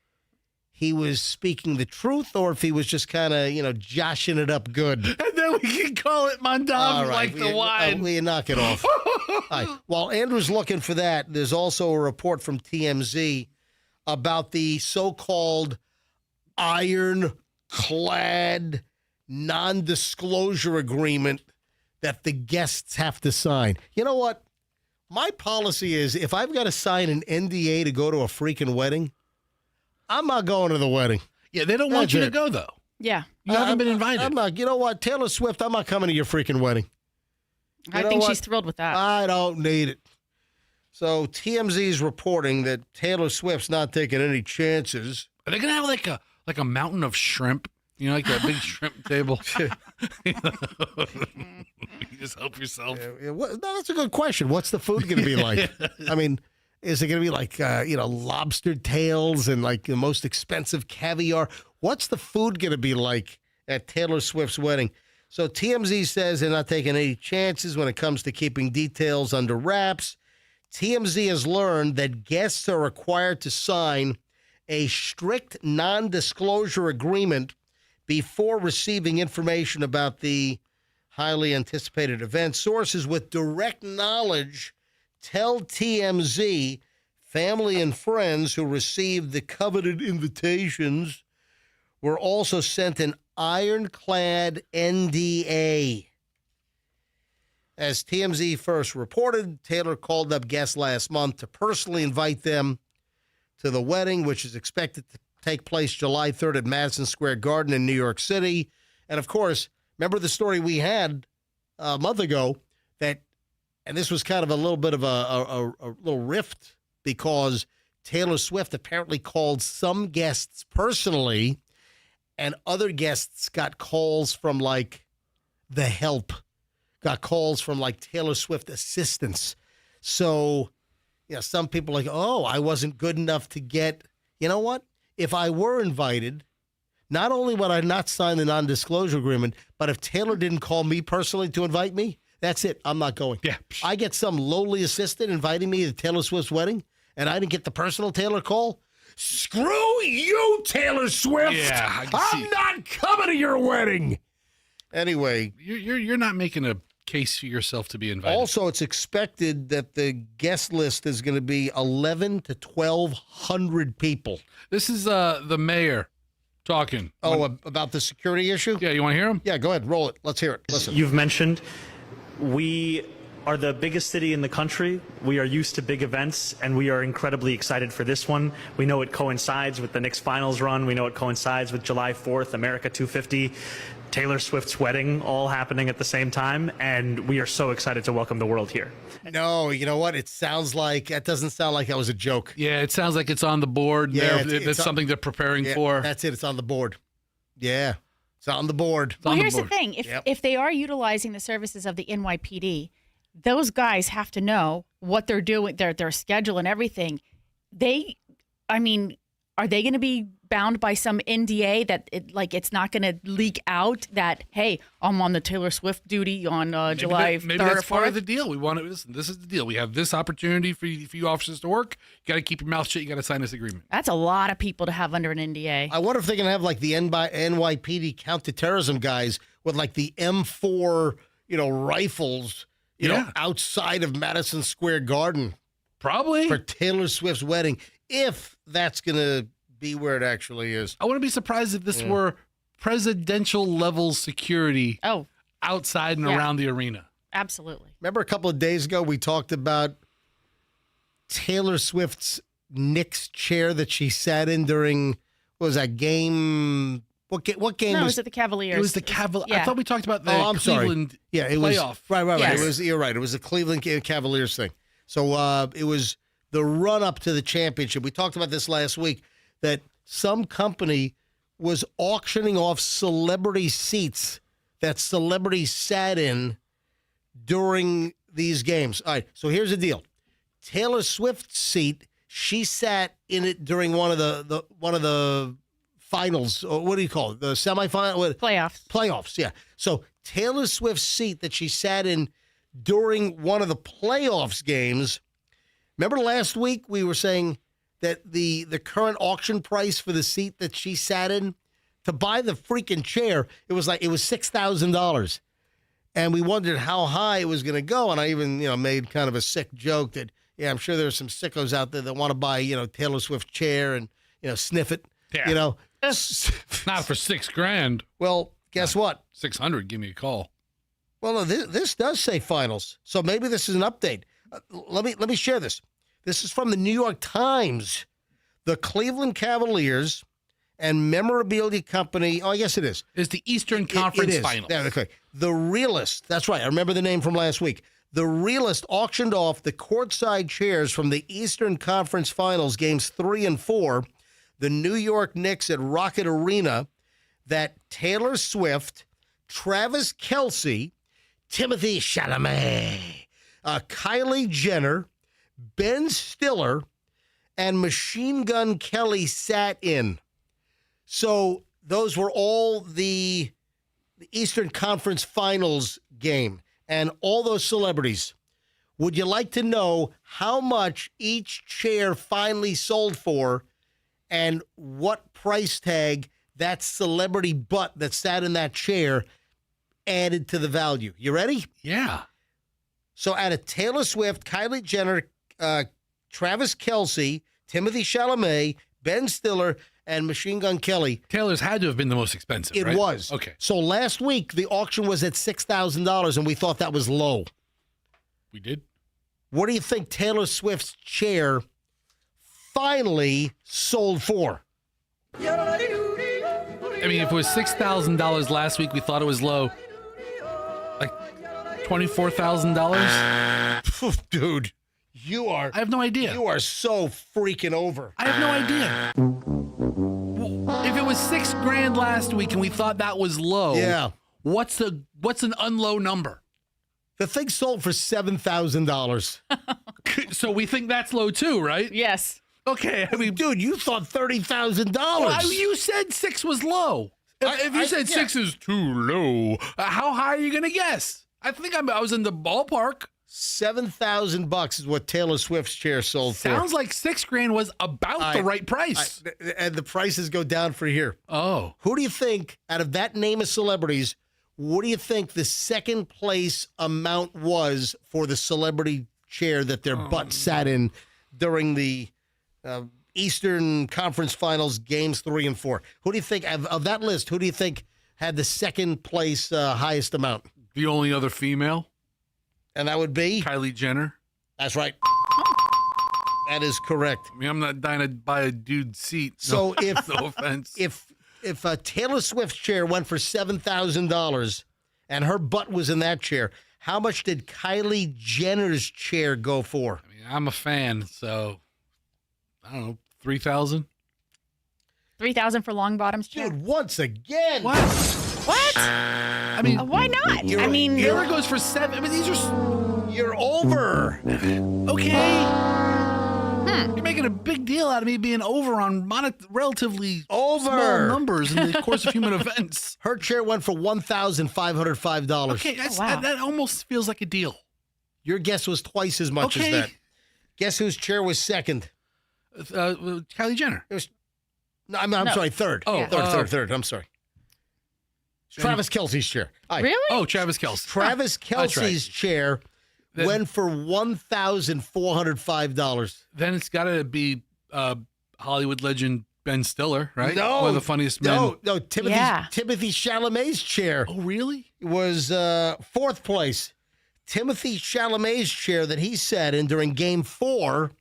he was speaking the truth or if he was just kind of, joshing it up good. And then we can call it Mandavi like the wine. We knock it off. All right. While Andrew's looking for that, there's also a report from TMZ about the so-called ironclad non-disclosure agreement that the guests have to sign. You know what? My policy is if I've got to sign an NDA to go to a freaking wedding, I'm not going to the wedding. Yeah, they don't want you to go, though. Yeah. You haven't been invited. I'm not. You know what? Taylor Swift, I'm not coming to your freaking wedding. I think she's thrilled with that. I don't need it. So TMZ is reporting that Taylor Swift's not taking any chances. Are they going to have like a mountain of shrimp? Like that big shrimp table? You just help yourself. No, that's a good question. What's the food going to be like? I mean, is it going to be like, lobster tails and like the most expensive caviar? What's the food going to be like at Taylor Swift's wedding? So TMZ says they're not taking any chances when it comes to keeping details under wraps. TMZ has learned that guests are required to sign a strict non-disclosure agreement before receiving information about the highly anticipated event. Sources with direct knowledge tell TMZ family and friends who received the coveted invitations were also sent an ironclad NDA. As TMZ first reported, Taylor called up guests last month to personally invite them to the wedding, which is expected to take place July 3rd at Madison Square Garden in New York City. And, of course, remember the story we had a month ago that, and this was kind of a little bit of a little rift because Taylor Swift apparently called some guests personally and other guests got calls from, like, the help, got calls from, like, Taylor Swift assistants. So, some people are like, I wasn't good enough to get, you know what? If I were invited, not only would I not sign the non-disclosure agreement, but if Taylor didn't call me personally to invite me, that's it. I'm not going. Yeah. I get some lowly assistant inviting me to Taylor Swift's wedding, and I didn't get the personal Taylor call. Screw you, Taylor Swift. Yeah, I'm not coming to your wedding. Anyway. You're not making a case for yourself to be invited. Also, it's expected that the guest list is going to be 11 to 1,200 people. This is the mayor talking. About the security issue? Yeah, you want to hear him? Yeah, go ahead. Roll it. Let's hear it. Listen. You've mentioned we are the biggest city in the country. We are used to big events, and we are incredibly excited for this one. We know it coincides with the Knicks finals run. We know it coincides with July 4th, America 250, Taylor Swift's wedding, all happening at the same time, and we are so excited to welcome the world here. No, you know what? It sounds like, that doesn't sound like that was a joke. Yeah, it sounds like it's on the board. Yeah, That's something they're preparing for. That's it. It's on the board. Yeah, it's on the board. Well, here's the thing. If they are utilizing the services of the NYPD, those guys have to know what they're doing, their schedule and everything. Are they going to be bound by some NDA that it's not going to leak out that, hey, I'm on the Taylor Swift duty on July 3rd maybe that's or 4th? part of the deal. We want to listen. This is the deal. We have this opportunity for you officers to work. You got to keep your mouth shut. You got to sign this agreement. That's a lot of people to have under an NDA. I wonder if they're going to have like the NYPD counterterrorism guys with like the M4, rifles, outside of Madison Square Garden. Probably. For Taylor Swift's wedding. if that's going to be where it actually is. I wouldn't be surprised if this were presidential level security outside and around the arena. Absolutely. Remember a couple of days ago we talked about Taylor Swift's Knicks chair that she sat in during, what was that game? What game No, it was was at the Cavaliers. It was the Cavaliers. Yeah. I thought we talked about the I'm Cleveland sorry. Yeah, it playoff. was right. Yes. It was, you're right. It was the Cleveland Cavaliers thing. So it was the run up to the championship. We talked about this last week, that some company was auctioning off celebrity seats that celebrities sat in during these games. All right, so here's the deal. Taylor Swift's seat, she sat in it during one of the finals, or what do you call it? The semifinal? Playoffs, yeah. So Taylor Swift's seat that she sat in during one of the playoffs games. Remember last week we were saying that the current auction price for the seat that she sat in, to buy the freaking chair, it was $6,000. And we wondered how high it was going to go. And I even, made kind of a sick joke that, I'm sure there's some sickos out there that want to buy, Taylor Swift chair and, sniff it, Yeah. Not for $6,000. Well, guess what? 600. Give me a call. Well, no, this does say finals. So maybe this is an update. Let me share this. This is from the New York Times. The Cleveland Cavaliers and memorabilia company. Oh, yes, it is. It's the Eastern Conference Finals. Yeah, okay. The Realist. That's right. I remember the name from last week. The Realist auctioned off the courtside chairs from the Eastern Conference Finals, games 3 and 4, the New York Knicks at Rocket Arena, that Taylor Swift, Travis Kelce, Timothy Chalamet, Kylie Jenner, Ben Stiller, and Machine Gun Kelly sat in. So those were all the Eastern Conference Finals game. And all those celebrities. Would you like to know how much each chair finally sold for and what price tag that celebrity butt that sat in that chair added to the value? You ready? Yeah. So out of Taylor Swift, Kylie Jenner, Travis Kelce, Timothy Chalamet, Ben Stiller, and Machine Gun Kelly. Taylor's had to have been the most expensive, It right? was. Okay. So last week, the auction was at $6,000, and we thought that was low. We did? What do you think Taylor Swift's chair finally sold for? I mean, if it was $6,000 last week, we thought it was low. Like $24,000? Dude, I have no idea. You are so freaking over. I have no idea. If it was $6,000 last week and we thought that was low, Yeah. what's an unlow number? The thing sold for $7,000. So we think that's low too, right? Yes. Okay. I mean, dude, you thought $30,000. well, you said 6 was low. If you said 6 is too low, how high are you going to guess? I think I was in the ballpark. $7,000 is what Taylor Swift's chair sold for. Sounds like $6,000 was about the right price. And the prices go down for here. Oh. Who do you think, out of that name of celebrities, what do you think the second place amount was for the celebrity chair that their butt sat in during the Eastern Conference Finals games 3 and 4? Who do you think, of that list, who do you think had the second place highest amount? The only other female? And that would be? Kylie Jenner. That's right. That is correct. I mean, I'm not dying to buy a dude's seat. So no, if no offense. If a Taylor Swift chair went for $7,000 and her butt was in that chair, how much did Kylie Jenner's chair go for? I mean, I'm a fan, so I don't know, 3,000. 3,000 for Longbottom's chair. Dude, once again. What? I mean, why not? Taylor goes for 7. I mean, these are. You're over. Okay. You're making a big deal out of me being over on relatively small numbers in the course of human events. Her chair went for $1,505. Okay, that almost feels like a deal. Your guess was twice as much as that. Guess whose chair was second? Kylie Jenner. It was. No, I'm sorry, third. Oh, third. I'm sorry. Travis Kelce's chair. Really? Oh, Travis Kelce. Travis Kelce's chair went for $1,405. Then it's got to be Hollywood legend Ben Stiller, right? No, one of the funniest men. No, Timothy Chalamet's chair. Oh, really? Was fourth place. Timothy Chalamet's chair that he sat in during Game 4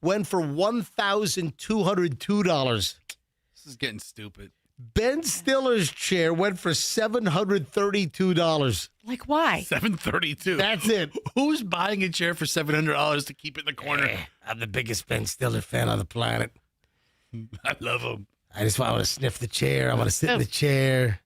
went for $1,202. This is getting stupid. Ben Stiller's chair went for $732. Like, why? $732. That's it. Who's buying a chair for $700 to keep it in the corner? I'm the biggest Ben Stiller fan on the planet. I love him. I just want to sniff the chair. I want to sit in the chair.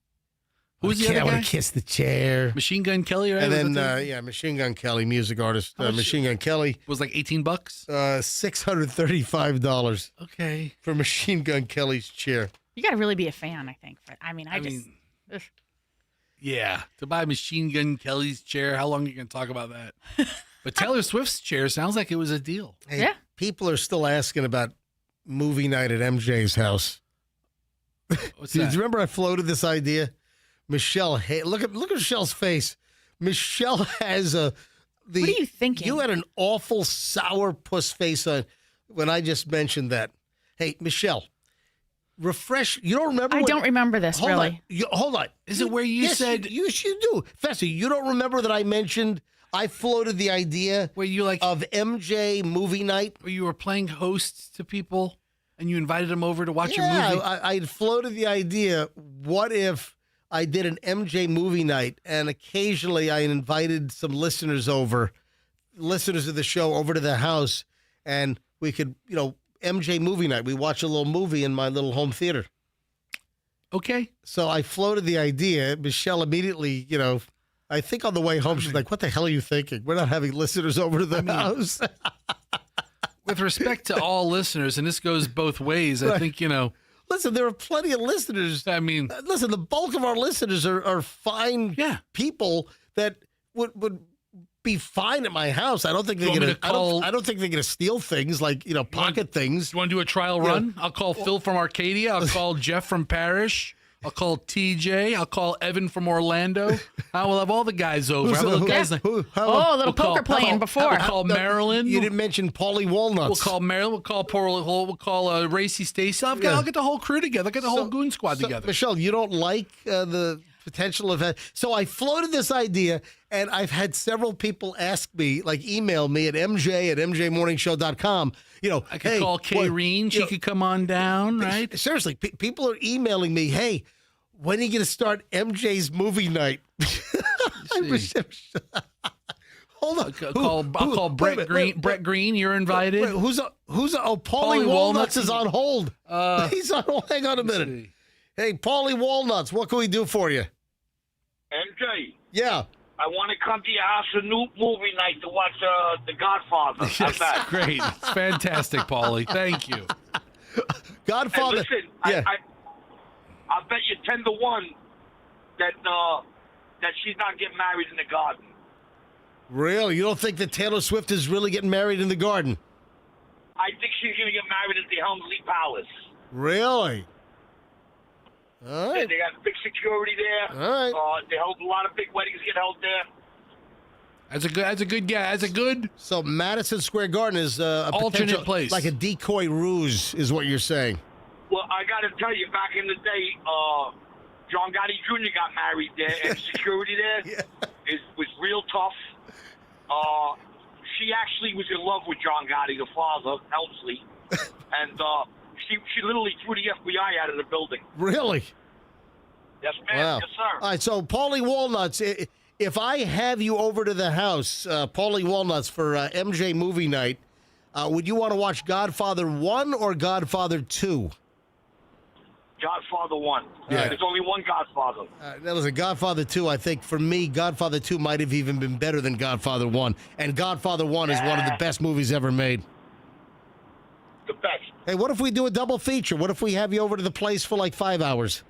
Who's the other I guy? want to kiss the chair. Machine Gun Kelly, right? And then, Machine Gun Kelly, music artist. Machine Gun Kelly. Was like $18? $635. Okay. For Machine Gun Kelly's chair. You got to really be a fan, I think. I mean, ugh. Yeah. To buy Machine Gun Kelly's chair, how long are you going to talk about that? But Taylor Swift's chair sounds like it was a deal. Hey, yeah. People are still asking about movie night at MJ's house. What's Do you that? remember I floated this idea? Michelle, hey, look at Michelle's face. Michelle has What are you thinking? You had an awful sourpuss face on when I just mentioned that. Hey, Michelle, refresh. You don't remember? I don't remember this, hold really. On. Hold on. Is it where you said you do? Fessy, you don't remember that I mentioned I floated the idea where you like of MJ movie night, where you were playing hosts to people and you invited them over to watch your movie? Yeah, I floated the idea. What if I did an MJ movie night, and occasionally I invited some listeners of the show over to the house, and we could, MJ movie night. We watch a little movie in my little home theater. Okay. So I floated the idea. Michelle immediately, I think on the way home, she's like, what the hell are you thinking? We're not having listeners over to the house. With respect to all listeners, and this goes both ways, I think, Listen, there are plenty of listeners. I mean, listen, the bulk of our listeners are fine people that would be fine at my house. I don't think they're gonna. I don't think they're gonna steal things like pocket things. You want to do a trial run? I'll call Phil from Arcadia. I'll call Jeff from Parrish. I'll call TJ. I'll call Evan from Orlando. I will have all the guys over. A little poker playing before. We'll call Marilyn. You didn't mention Paulie Walnuts. We'll call Marilyn. We'll call Racy Stacy. I'll get the whole crew together. I'll get the whole goon squad together. Michelle, you don't like the potential of it. So I floated this idea, and I've had several people ask me, email me at mj@mjmorningshow.com. I could call Kayreen. She could come on down, right? Seriously, people are emailing me, hey, when are you going to start MJ's movie night? Hold on. I'll call Brett Green. Brett Green, you're invited. Wait, Paulie Walnuts is on hold. He's on hold. Hang on a minute. See. Hey, Paulie Walnuts, what can we do for you? MJ. Yeah. I want to come to your house for new movie night to watch The Godfather. How's that? Great. It's fantastic, Paulie. Thank you. Godfather. Hey, listen, yeah. I'll bet you 10-1 that she's not getting married in the garden. Really? You don't think that Taylor Swift is really getting married in the garden? I think she's going to get married at the Helmsley Palace. Really? All right. They got big security there. All right. They hold a lot of big weddings get held there. That's a good guy. That's a good. So Madison Square Garden is a alternate place, like a decoy ruse, is what you're saying. Well, I got to tell you, back in the day, John Gotti Jr. got married there, and security there was real tough. She actually was in love with John Gotti, the father, Helmsley, and she literally threw the FBI out of the building. Really? Yes, ma'am. Wow. Yes, sir. All right, so Paulie Walnuts, if I have you over to the house, Paulie Walnuts, for MJ movie night, would you want to watch Godfather 1 or Godfather 2? Godfather 1. Yeah. There's only one Godfather. That was a Godfather 2. I think for me, Godfather 2 might have even been better than Godfather 1. And Godfather 1 is one of the best movies ever made. The best. Hey, what if we do a double feature? What if we have you over to the place for like 5 hours?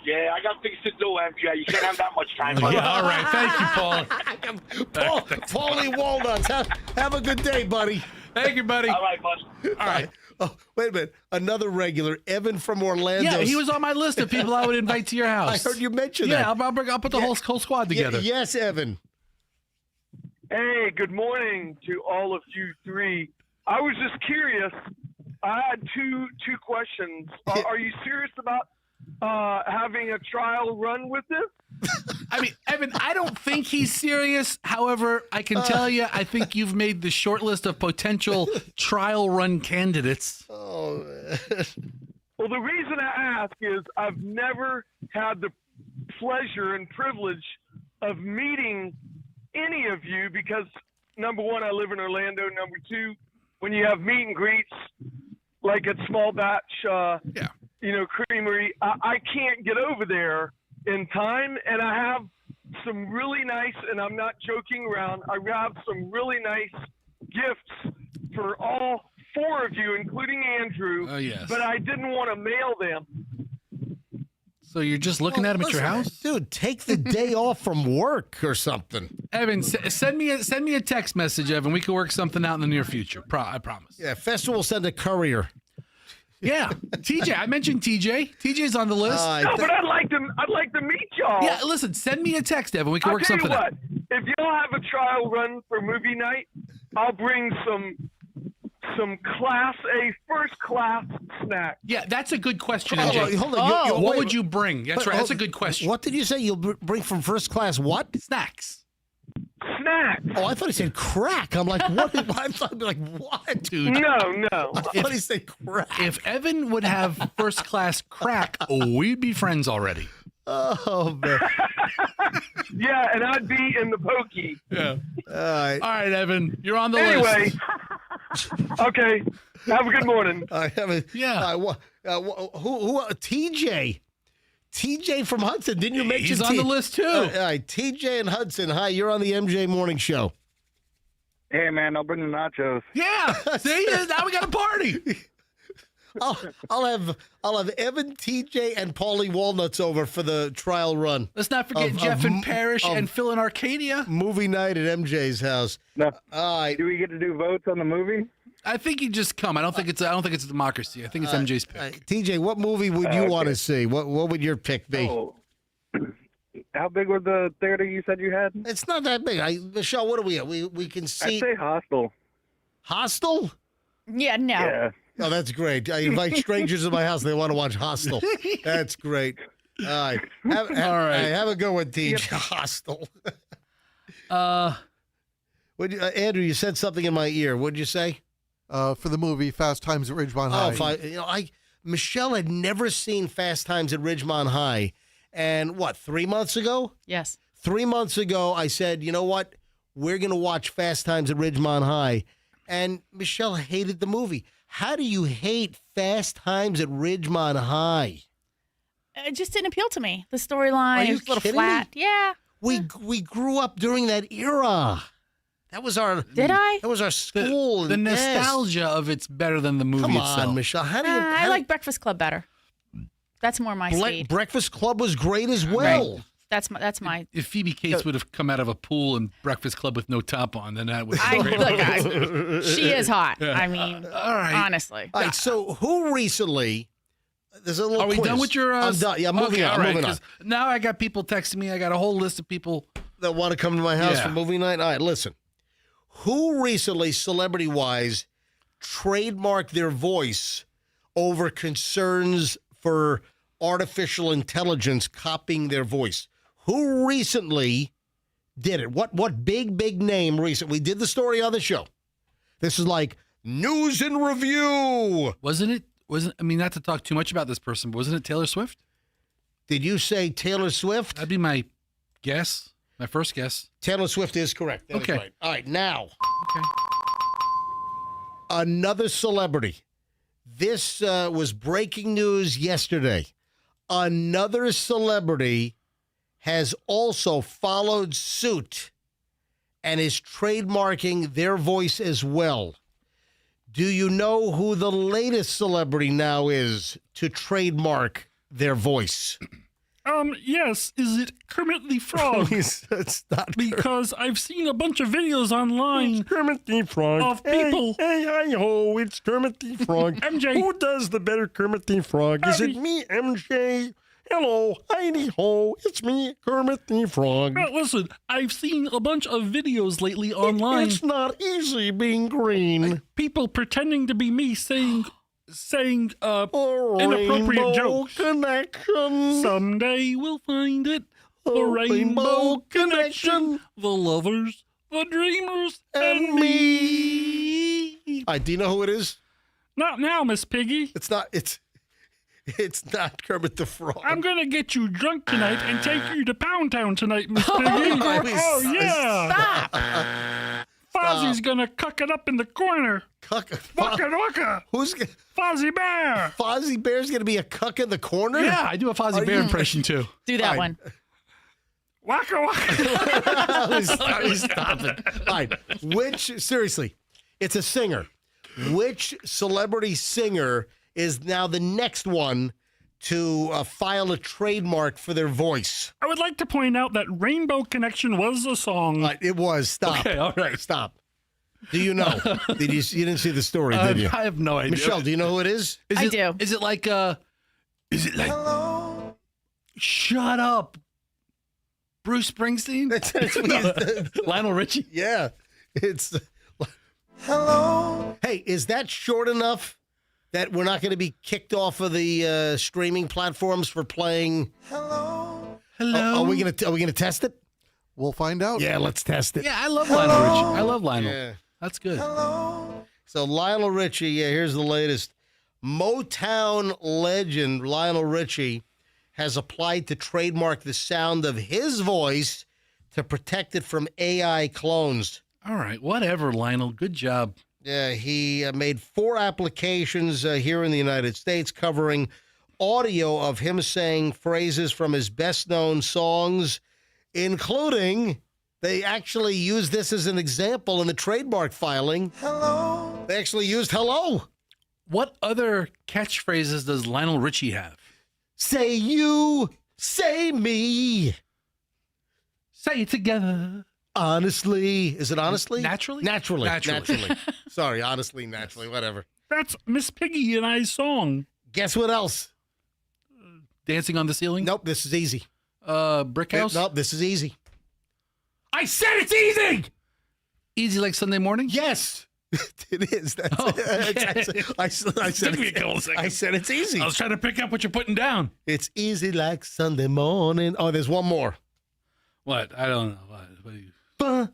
Yeah, I got things to do, MJ. You can't have that much time. Yeah, all right. Thank you, Paul. Paulie Walnuts, have a good day, buddy. Thank you, buddy. All right, bud. All right. Oh, wait a minute. Another regular, Evan from Orlando. Yeah, he was on my list of people I would invite to your house. I heard you mention that. Yeah, I'll put the whole squad together. Yes, Evan. Hey, good morning to all of you three I was just curious. I had two questions. Are you serious about having a trial run with this? I mean, Evan, I don't think he's serious. However, I can tell you, I think you've made the short list of potential trial run candidates. Oh, Well, the reason I ask is I've never had the pleasure and privilege of meeting any of you because, number one, I live in Orlando. Number two, when you have meet and greets, like at Small Batch, Creamery, I can't get over there in time, and I have some really nice, and I'm not joking around, I have some really nice gifts for all 4 of you, including Andrew. Oh, yes. But I didn't want to mail them. So you're just looking at him at your house? Dude, take the day off from work or something. Evan, send me a text message, Evan. We can work something out in the near future. I promise. Yeah, Festival will send a courier. Yeah, TJ. I mentioned TJ. TJ's on the list. No, but I'd like to meet y'all. Yeah, listen, send me a text, Evan. We can work something out. I'll tell you what, if y'all have a trial run for movie night, I'll bring some first class snacks. Yeah, that's a good question, Hold MJ. on, hold on. What would you bring? That's right. That's a good question. What did you say? You'll bring from first class what? Snacks. Snacks. Oh, I thought he said crack. I'm like, what? I thought he'd be like, what? Dude. No. I thought he said crack. If Evan would have first class crack, we'd be friends already. Oh, man. Yeah, and I'd be in the pokey. Yeah. All right, Evan. You're on the anyway, list. Okay. Have a good morning. Who? TJ. TJ from Hudson. Didn't you mention he's on the list too? All right, TJ and Hudson. Hi, you're on the MJ Morning Show. Hey, man, I'll bring the nachos. Yeah. See, now we got a party. I'll have Evan, TJ, and Paulie Walnuts over for the trial run. Let's not forget Jeff and Parrish and Phil in Arcadia. Movie night at MJ's house. No. All right. Do we get to do votes on the movie? I think you just come. I don't think it's a democracy. I think it's MJ's pick. TJ, what movie would you want to see? What would your pick be? Oh. How big was the theater you said you had? It's not that big. Michelle, what are we at? We can see. I'd say Hostel. Hostel? Yeah, no. Yeah. Oh, that's great. I invite strangers to my house. They want to watch Hostel. That's great. All right. Have a good one, TJ. Hostel. Andrew, you said something in my ear. What did you say? For the movie Fast Times at Ridgemont High. Michelle had never seen Fast Times at Ridgemont High. And 3 months ago? Yes. 3 months ago, I said, you know what? We're going to watch Fast Times at Ridgemont High. And Michelle hated the movie. How do you hate Fast Times at Ridgemont High? It just didn't appeal to me. The storyline was a little kidding flat. me? Yeah. We grew up during that era. That was our. Did I? That was our school. The nostalgia of it's better than the movie Come itself. on, Michelle. I like Breakfast Club better. That's more my speed. Breakfast Club was great as well. Right. That's my. If Phoebe Cates would have come out of a pool in Breakfast Club with no top on, then that would be great. Look, she is hot. Yeah. I mean, All right. honestly. All right. So who recently? There's a little. Are we quiz. done with your? I'm done. Yeah, I'm moving on. all right, moving on. 'cause now I got people texting me. I got a whole list of people That want to come to my house Yeah. for movie night. All right, listen. Who recently, celebrity-wise, trademarked their voice over concerns for artificial intelligence copying their voice? Who recently did it? What big name recently? We did the story on the show. This is like news and review. Wasn't it? I mean, not to talk too much about this person, but wasn't it Taylor Swift? Did you say Taylor Swift? That'd be my guess. My first guess. Taylor Swift is correct. That is Okay. right. All right, now. Okay. Another celebrity. This was breaking news yesterday. Another celebrity has also followed suit and is trademarking their voice as well. Do you know who the latest celebrity now is to trademark their voice? Yes. Is it Kermit the Frog? It's not because I've seen a bunch of videos online. It's Kermit the Frog. Of people. Hey, hi-ho, it's Kermit the Frog. MJ. Who does the better Kermit the Frog? Is it me, MJ? Hello, Heidi Ho. It's me, Kermit the Frog. Now, listen, I've seen a bunch of videos lately online. It's not easy being green. People pretending to be me saying Rainbow inappropriate jokes. Connection. Someday we'll find it. The A rainbow connection. The lovers, the dreamers, and me. All right, do you know who it is? Not now, Miss Piggy. It's not. It's not Kermit the Frog. I'm gonna get you drunk tonight and take you to Pound Town tonight, Miss Piggy. Oh yeah. Stop. Fozzie's gonna cuck it up in the corner. Waka waka. Who's Fozzie Bear? Fozzie Bear's gonna be a cuck in the corner? Yeah, I do a Fozzie Bear impression too. Do that one. Waka waka. Stop it. All right. Seriously, it's a singer. Which celebrity singer is now the next one to file a trademark for their voice? I would like to point out that Rainbow Connection was a song. It was. Stop. Okay, all right. Stop. Do you know? You didn't see the story, did you? I have no idea. Michelle, do you know who it is? I do. Is it like Hello? Shut up, Bruce Springsteen? Lionel Richie? Yeah. It's Hello? Hey, is that short enough that we're not going to be kicked off of the streaming platforms for playing? Hello? Hello? Are we gonna test it? We'll find out. Yeah, let's test it. Yeah, I love Lionel Richie. I love Lionel. Yeah. That's good. Hello? So Lionel Richie, here's the latest. Motown legend Lionel Richie has applied to trademark the sound of his voice to protect it from AI clones. All right, whatever, Lionel. Good job. Yeah, he made 4 applications here in the United States covering audio of him saying phrases from his best-known songs, including, they actually used this as an example in the trademark filing. Hello? They actually used hello. What other catchphrases does Lionel Richie have? Say you, say me. Say it together. Honestly. Is it honestly? Naturally? Naturally. Naturally. Sorry, honestly, naturally, whatever. That's Miss Piggy and I's song. Guess what else? Dancing on the ceiling? Nope, this is easy. Brick house? Nope, this is easy. I said it's easy! Easy like Sunday morning? Yes. It is. That's I said it's easy. I was trying to pick up what you're putting down. It's easy like Sunday morning. Oh, there's one more. What? I don't know. What are you... What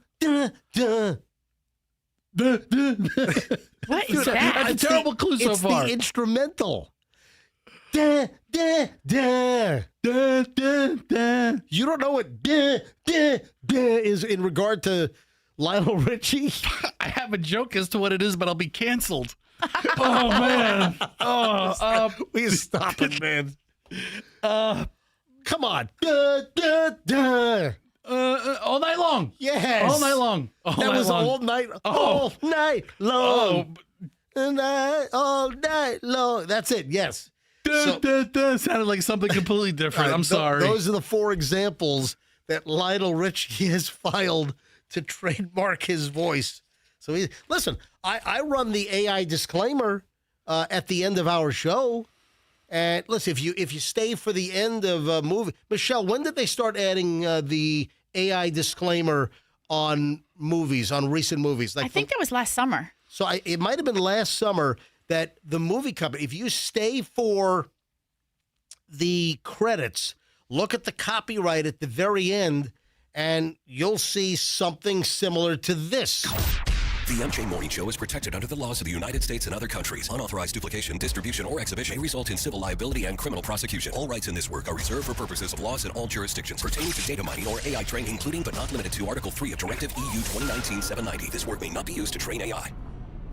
is that? That's a terrible clue so far. It's the instrumental. Da, da, da. Da, da, da. You don't know what da, da, da is in regard to Lionel Richie? I have a joke as to what it is, but I'll be canceled. Oh, man. We stop it, man. Come on. Da, da, da. All night long. Yes. All night long. All that night was long. all night. Oh. All night long. All night long. That's it. Yes. Sounded like something completely different. I'm sorry. Those are the 4 examples that Lionel Richie has filed to trademark his voice. So listen, I run the AI disclaimer at the end of our show. And listen, if you stay for the end of a movie, Michelle, when did they start adding the AI disclaimer on movies, on recent movies? I think that was last summer. So it might have been last summer that the movie company, if you stay for the credits, look at the copyright at the very end, and you'll see something similar to this. The MJ Morning Show is protected under the laws of the United States and other countries. Unauthorized duplication, distribution, or exhibition may result in civil liability and criminal prosecution. All rights in this work are reserved for purposes of laws in all jurisdictions pertaining to data mining or AI training, including but not limited to Article 3 of Directive EU 2019-790. This work may not be used to train AI.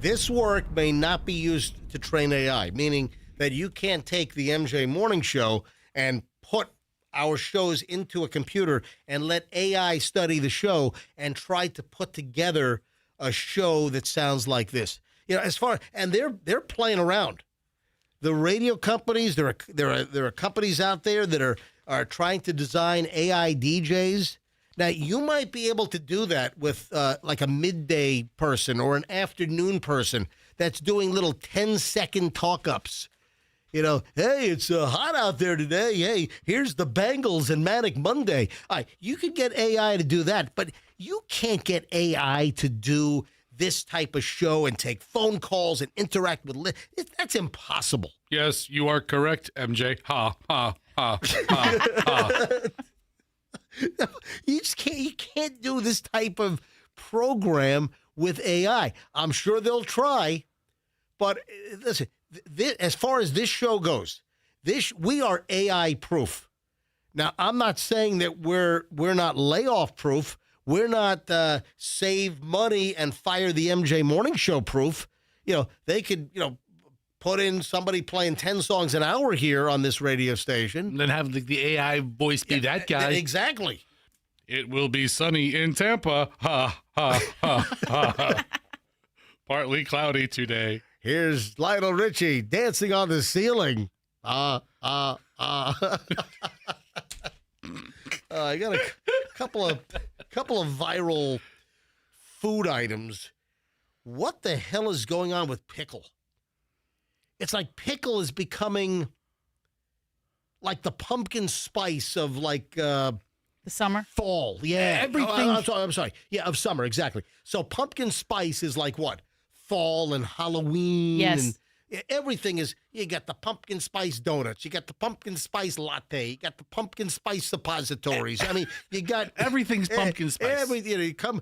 This work may not be used to train AI, meaning that you can't take the MJ Morning Show and put our shows into a computer and let AI study the show and try to put together a show that sounds like this. You know, and they're playing around. The radio companies, there are companies out there that are trying to design AI DJs. Now, you might be able to do that with like a midday person or an afternoon person that's doing little 10-second talk-ups. Hey, it's hot out there today. Hey, here's the Bengals and Manic Monday. You could get AI to do that, but you can't get AI to do this type of show and take phone calls and interact with that's impossible. Yes, you are correct, MJ. Ha, ha, ha, ha, ha. You can't do this type of program with AI. I'm sure they'll try, but listen, as far as this show goes, we are AI proof. Now, I'm not saying that we're not layoff proof. We're not save money and fire the MJ Morning Show proof. They could, put in somebody playing 10 songs an hour here on this radio station. And then have the AI voice be that guy. Exactly. It will be sunny in Tampa. Ha, ha, ha, ha. Partly cloudy today. Here's Lionel Richie dancing on the ceiling. I got a couple of viral food items. What the hell is going on with pickle? It's like pickle is becoming like the pumpkin spice of the summer? Fall. Yeah. Everything. I'm sorry. Yeah, of summer, exactly. So pumpkin spice is like what? Fall and Halloween. Yes. And everything is, you got the pumpkin spice donuts, you got the pumpkin spice latte, you got the pumpkin spice suppositories. I mean, you got everything's pumpkin spice. Everything. Come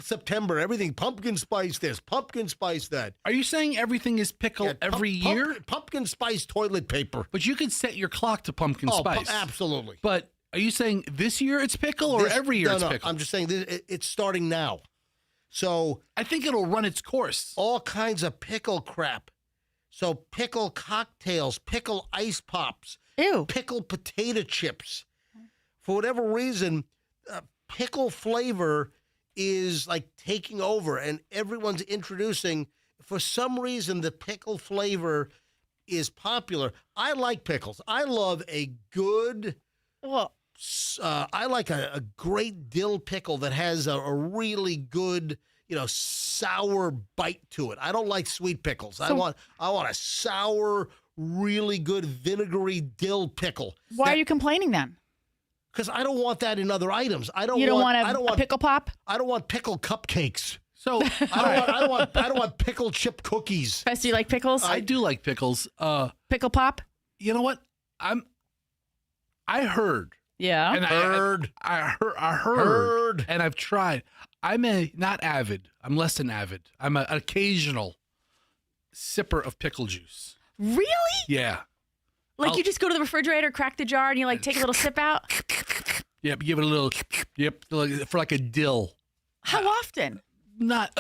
September, everything pumpkin spice this, pumpkin spice that. Are you saying everything is pickle every year? Pumpkin spice toilet paper. But you could set your clock to pumpkin spice. Absolutely. But are you saying this year it's pickle or every year it's pickle? I'm just saying it's starting now. So I think it'll run its course. All kinds of pickle crap. So pickle cocktails, pickle ice pops, pickle potato chips. For whatever reason, pickle flavor is like taking over, and everyone's introducing. For some reason, the pickle flavor is popular. I like pickles. I love a good. I like a great dill pickle that has a really good, sour bite to it. I don't like sweet pickles. I want a sour, really good vinegary dill pickle. Why are you complaining then? Because I don't want that in other items. I don't want a pickle pop? I don't want pickle cupcakes. So I don't want pickle chip cookies. Best, do you like pickles? I do like pickles. Pickle pop? You know what? I heard. Yeah. And I heard. And I've tried. I'm not avid. I'm less than avid. I'm an occasional sipper of pickle juice. Really? Yeah. You just go to the refrigerator, crack the jar, and you take a little sip out? Yep. Give it a little. Yep. For like a dill. How often? Not.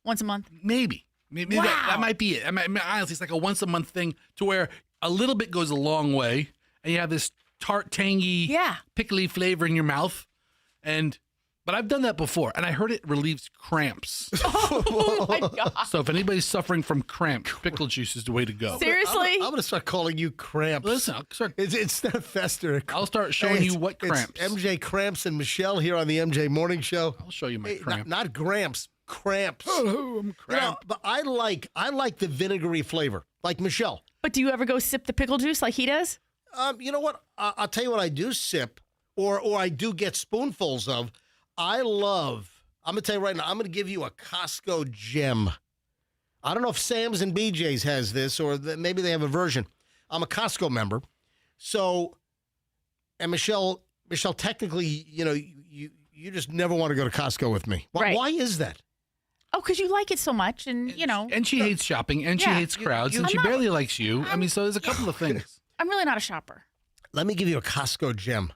Once a month? Maybe. Maybe wow. that might be it. Honestly, it's like a once a month thing to where a little bit goes a long way, and you have this tart, tangy, pickly flavor in your mouth. But I've done that before, and I heard it relieves cramps. Oh my God. So if anybody's suffering from cramps, pickle juice is the way to go. Seriously? I'm going to start calling you Cramps. Listen, I'll start. Instead of Fester. I'll start showing you what cramps. It's MJ Cramps and Michelle here on the MJ Morning Show. I'll show you my cramp. Not Gramps, Cramps. Oh, I'm cramp. But I like the vinegary flavor, like Michelle. But do you ever go sip the pickle juice like he does? You know what? I'll tell you what I do sip, or I do get spoonfuls of. I'm going to tell you right now, I'm going to give you a Costco gem. I don't know if Sam's and BJ's has this, or maybe they have a version. I'm a Costco member. So, and Michelle, technically, you just never want to go to Costco with me. Right. Why is that? Oh, because you like it so much, and And she hates shopping, and she hates crowds, and she barely likes you. So there's a couple of things. I'm really not a shopper. Let me give you a Costco gem.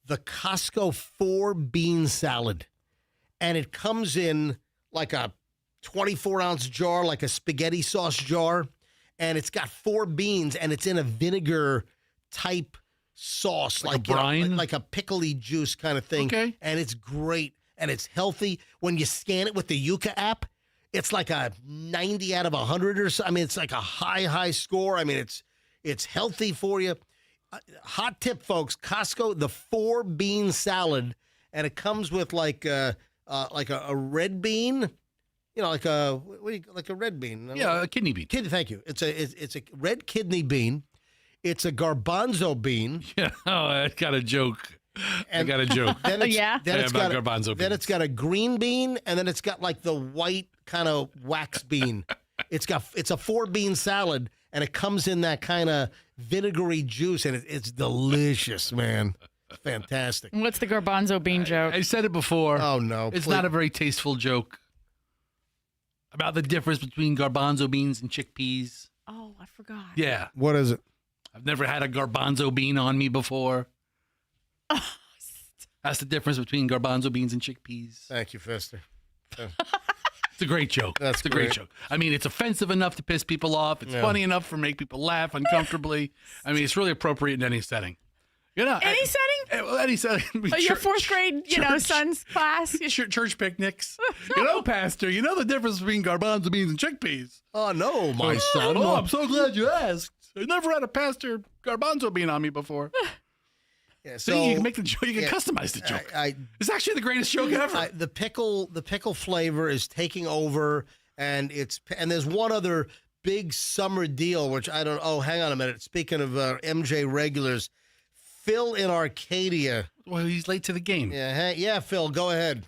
The Costco 4-bean salad. And it comes in like a 24-ounce jar, like a spaghetti sauce jar. And it's got 4 beans, and it's in a vinegar-type sauce. Like a brine? Like a pickly juice kind of thing. Okay. And it's great, and it's healthy. When you scan it with the Yuka app, it's like a 90 out of 100 or so. I mean, it's like a high score. I mean, it's healthy for you. Hot tip, folks, Costco, the 4-bean salad, and it comes with like a red bean, You know, like a red bean. Yeah, a kidney bean. Thank you. It's a red kidney bean. It's a garbanzo bean. Yeah, I got a joke. I got a joke. Then it's, Yeah? Then it's got garbanzo beans. Then it's got a green bean, and then it's got like the white kind of wax bean. It's a 4-bean salad, and it comes in that kind of vinegary juice, and it's delicious, man. Fantastic. What's the garbanzo bean joke? I said it before. Oh no, it's please. not a very tasteful joke about the difference between garbanzo beans and chickpeas. Oh, I forgot. Yeah. What is it? I've never had a garbanzo bean on me before. That's the difference between garbanzo beans and chickpeas. Thank you, Fester. It's a great joke. That's a great joke. I mean, it's offensive enough to piss people off. It's funny enough for make people laugh uncomfortably. I mean, it's really appropriate in any setting. You know, Any setting? Any setting. Your 4th grade, son's class. Church picnics. You know, Pastor, you know the difference between garbanzo beans and chickpeas. Oh, no, my son. Oh, I'm so glad you asked. I never had a pastor garbanzo bean on me before. Yeah, so you can make the joke. You can customize the joke. It's actually the greatest joke ever. The pickle flavor is taking over, and there's one other big summer deal, which I don't. Oh, hang on a minute. Speaking of MJ regulars, Phil in Arcadia. Well, he's late to the game. Yeah, Phil, go ahead.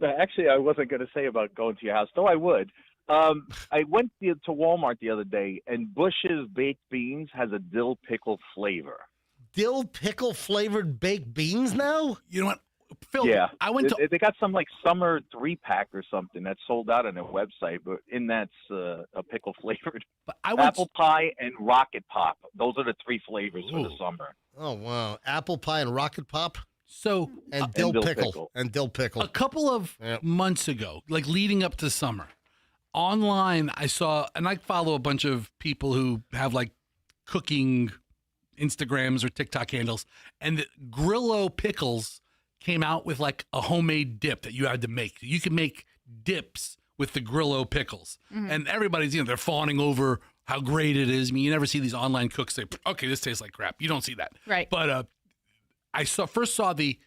Actually, I wasn't going to say about going to your house, though I would. I went to Walmart the other day, and Bush's Baked Beans has a dill pickle flavor. Dill pickle flavored baked beans now? You know what, Phil? Yeah, I went to. They got some like summer 3-pack or something that's sold out on their website, but in that's a pickle flavored. Apple pie and rocket pop. Those are the 3 flavors for the summer. Oh wow, apple pie and rocket pop. So and dill pickle. And dill pickle. A couple of months ago, like leading up to summer, online I saw, and I follow a bunch of people who have like cooking Instagrams or TikTok handles, and the Grillo Pickles came out with like a homemade dip that you had to make. You can make dips with the Grillo Pickles, and everybody's, they're fawning over how great it is. I mean, you never see these online cooks say, "Okay, this tastes like crap." You don't see that, right? But I first saw the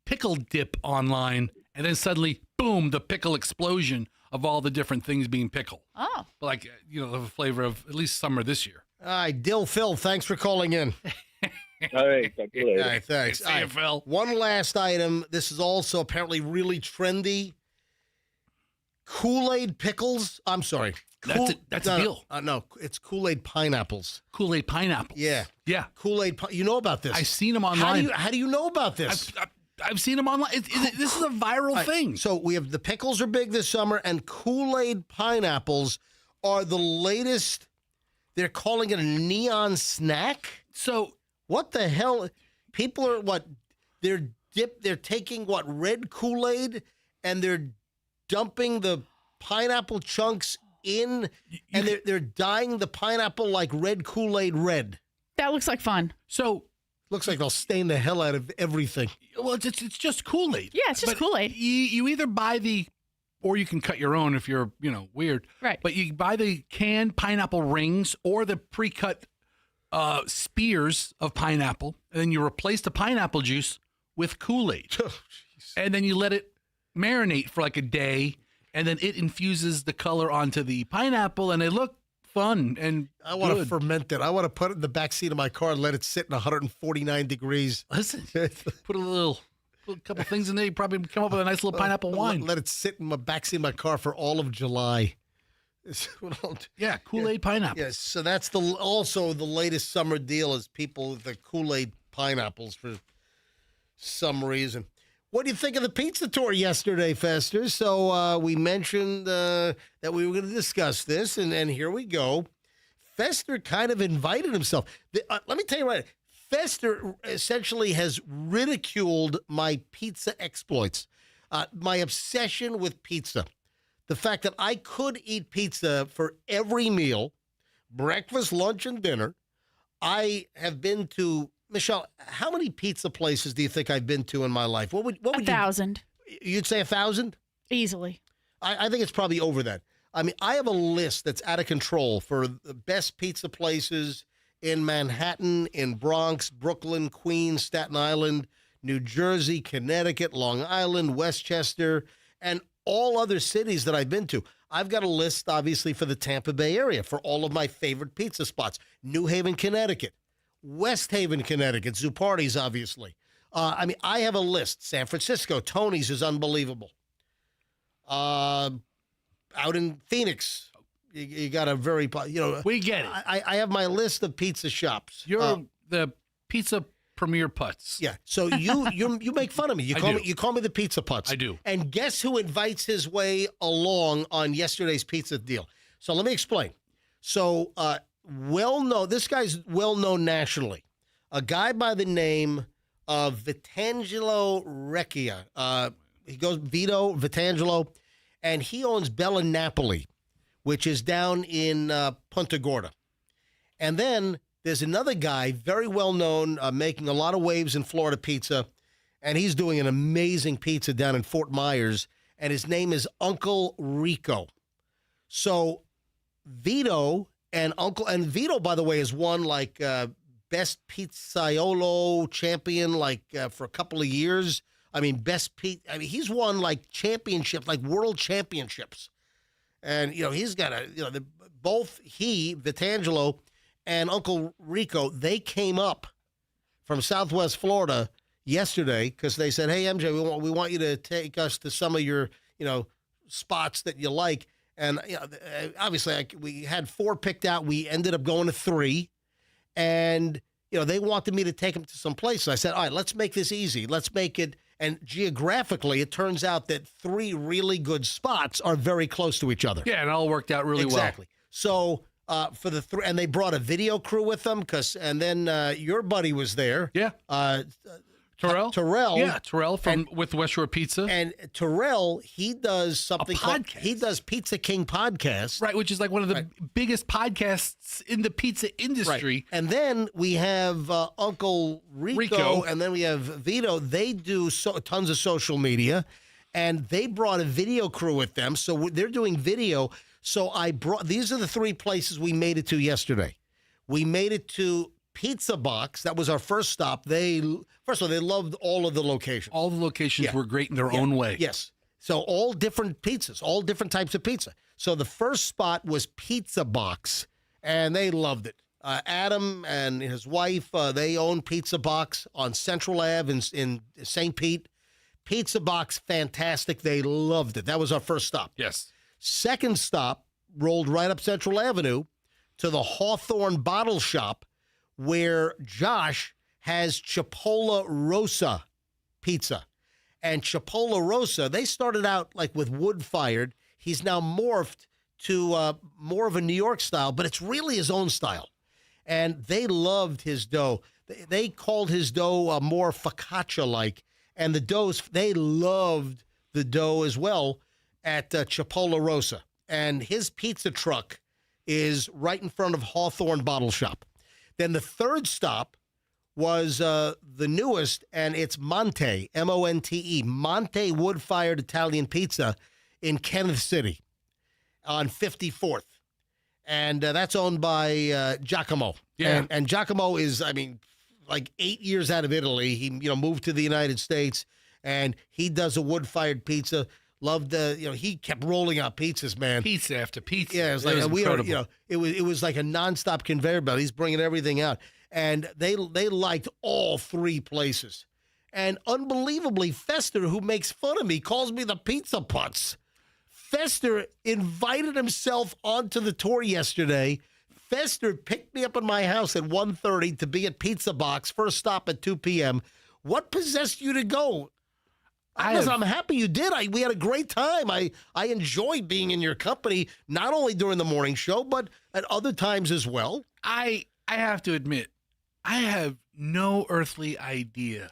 pickle dip online, and then suddenly, boom, the pickle explosion of all the different things being pickle. Oh, like the flavor of at least summer this year. All right, Dill Phil, thanks for calling in. All right, talk to you later. All right, thanks. See you, Phil. One last item. This is also apparently really trendy. Kool-Aid pickles. I'm sorry. That's a deal. No, it's Kool-Aid pineapples. Kool-Aid pineapples. Yeah. Yeah. Kool-Aid. You know about this? I've seen them online. How do you know about this? I've seen them online. This is a viral thing. So we have the pickles are big this summer, and Kool-Aid pineapples are the latest. They're calling it a neon snack. So what the hell? People are what? They're taking red Kool-Aid, and they're dumping the pineapple chunks in, and they're dyeing the pineapple like red Kool-Aid red. That looks like fun. So looks like they'll stain the hell out of everything. Well, it's just Kool-Aid. Yeah, it's just Kool-Aid. You either buy or you can cut your own if you're, weird. Right. But you buy the canned pineapple rings or the pre-cut spears of pineapple, and then you replace the pineapple juice with Kool-Aid. Oh, and then you let it marinate for like a day, and then it infuses the color onto the pineapple, and they look fun and I want to good. ferment it. I want to put it in the back seat of my car and let it sit in 149 degrees. Listen, put a couple things in there. You probably come up with a nice little pineapple wine. Let it sit in my backseat of my car for all of July. Yeah, Kool-Aid pineapple. Yes, so that's also the latest summer deal is people with the Kool-Aid pineapples for some reason. What do you think of the pizza tour yesterday, Fester? So we mentioned that we were going to discuss this, and here we go. Fester kind of invited himself. Let me tell you right. Fester essentially has ridiculed my pizza exploits, my obsession with pizza. The fact that I could eat pizza for every meal, breakfast, lunch, and dinner. I have been to, Michelle, how many pizza places do you think I've been to in my life? What would 1,000. You'd say 1,000? Easily. I think it's probably over that. I mean, I have a list that's out of control for the best pizza places in Manhattan, in Bronx, Brooklyn, Queens, Staten Island, New Jersey, Connecticut, Long Island, Westchester, and all other cities that I've been to. I've got a list, obviously, for the Tampa Bay area for all of my favorite pizza spots. New Haven, Connecticut. West Haven, Connecticut. Zupardi's, obviously. I have a list. San Francisco. Tony's is unbelievable. Out in Phoenix, you got a very, we get it. I have my list of pizza shops. You're the pizza premier putz. Yeah. So you make fun of me. You call me the pizza putz. I do. And guess who invites his way along on yesterday's pizza deal? So let me explain. So this guy's well known nationally. A guy by the name of Vitangelo Recchia. He goes Vito Vitangelo, and he owns Bella Napoli, which is down in Punta Gorda. And then there's another guy, very well known, making a lot of waves in Florida pizza, and he's doing an amazing pizza down in Fort Myers, and his name is Uncle Rico. So Vito, by the way, has won like best pizzaiolo champion for a couple of years. He's won like championships, like world championships. And, he's got both he, Vitangelo, and Uncle Rico, they came up from Southwest Florida yesterday because they said, hey, MJ, we want you to take us to some of your, spots that you like. And obviously we had 4 picked out. We ended up going to 3. And, they wanted me to take them to some places. I said, all right, let's make this easy. Let's make it. And geographically, it turns out that 3 really good spots are very close to each other. Yeah, and it all worked out really well. Exactly. So for the 3, and they brought a video crew with them, and then your buddy was there. Yeah. Terrell. Yeah, Terrell with West Shore Pizza. And Terrell, he does something called Pizza King Podcast. Right, which is like one of the biggest podcasts in the pizza industry. Right. And then we have Uncle Rico, and then we have Vito. They do tons of social media, and they brought a video crew with them. So they're doing video. So these are the 3 places we made it to yesterday. We made it to Pizza Box. That was our first stop. First of all, they loved all of the locations. All the locations were great in their own way. Yes. So all different pizzas, all different types of pizza. So the first spot was Pizza Box, and they loved it. Adam and his wife, they own Pizza Box on Central Ave in St. Pete. Pizza Box, fantastic. They loved it. That was our first stop. Yes. Second stop, rolled right up Central Avenue to the Hawthorne Bottle Shop, where Josh has Cipolla Rosa pizza. And Cipolla Rosa, they started out like with wood-fired. He's now morphed to more of a New York style, but it's really his own style. And they loved his dough. They called his dough more focaccia-like. And the doughs, they loved the dough as well at Cipolla Rosa. And his pizza truck is right in front of Hawthorne Bottle Shop. Then the third stop was the newest, and it's Monte, M-O-N-T-E, Monte wood-fired Italian pizza in Kenneth City on 54th. And that's owned by Giacomo. Yeah. And Giacomo is, like 8 years out of Italy. He, moved to the United States, and he does a wood-fired pizza. Loved he kept rolling out pizzas, man. Pizza after pizza. Yeah, it was like it was like a nonstop conveyor belt. He's bringing everything out, and they liked all 3 places. And unbelievably, Fester, who makes fun of me, calls me the pizza putz. Fester invited himself onto the tour yesterday. Fester picked me up in my house at 1:30 to be at Pizza Box. First stop at 2 p.m. What possessed you to go? I'm happy you did. We had a great time. I enjoyed being in your company, not only during the morning show, but at other times as well. I have to admit, I have no earthly idea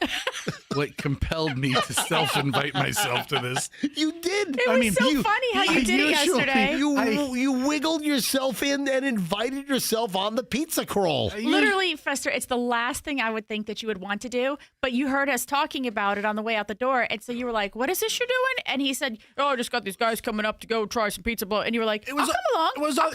what compelled me to self-invite myself to this. You did. It was so funny how you did it yesterday. You wiggled yourself in and invited yourself on the pizza crawl. Literally, Fester, it's the last thing I would think that you would want to do, but you heard us talking about it on the way out the door, and so you were like, what is this you're doing? And he said, oh, I just got these guys coming up to go try some pizza. And you were like, I'll come along. It was on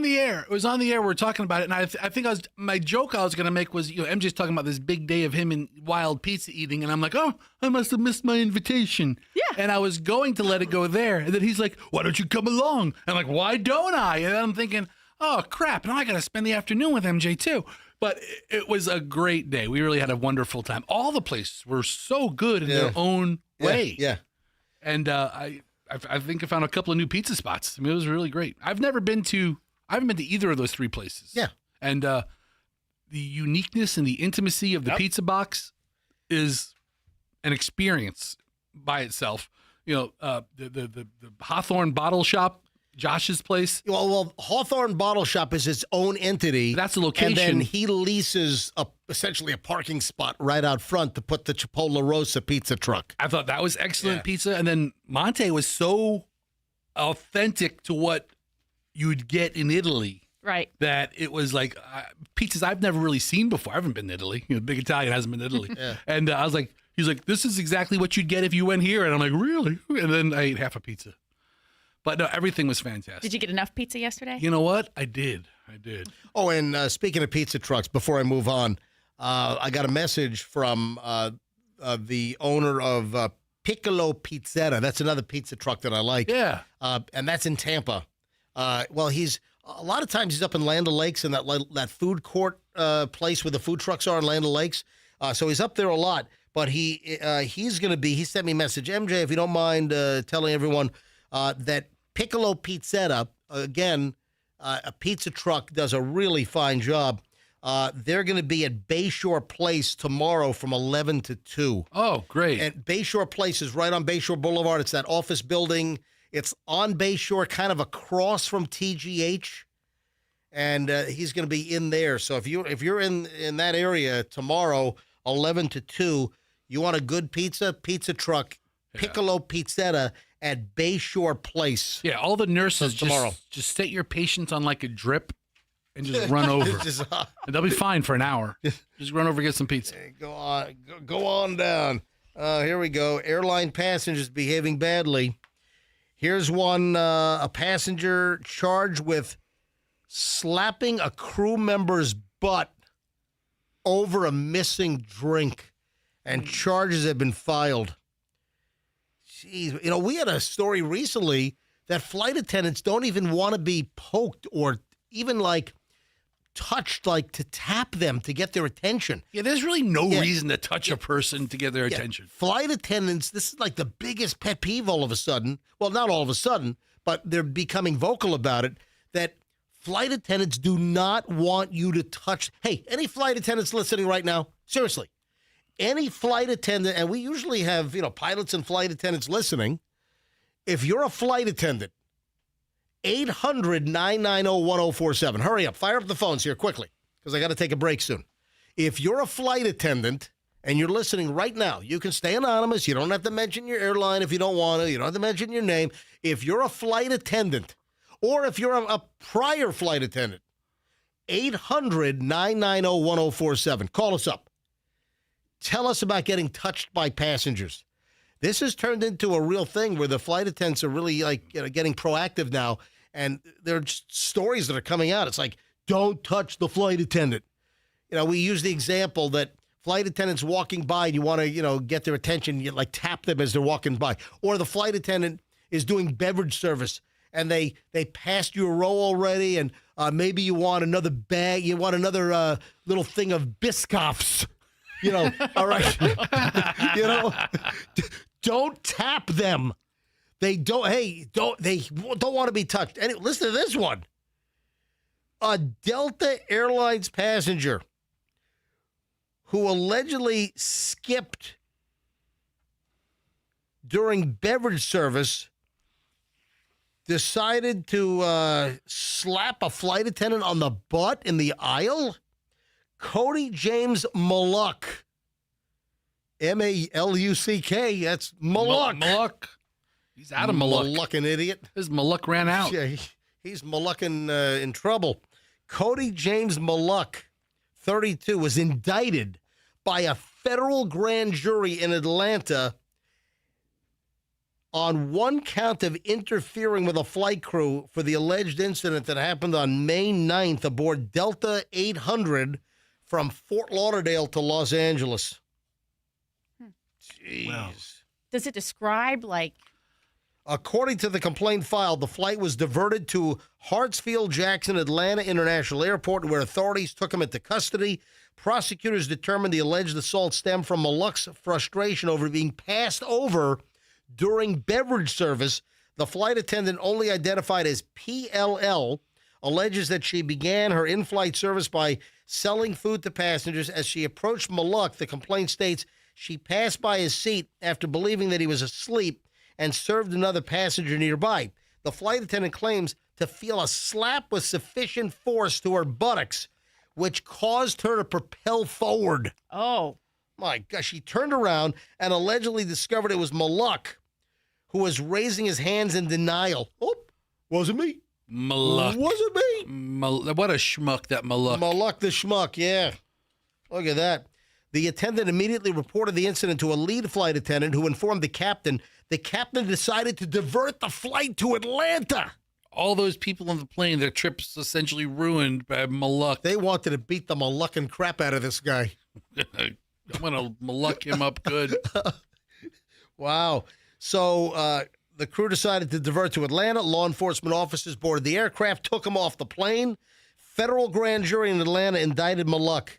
the air. It was on the air. We were talking about it, and I think my joke I was going to make was, MJ's talking about this big day of him in Wild Pizza eating, and I'm like, oh, I must have missed my invitation. Yeah. And I was going to let it go there, and then he's like, why don't you come along? And I'm like, why don't I? And I'm thinking, oh, crap, now I got to spend the afternoon with MJ too. But it was a great day. We really had a wonderful time. All the places were so good in their own way. Yeah. And I think I found a couple of new pizza spots. I mean, it was really great. I haven't been to either of those three places. Yeah. And the uniqueness and the intimacy of the pizza box is an experience by itself. You know, the Hawthorne Bottle Shop, Josh's place. Well, Hawthorne Bottle Shop is its own entity. That's the location. And then he leases essentially a parking spot right out front to put the Chipotle Rosa pizza truck. I thought that was excellent pizza. And then Monte was so authentic to what you'd get in Italy. Right. That it was like pizzas I've never really seen before. I haven't been to Italy. You know, big Italian hasn't been to Italy. And I was like, he's like, this is exactly what you'd get if you went here. And I'm like, really? And then I ate half a pizza. But no, everything was fantastic. Did you get enough pizza yesterday? You know what? I did. Oh, and speaking of pizza trucks, before I move on, I got a message from the owner of Piccolo Pizzetta. That's another pizza truck that I like. Yeah. And that's in Tampa. Well, a lot of times he's up in Land O'Lakes in that food court place where the food trucks are in Land O'Lakes. So he's up there a lot. But he sent me a message, MJ, if you don't mind telling everyone that Piccolo Pizzetta, again, a pizza truck, does a really fine job. They're going to be at Bayshore Place tomorrow from 11 to 2. Oh, great. And Bayshore Place is right on Bayshore Boulevard. It's that office building. It's on Bayshore, kind of across from TGH. And he's going to be in there. So if you're in that area tomorrow, 11 to 2, you want a good pizza truck, Piccolo Pizzetta at Bayshore Place. Yeah, all the nurses tomorrow. Just set your patients on like a drip and just run over. And they'll be fine for an hour. Just run over and get some pizza. Go on down. Here we go. Airline passengers behaving badly. Here's one, a passenger charged with slapping a crew member's butt over a missing drink, and charges have been filed. Jeez, we had a story recently that flight attendants don't even want to be poked or even touched, to tap them to get their attention. Yeah, there's really no reason to touch a person to get their attention. Flight attendants, this is the biggest pet peeve all of a sudden. Well, not all of a sudden, but they're becoming vocal about it, that flight attendants do not want you to touch. Hey, any flight attendants listening right now? Seriously. Any flight attendant, and we usually have, pilots and flight attendants listening. If you're a flight attendant, 800-990-1047. Hurry up. Fire up the phones here quickly because I got to take a break soon. If you're a flight attendant and you're listening right now, you can stay anonymous. You don't have to mention your airline if you don't want to. You don't have to mention your name. If you're a flight attendant or if you're a prior flight attendant, 800-990-1047. Call us up. Tell us about getting touched by passengers. This has turned into a real thing where the flight attendants are really getting proactive now, and there are just stories that are coming out. It's like, don't touch the flight attendant. We use the example that flight attendants walking by and you want to, get their attention, you tap them as they're walking by. Or the flight attendant is doing beverage service and they passed you a row already, and maybe you want another bag, you want another little thing of Biscoffs. All right. Don't tap them. They don't want to be touched. And listen to this one. A Delta Airlines passenger who allegedly skipped during beverage service decided to slap a flight attendant on the butt in the aisle. Cody James Maluck. M-A-L-U-C-K. That's Maluck. Maluck. He's out of Maluck. Malucking idiot. His Maluck ran out. Yeah, he's Malucking in trouble. Cody James Maluck, 32, was indicted by a federal grand jury in Atlanta on one count of interfering with a flight crew for the alleged incident that happened on May 9th aboard Delta 800 from Fort Lauderdale to Los Angeles. Jeez. Does it describe like? According to the complaint filed, the flight was diverted to Hartsfield-Jackson Atlanta International Airport, where authorities took him into custody. Prosecutors determined the alleged assault stemmed from Maluk's frustration over being passed over during beverage service. The flight attendant, only identified as PLL, alleges that she began her in-flight service by selling food to passengers. As she approached Maluk, the complaint states she passed by his seat after believing that he was asleep and served another passenger nearby. The flight attendant claims to feel a slap with sufficient force to her buttocks, which caused her to propel forward. Oh. My gosh, she turned around and allegedly discovered it was Maluk, who was raising his hands in denial. Oh, wasn't me. Maluk. Wasn't me. What a schmuck, that Maluk. Maluk the schmuck, yeah. Look at that. The attendant immediately reported the incident to a lead flight attendant who informed the captain. The captain decided to divert the flight to Atlanta. All those people on the plane, their trip's essentially ruined by Maluk. They wanted to beat the Malukin crap out of this guy. I'm going to Maluk him up good. Wow. So the crew decided to divert to Atlanta. Law enforcement officers boarded the aircraft, took him off the plane. Federal grand jury in Atlanta indicted Maluk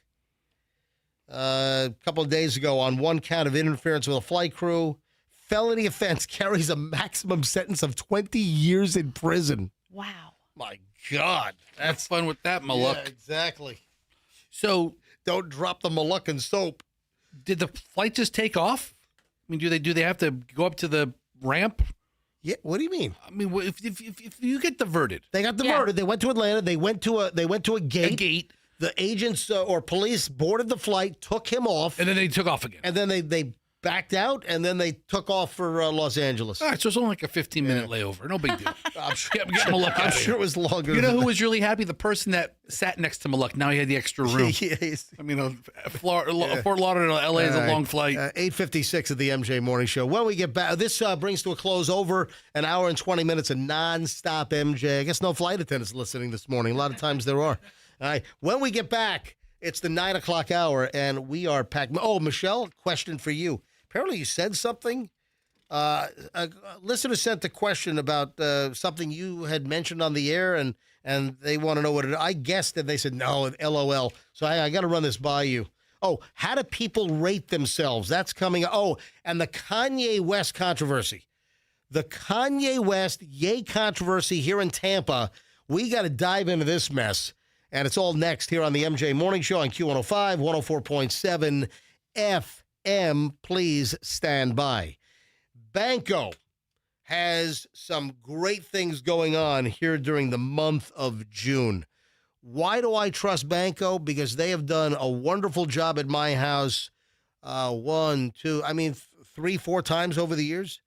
a couple of days ago on one count of interference with a flight crew. Felony offense carries a maximum sentence of 20 years in prison. Wow. My God. That's fun with that, Maluk. Yeah, exactly. So don't drop the Maluk in soap. Did the flight just take off? I mean, do they have to go up to the ramp? Yeah. What do you mean? I mean, if you get diverted, they got diverted. Yeah. They went to Atlanta. They went to a gate. A gate. The agents or police boarded the flight, took him off, and then they took off again. And then they backed out, and then they took off for Los Angeles. All right, so it's only like a 15-minute layover. No big deal. I'm sure it was longer. You know who was really happy? The person that sat next to Maluk. Now he had the extra room. Yes. I mean, Fort Lauderdale, L.A. is a long flight. 8:56 at the MJ Morning Show. When we get back, this brings to a close over an hour and 20 minutes of nonstop MJ. I guess no flight attendants listening this morning. A lot of times there are. All right. When we get back, it's the 9 o'clock hour, and we are packed. Oh, Michelle, question for you. Apparently you said something. A listener sent a question about something you had mentioned on the air, and they want to know what it is. I guessed, and they said, no, LOL. So I got to run this by you. Oh, how do people rate themselves? That's coming. Oh, and the Kanye West controversy. The Kanye West yay controversy here in Tampa. We got to dive into this mess. And it's all next here on the MJ Morning Show on Q105, 104.7 FM. Please stand by. Banco has some great things going on here during the month of June. Why do I trust Banco? Because they have done a wonderful job at my house 3, 4 times over the years.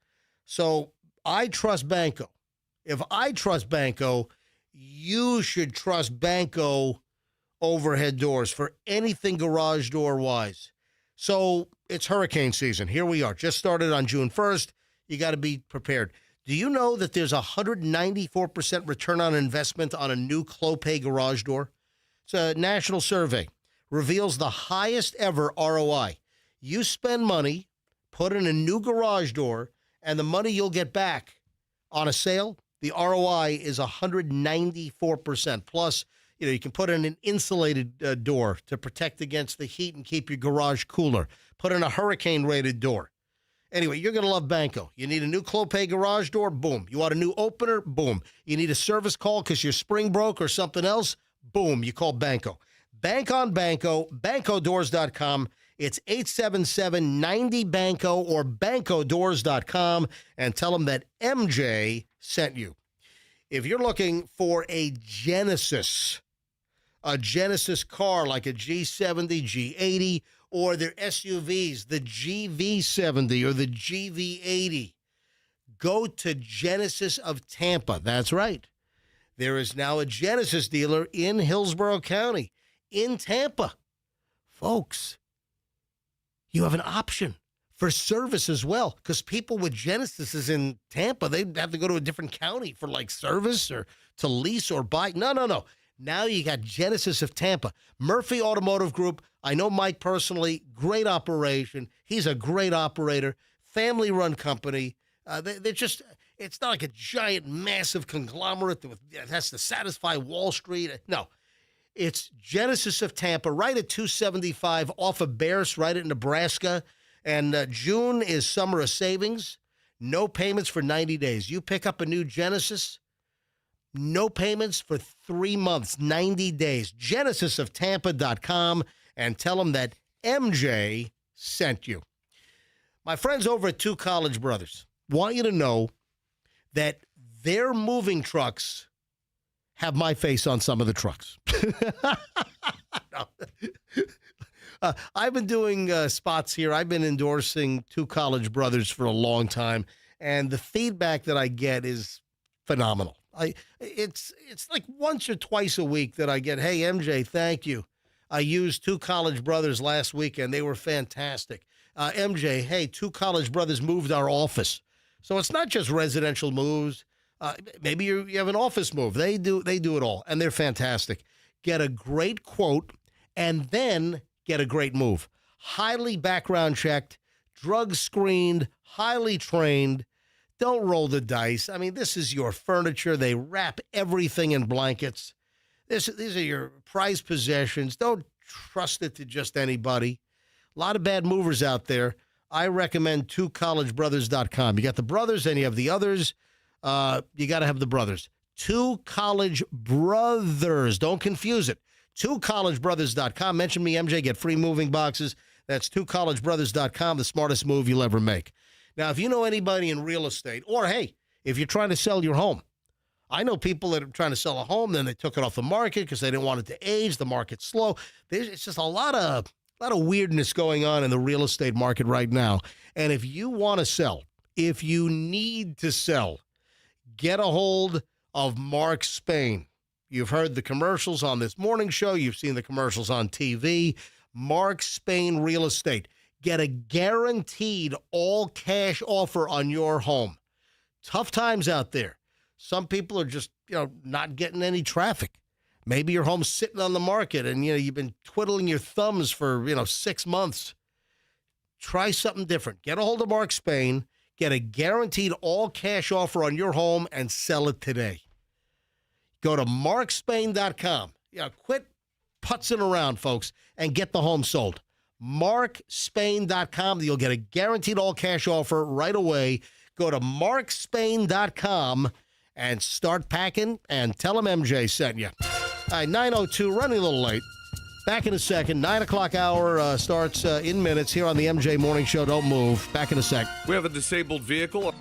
So I trust Banco. If I trust Banco, you should trust Banco overhead doors for anything garage door wise. So it's hurricane season. Here we are. Just started on June 1st. You got to be prepared. Do you know that there's a 194% return on investment on a new Clopay garage door? It's a national survey. Reveals the highest ever ROI. You spend money, put in a new garage door, and the money you'll get back on a sale, the ROI is 194%. Plus, you can put in an insulated door to protect against the heat and keep your garage cooler. Put in a hurricane-rated door. Anyway, you're going to love Banco. You need a new Clopay garage door? Boom. You want a new opener? Boom. You need a service call because your spring broke or something else? Boom. You call Banco. Bank on Banco, BancoDoors.com. It's 877-90-BANCO or BancoDoors.com, and tell them that MJ sent you. If you're looking for a Genesis car like a G70, G80, or their SUVs, the GV70 or the GV80, go to Genesis of Tampa. That's right. There is now a Genesis dealer in Hillsborough County, in Tampa. Folks, you have an option for service as well, because people with Genesises in Tampa, they have to go to a different county for like service or to lease or buy. No. Now you got Genesis of Tampa. Murphy Automotive Group. I know Mike personally. Great operation. He's a great operator. Family-run company. They're just, it's not like a giant, massive conglomerate that has to satisfy Wall Street. No. It's Genesis of Tampa, right at 275 off of Bears, right at Nebraska. And June is summer of savings. No payments for 90 days. You pick up a new Genesis, no payments for 3 months, 90 days. GenesisofTampa.com, and tell them that MJ sent you. My friends over at Two College Brothers want you to know that their moving trucks have my face on some of the trucks. I've been doing spots here. I've been endorsing Two College Brothers for a long time, and the feedback that I get is phenomenal. It's like once or twice a week that I get, hey, MJ, thank you. I used Two College Brothers last weekend. They were fantastic. MJ, hey, Two College Brothers moved our office. So it's not just residential moves. Maybe you have an office move. They do it all, and they're fantastic. Get a great quote, and then get a great move. Highly background checked, drug screened, highly trained. Don't roll the dice. I mean, this is your furniture. They wrap everything in blankets. These are your prized possessions. Don't trust it to just anybody. A lot of bad movers out there. I recommend twocollegebrothers.com. You got the brothers, and you have the others. You got to have the brothers. Two College Brothers. Don't confuse it. twocollegebrothers.com. Mention me, MJ. Get free moving boxes. That's twocollegebrothers.com. The smartest move you'll ever make. Now, if you know anybody in real estate, or, hey, if you're trying to sell your home, I know people that are trying to sell a home, then they took it off the market because they didn't want it to age. The market's slow. It's just a lot of weirdness going on in the real estate market right now. And if you want to sell, if you need to sell, get a hold of Mark Spain. You've heard the commercials on this morning show. You've seen the commercials on TV. Mark Spain Real Estate. Get a guaranteed all-cash offer on your home. Tough times out there. Some people are just, not getting any traffic. Maybe your home's sitting on the market and, you've been twiddling your thumbs for, 6 months. Try something different. Get a hold of Mark Spain. Get a guaranteed all-cash offer on your home and sell it today. Go to markspain.com. Quit putzing around, folks, and get the home sold. markspain.com. You'll get a guaranteed all-cash offer right away. Go to markspain.com and start packing and tell them MJ sent you. All right, 9:02, running a little late. Back in a second. 9 o'clock hour starts in minutes here on the MJ Morning Show. Don't move. Back in a sec. We have a disabled vehicle.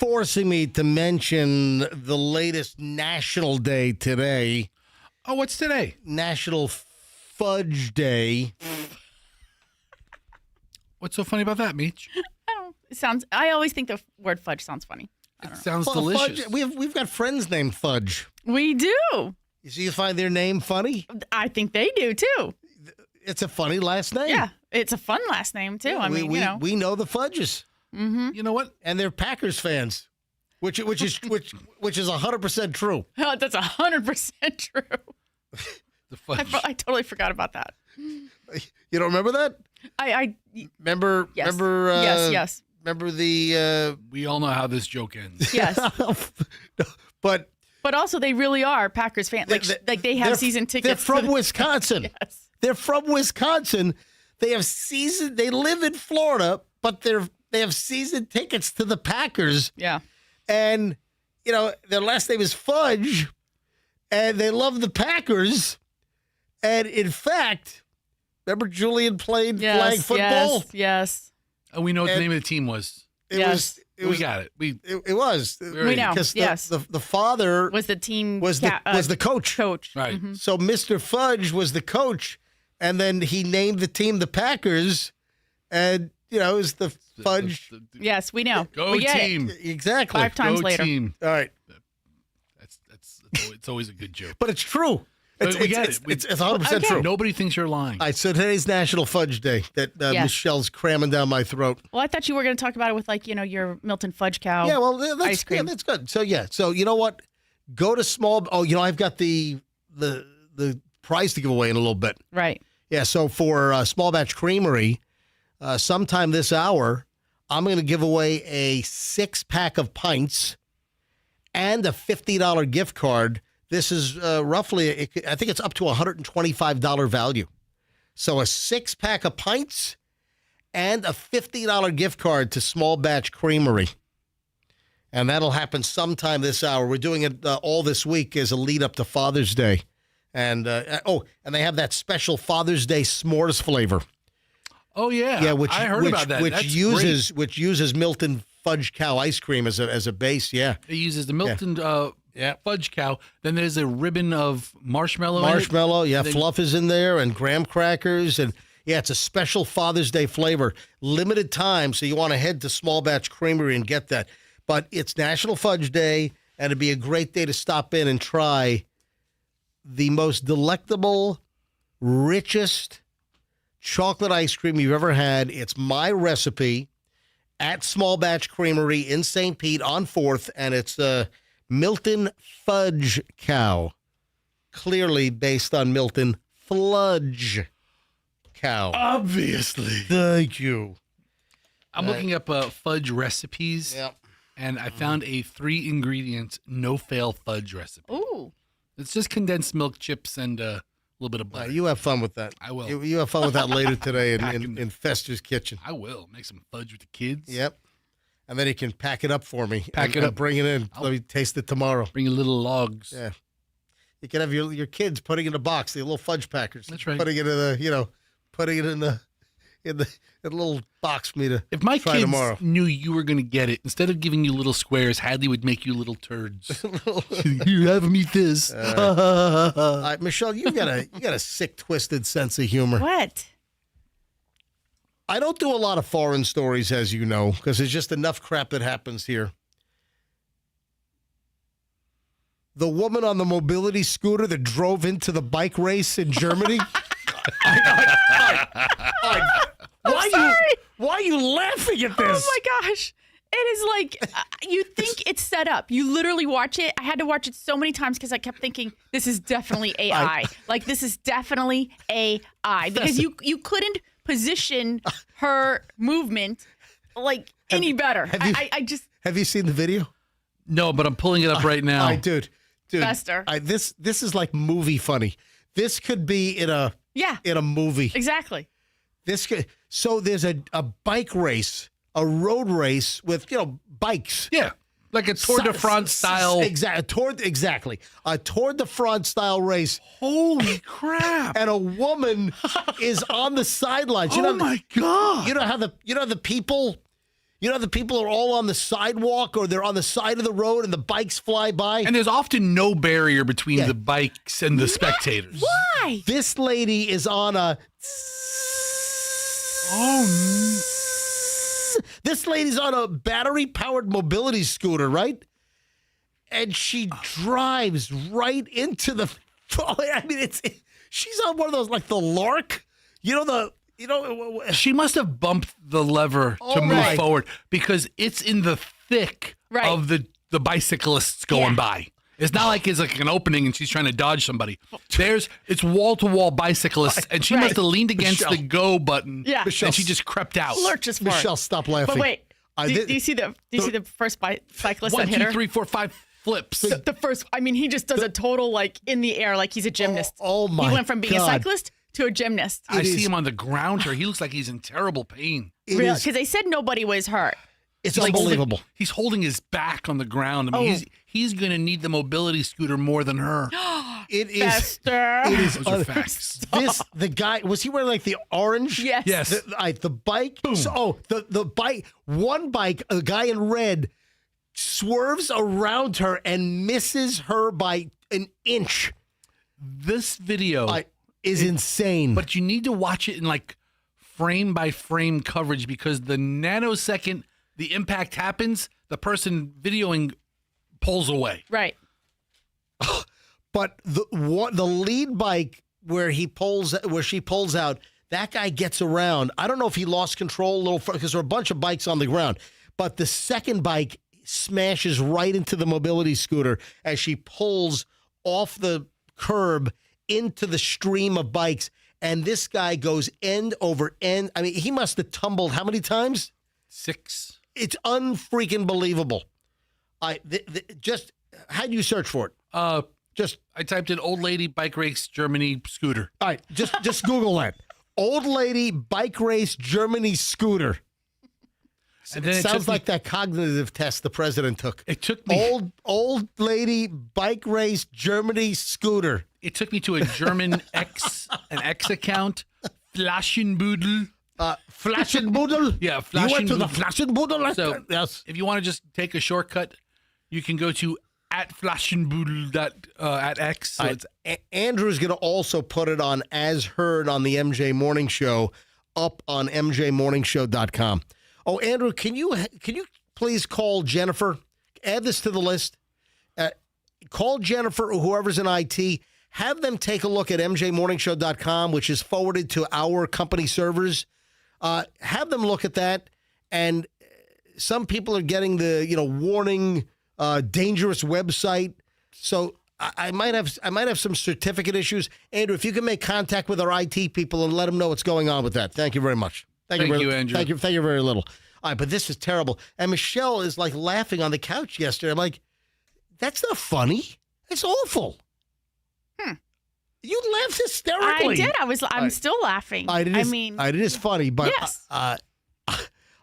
forcing me to mention the latest national day today. Oh, what's today? National Fudge Day. What's so funny about that, Meech? I always think the word fudge sounds funny. It sounds delicious. Fudge, we've got friends named Fudge. We do. So you find their name funny? I think they do too. It's a funny last name. Yeah, it's a fun last name too. I mean, we know the Fudges. Mm-hmm. You know what? And they're Packers fans, which is 100% true. Oh, that's 100% true. The Fudge. I totally forgot about that. You don't remember that? I remember. Yes. Remember. Yes. Remember the. We all know how this joke ends. Yes. But also, they really are Packers fans. Like they have season tickets. They're from Wisconsin. Yes. They're from Wisconsin. They have They live in Florida, but they have season tickets to the Packers. Yeah. And their last name is Fudge, and they love the Packers. And in fact, remember Julian played flag football? Yes. And we know what the name of the team was. We got it. It was. We know. Because yes. the father was the team was the coach. Right. Mm-hmm. So Mr. Fudge was the coach, and then he named the team the Packers, and it was the Fudge. Yes, we know. Go we get team. it. Exactly. 5 times Go later. Team. All right. It's always a good joke. But it's true. We get it. It's 100% true. Nobody thinks you're lying. All right, so today's National Fudge Day that Yes. Michelle's cramming down my throat. Well, I thought you were going to talk about it with your Milton Fudge Cow. Yeah, well, ice cream. that's good. So you know what? Go to small. Oh, I've got the prize to give away in a little bit. Right. Yeah. So for Small Batch Creamery, sometime this hour, I'm going to give away a 6-pack of pints and a $50 gift card. This is roughly, I think it's up to $125 value. So a 6-pack of pints and a $50 gift card to Small Batch Creamery. And that'll happen sometime this hour. We're doing it all this week as a lead up to Father's Day. And and they have that special Father's Day s'mores flavor. Oh yeah, yeah. Which I heard about that. Which That's uses Milton Fudge Cow ice cream as a base. Yeah, it uses the Milton Fudge Cow. Then there's a ribbon of marshmallow. Marshmallow, in it. yeah. Then, fluff is in there and graham crackers and. Yeah, it's a special Father's Day flavor. Limited time, so you want to head to Small Batch Creamery and get that. But it's National Fudge Day, and it'd be a great day to stop in and try the most delectable, richest chocolate ice cream you've ever had. It's my recipe at Small Batch Creamery in St. Pete on 4th, and it's Milton Fudge Cow, clearly based on Milton Fludge Cow. Obviously. Thank you. I'm looking up fudge recipes. Yep. And I found a 3-ingredient no-fail fudge recipe. Ooh. It's just condensed milk, chips, and a little bit of butter. You have fun with that. I will. You have fun with that later today in Fester's kitchen. I will. Make some fudge with the kids. Yep. And then you can pack it up for me. Pack it up. Bring it in. Let me taste it tomorrow. Bring little logs. Yeah. You can have your kids putting it in a box, the little fudge packers. That's right. Putting it in the little box for me to If my try kids tomorrow. knew you were going to get it, instead of giving you little squares, Hadley would make you little turds. You have them eat this. Michelle, you got a sick, twisted sense of humor. What? I don't do a lot of foreign stories, as you know, because there's just enough crap that happens here. The woman on the mobility scooter that drove into the bike race in Germany. Why are you laughing at this? Oh my gosh. It is like, you think it's set up. You literally watch it. I had to watch it so many times because I kept thinking, this is definitely AI. This is definitely AI. Because you couldn't position her movement any better. Have you seen the video? No, but I'm pulling it up right now. Dude. Fester. This is like movie funny. This could be in a movie. Exactly. So there's a bike race, a road race with bikes. Yeah, like a Tour de France style. Exactly. A Tour de France style race. Holy crap! And a woman is on the sidelines. Oh my god! You know how the people, You know, the people are all on the sidewalk or they're on the side of the road and the bikes fly by. And there's often no barrier between the bikes and the spectators. Why? This lady is on a... This lady's on a battery-powered mobility scooter, right? And she drives right into the... I mean, she's on one of those, like the Lark. She must have bumped the lever to move forward because it's in the thick of the bicyclists going by. It's not like it's like an opening and she's trying to dodge somebody. It's wall-to-wall bicyclists, and she must have leaned against the go button. Yeah. And she just crept out. Lurches for it. Michelle, stop laughing. But wait, do you see the first cyclist that 1, hit 2, her? 3, 4, 5 flips. The first, I mean, he just does a total like in the air, like he's a gymnast. Oh my! He went from being a cyclist to a gymnast. I see him on the ground here. He looks like he's in terrible pain. Because they said nobody was hurt. It's unbelievable. He's holding his back on the ground. I mean, he's going to need the mobility scooter more than her. It is. Bester. It is. Those are facts. The guy, was he wearing like the orange? Yes. The bike. Boom. The bike. One bike, a guy in red, swerves around her and misses her by an inch. This video is insane. But you need to watch it in like frame by frame coverage because the nanosecond the impact happens, the person videoing pulls away. Right. But the lead bike where she pulls out, that guy gets around. I don't know if he lost control a little because there are a bunch of bikes on the ground. But the second bike smashes right into the mobility scooter as she pulls off the curb into the stream of bikes. And this guy goes end over end. I mean, he must have tumbled how many times? 6. It's unfreaking believable. Just how'd you search for it? I typed in old lady bike race Germany scooter. All right, just Google that. Old lady bike race Germany scooter. And then it sounds like that cognitive test the president took. It took me old lady bike race Germany scooter. It took me to a German X account, Flaschenbudel. Flaschenbudel? Yeah, You went to the Flaschenbudel? So yes. If you want to just take a shortcut, you can go to @Flaschenbudel at X. So it's Andrew's going to also put it on as heard on the MJ Morning Show up on mjmorningshow.com. Oh, Andrew, can you please call Jennifer? Add this to the list. Call Jennifer or whoever's in IT. Have them take a look at mjmorningshow.com, which is forwarded to our company servers. Have them look at that. And some people are getting the warning, dangerous website. So I might have some certificate issues. Andrew, if you can make contact with our IT people and let them know what's going on with that. Thank you very much. Thank you, Andrew. Thank you very little. All right, but this is terrible. And Michelle is like laughing on the couch yesterday. I'm like, that's not funny. It's awful. You laughed hysterically. I did. I'm still laughing. It is funny, but yes.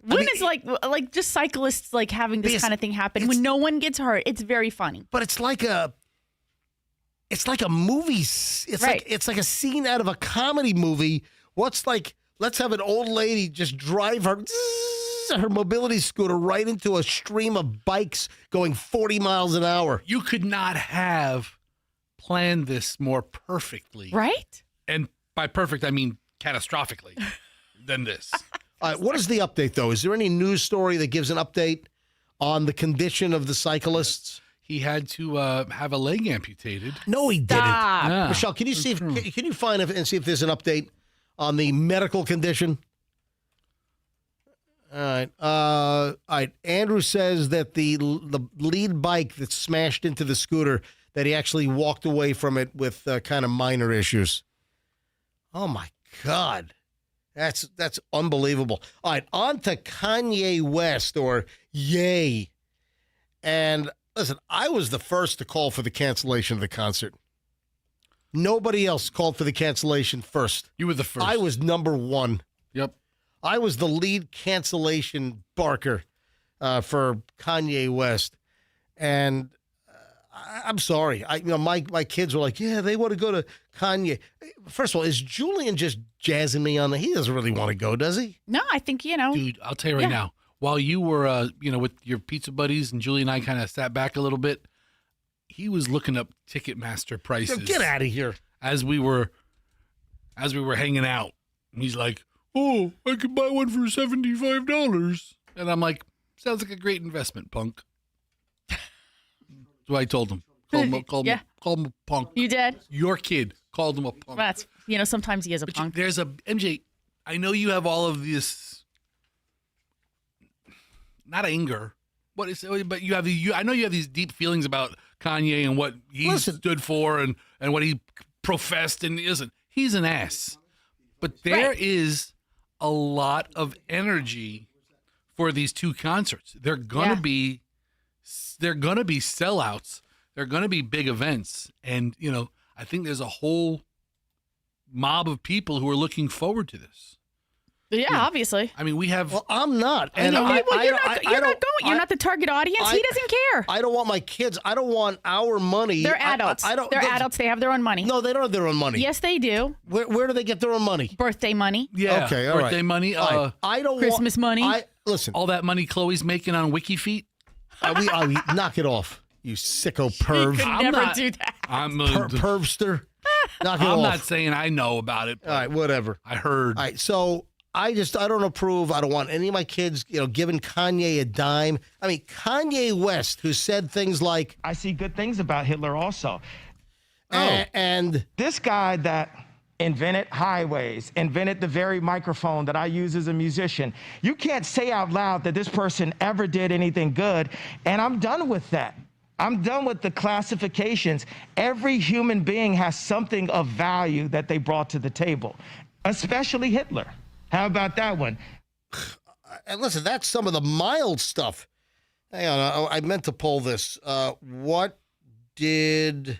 When it's like just cyclists like having this kind of thing happen when no one gets hurt, it's very funny. But it's like a movie. It's like a scene out of a comedy movie. Let's have an old lady just drive her mobility scooter right into a stream of bikes going 40 miles an hour. You could not have planned this more perfectly. Right? And by perfect, I mean catastrophically than this. All right, what is the update, though? Is there any news story that gives an update on the condition of the cyclists? He had to have a leg amputated. No, he didn't. Yeah. Michelle, can you find and see if there's an update on the medical condition? All right. Andrew says that the lead bike that smashed into the scooter, that he actually walked away from it with kind of minor issues. Oh my God, that's unbelievable. All right, on to Kanye West, or Ye. And listen, I was the first to call for the cancellation of the concert. Nobody else called for the cancellation first. You were the first. I was number one. Yep. I was the lead cancellation barker for Kanye West. And I'm sorry. My kids were like, yeah, they want to go to Kanye. First of all, is Julian just jazzing me on the? He doesn't really want to go, does he? No, I think, Dude, I'll tell you right now, while you were, with your pizza buddies, and Julie and I kind of sat back a little bit, he was looking up Ticketmaster prices. Get out of here. As we were hanging out. And he's like, "Oh, I could buy one for $75." And I'm like, "Sounds like a great investment, punk." So I told him. Call him a punk. You did? Your kid called him a punk. That's, sometimes he is a punk. There's a, MJ, I know you have all of this, not anger, but you have, I know you have these deep feelings about Kanye and what he stood for and what he professed. And he's an ass. But there is a lot of energy for these two concerts. They're gonna be sellouts. They're gonna be big events, and I think there's a whole mob of people who are looking forward to this. Yeah, obviously. I mean, we have. Well, I'm not. You're not going. You're not the target audience. He doesn't care. I don't want my kids. I don't want our money. They're adults. They're adults. They have their own money. No, they don't have their own money. Yes, they do. Where do they get their own money? Birthday money. Yeah. Okay. All birthday money. I don't Christmas money. Listen. All that money Chloe's making on WikiFeet. We knock it off, you sicko perv. You could never do that. I'm pervster. Knock it off. I'm not saying I know about it. All right, whatever. I heard. All right, so I don't approve. I don't want any of my kids, giving Kanye a dime. I mean, Kanye West, who said things like, I see good things about Hitler also. And this guy that invented highways, invented the very microphone that I use as a musician. You can't say out loud that this person ever did anything good, and I'm done with that. I'm done with the classifications. Every human being has something of value that they brought to the table, especially Hitler. How about that one? And listen, that's some of the mild stuff. Hang on, I meant to pull this. What did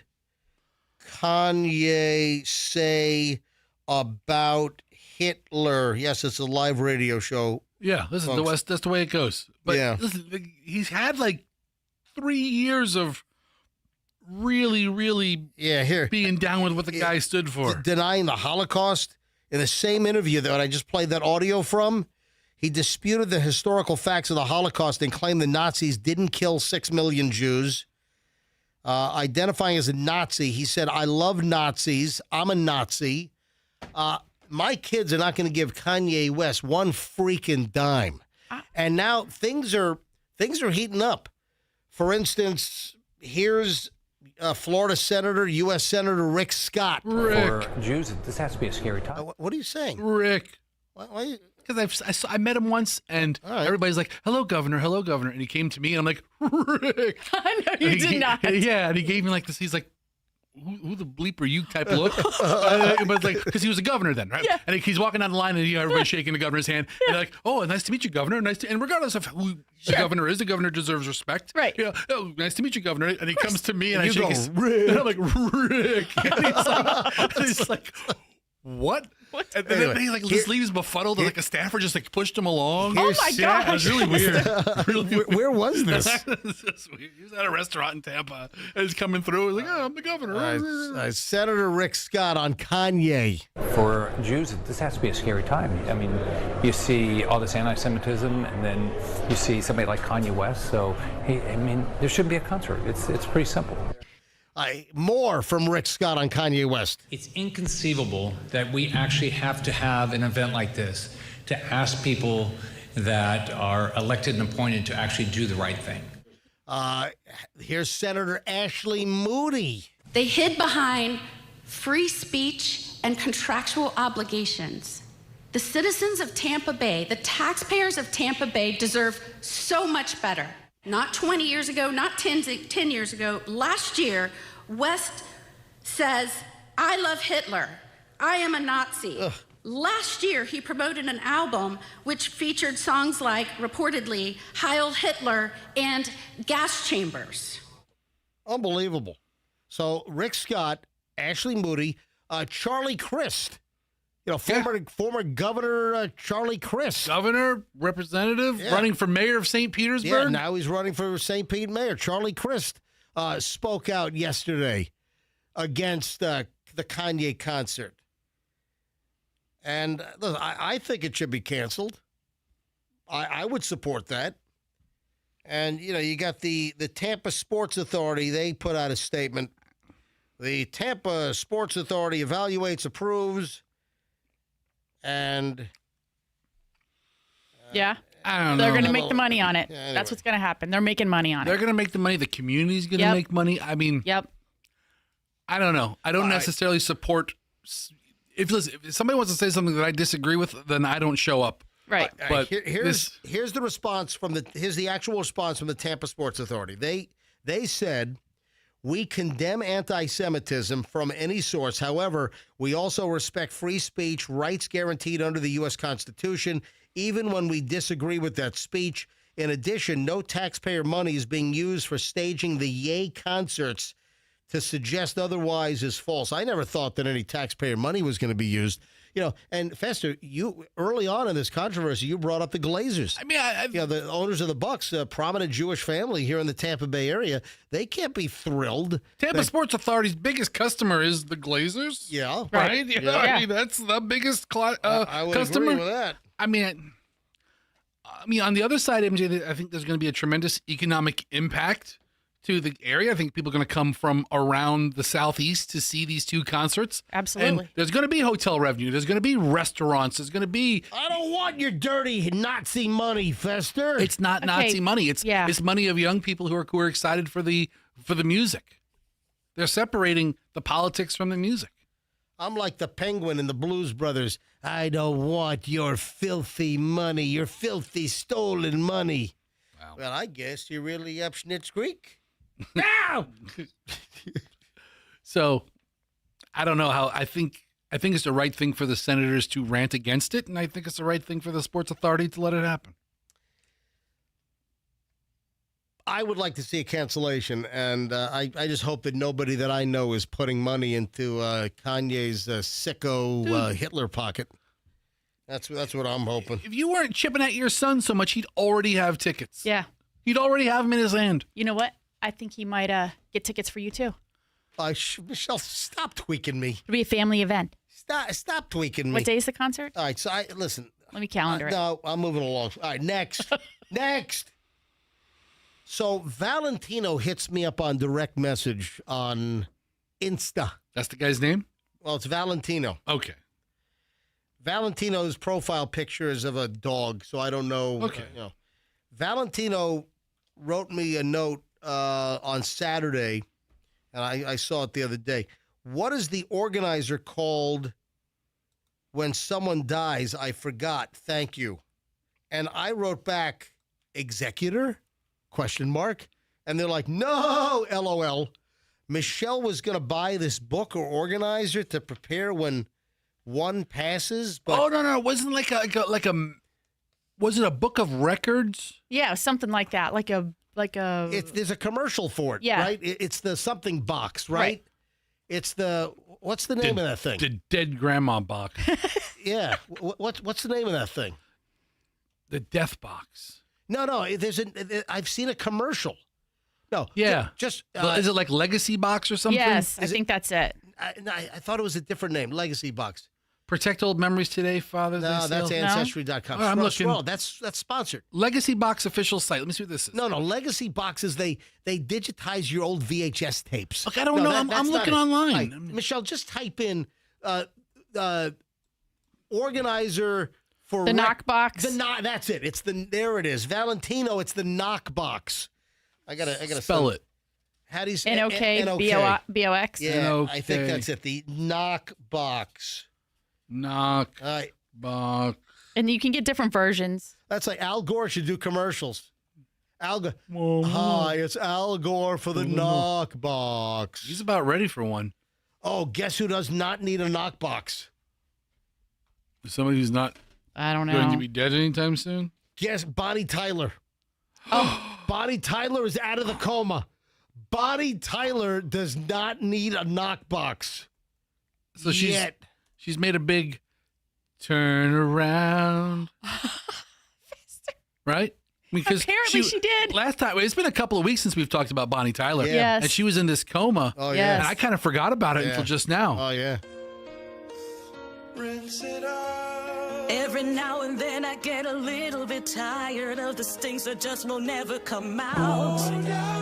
Kanye say about Hitler? Yes, it's a live radio show. Yeah, listen, that's the way it goes. But listen, he's had like 3 years of really being down with what the guy stood for. Denying the Holocaust. In the same interview that I just played that audio from, he disputed the historical facts of the Holocaust and claimed the Nazis didn't kill 6 million Jews. Identifying as a Nazi, he said, "I love Nazis. I'm a Nazi." My kids are not going to give Kanye West one freaking dime. And now things are heating up. For instance, here's Florida Senator, U.S. Senator Rick Scott. Rick. For Jews, this has to be a scary time. What are you saying? Rick. Why Because I met him once, and everybody's like, "Hello, Governor. Hello, Governor." And he came to me, and I'm like, "Rick." I know you did not. Yeah, and he gave me like this. He's like, who the bleep are you type look? But like, because he was a governor then, right? Yeah. And he's walking down the line, and everybody's shaking the governor's hand. And they're like, "Oh, nice to meet you, Governor. And regardless of who the governor is, the governor deserves respect. Right. Oh, nice to meet you, Governor. And he comes to me, and I You shake go, his "Rick." And I'm like, "Rick." And he's like, "What?" And then he just leaves befuddled, and like a staffer just like pushed him along. Oh my Yeah, it gosh. was really weird. Really weird. Where was this? He was at a restaurant in Tampa, and he's coming through. He's like, "Oh, I'm the governor." Senator Rick Scott on Kanye. For Jews, this has to be a scary time. I mean, you see all this anti-Semitism, and then you see somebody like Kanye West. So, hey, I mean, there shouldn't be a concert. It's pretty simple. More from Rick Scott on Kanye West. It's inconceivable that we actually have to have an event like this to ask people that are elected and appointed to actually do the right thing. Here's Senator Ashley Moody. They hid behind free speech and contractual obligations. The citizens of Tampa Bay, the taxpayers of Tampa Bay, deserve so much better. Not 20 years ago, not 10 years ago. Last year, West says, "I love Hitler. I am a Nazi." Ugh. Last year, he promoted an album which featured songs like, reportedly, Heil Hitler and Gas Chambers. Unbelievable. So Rick Scott, Ashley Moody, Charlie Crist. Former Governor Charlie Crist. Governor, representative, running for mayor of St. Petersburg. Yeah, now he's running for St. Pete mayor. Charlie Crist spoke out yesterday against the Kanye concert. And listen, I think it should be canceled. I would support that. And, you got the Tampa Sports Authority. They put out a statement. The Tampa Sports Authority evaluates, approves, and... yeah. I don't know. They're going to make the money on it. Yeah, anyway. That's what's going to happen. They're making money on They're it. going to make the money. The community's going to make money. I mean, I don't know. I don't necessarily support. If somebody wants to say something that I disagree with, then I don't show up. Right. But here's the response here's the actual response from the Tampa Sports Authority. They said, we condemn anti-Semitism from any source. However, we also respect free speech, rights guaranteed under the U.S. Constitution, even when we disagree with that speech. In addition, no taxpayer money is being used for staging the Yay concerts. To suggest otherwise is false. I never thought that any taxpayer money was going to be used. And Fester, you early on in this controversy, you brought up the Glazers. I mean, the owners of the Bucks, a prominent Jewish family here in the Tampa Bay area. They can't be thrilled. Tampa Sports Authority's biggest customer is the Glazers. Yeah, right. Yeah. I mean, that's the biggest I would customer. agree with that. I mean, on the other side, MJ, I think there's going to be a tremendous economic impact to the area. I think people are going to come from around the Southeast to see these two concerts. Absolutely. And there's going to be hotel revenue. There's going to be restaurants. There's going to be... I don't want your dirty Nazi money, Fester. It's not Nazi money. It's money of young people who are excited for the music. They're separating the politics from the music. I'm like the Penguin in the Blues Brothers. I don't want your filthy money, your filthy stolen money. Wow. Well, I guess you're really up Schnitz Creek. Now! So, I don't know how. I think it's the right thing for the Senators to rant against it, and I think it's the right thing for the Sports Authority to let it happen. I would like to see a cancellation, and I just hope that nobody that I know is putting money into Kanye's sicko Hitler pocket. That's what I'm hoping. If you weren't chipping at your son so much, he'd already have tickets. Yeah. He'd already have them in his hand. You know what? I think he might get tickets for you, too. Michelle, stop tweaking me. It'll be a family event. Stop tweaking me. What day is the concert? All right, so listen. Let me calendar it. No, I'm moving along. All right, next. Next. So Valentino hits me up on direct message on Insta. That's the guy's name? Well, it's Valentino. Okay. Valentino's profile picture is of a dog, so I don't know. Okay. Valentino wrote me a note on Saturday, and I saw it the other day. What is the organizer called when someone dies? I forgot. Thank you. And I wrote back, executor? ? And they're like, no, LOL. Michelle was going to buy this book or organizer to prepare when one passes. But oh, no. It wasn't like a was it a book of records? Yeah, something like that. There's a commercial for it, yeah. Right? It's the something box, right? It's what's the name of that thing? The dead grandma box. Yeah. What's the name of that thing? The death box. No. I've seen a commercial. No. Yeah. Just is it like Legacy Box or something? Yes, I think that's it. I thought it was a different name, Legacy Box. Protect Old Memories Today, Father's Day. No, that's Ancestry.com. I'm looking. That's sponsored. Legacy Box official site. Let me see what this is. No. Legacy Boxes, they digitize your old VHS tapes. Look, I don't know. I'm looking online. Right. Michelle, just type in organizer for the knock box. That's it. There it is. Valentino, it's the knock box. I gotta spell it. How do you say N-O-K-B-O-X? Yeah, N-O-K. I think that's it. The knock box. Knock box. And you can get different versions. That's like Al Gore should do commercials. Al Gore. Hi, it's Al Gore for the knock box. He's about ready for one. Oh, guess who does not need a knock box? Somebody who's not I don't know. going to be dead anytime soon? Guess Bonnie Tyler. Oh, Bonnie Tyler is out of the coma. Bonnie Tyler does not need a knock box. So she's made a big turn around. Right? Because apparently she did. Last time, it's been a couple of weeks since we've talked about Bonnie Tyler. Yeah. Yes. And she was in this coma. Oh, yeah. And I kind of forgot about it until just now. Oh, yeah. Rinse it out. Every now and then I get a little bit tired of the stings that just will never come out. Every now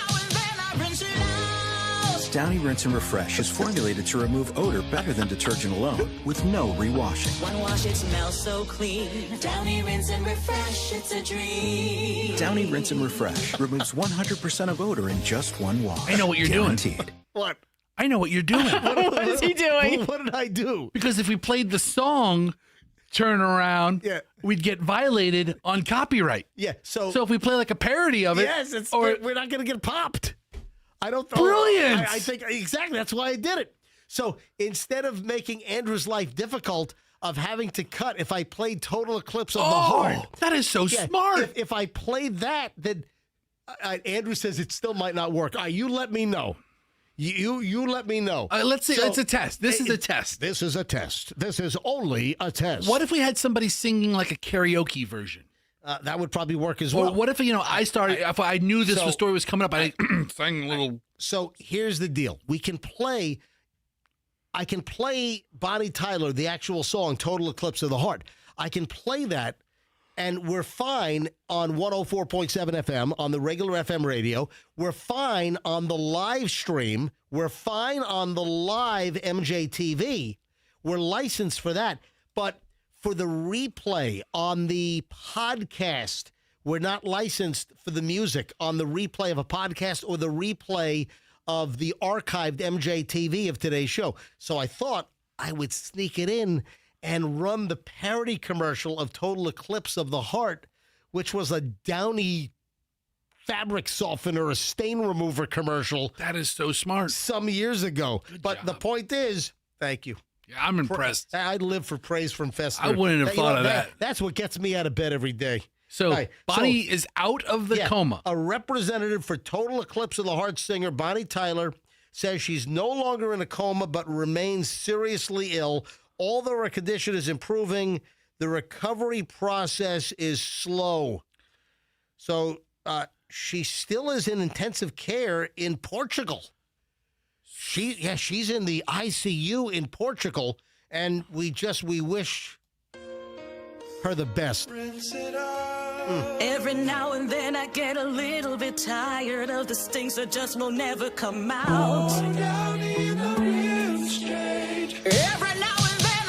and then I rinse it out. Downy Rinse and Refresh is formulated to remove odor better than detergent alone, with no rewashing. One wash, it smells so clean. Downy Rinse and Refresh, it's a dream. Downy Rinse and Refresh removes 100% of odor in just one wash. I know what you're Guaranteed. doing. What? I know what you're doing. What is he doing? What did I do? Because if we played the song Turn Around, we'd get violated on copyright. Yeah. So if we play like a parody of it. Yes, we're not going to get popped. I don't know. Brilliant. I think exactly that's why I did it. So instead of making Andrew's life difficult of having to cut, if I played Total Eclipse of the Heart. That is so smart. If I played that, then Andrew says it still might not work. You let me know. You let me know. Let's see. It's a test. This is a test. This is a test. This is only a test. What if we had somebody singing like a karaoke version? That would probably work as well. Or what if if I knew this story was coming up, I sang a little. So here's the deal: I can play Bonnie Tyler, the actual song, "Total Eclipse of the Heart." I can play that. And we're fine on 104.7 FM on the regular FM radio. We're fine on the live stream. We're fine on the live MJTV. We're licensed for that. But for the replay on the podcast, we're not licensed for the music on the replay of a podcast or the replay of the archived MJTV of today's show. So I thought I would sneak it in and run the parody commercial of Total Eclipse of the Heart, which was a Downy fabric softener, a stain remover commercial. That is so smart. Some years ago. But the point is, thank you. Yeah, I'm impressed. I live for praise from Fester. I wouldn't have thought of that. That's what gets me out of bed every day. So Bonnie is out of the coma. A representative for Total Eclipse of the Heart singer Bonnie Tyler says she's no longer in a coma but remains seriously ill. Although her condition is improving, the recovery process is slow. So she still is in intensive care in Portugal. She's in the ICU in Portugal, and we wish her the best. Every now and then I get a little bit tired of the stings that just will never come out. Every now and then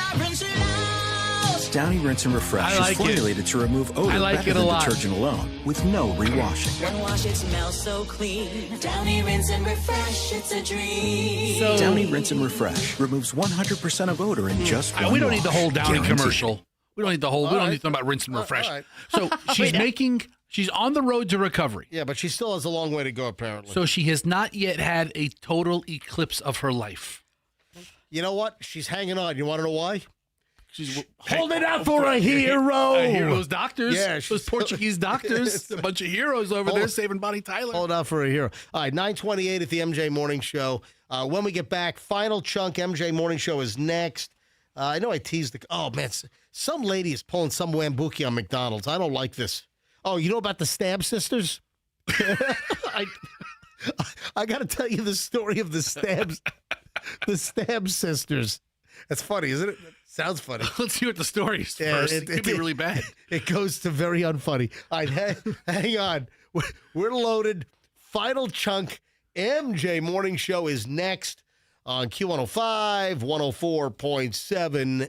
I rinse it out. Downy Rinse and Refresh is formulated to remove odor better than detergent alone, with no rewashing. One wash, it smells so clean. Downy Rinse and Refresh, it's a dream. Downy Rinse and Refresh removes 100% of odor in just one wash. We don't need the whole Downy Guaranteed. commercial. We don't need the whole. We don't need to talk about rinse and refresh. Right. So she's on the road to recovery. Yeah, but she still has a long way to go, apparently. So she has not yet had a total eclipse of her life. You know what? She's hanging on. You want to know why? She's holding out for a hero. Those doctors. Yeah, those Portuguese doctors. A bunch of heroes over there saving Bonnie Tyler. Hold out for a hero. All right, 9:28 at the MJ Morning Show. When we get back, final chunk MJ Morning Show is next. I know I teased the. Oh man, some lady is pulling some wambuki on McDonald's. I don't like this. Oh, you know about the Stab Sisters? I got to tell you the story of the Stab Sisters. That's funny, isn't it? Sounds funny. Let's see what the story is first. It could be really bad. It goes to very unfunny. All right, hang on. We're loaded. Final chunk MJ Morning Show is next on Q105, 104.7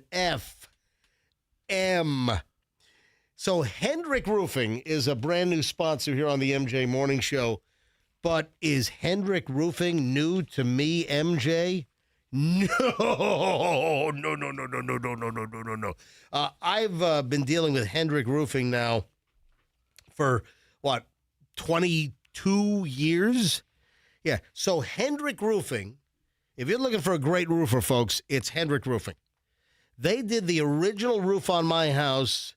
FM. So Hendrick Roofing is a brand new sponsor here on the MJ Morning Show. But is Hendrick Roofing new to me, MJ? No. I've been dealing with Hendrick Roofing now for, 22 years? Yeah, so Hendrick Roofing, if you're looking for a great roofer, folks, it's Hendrick Roofing. They did the original roof on my house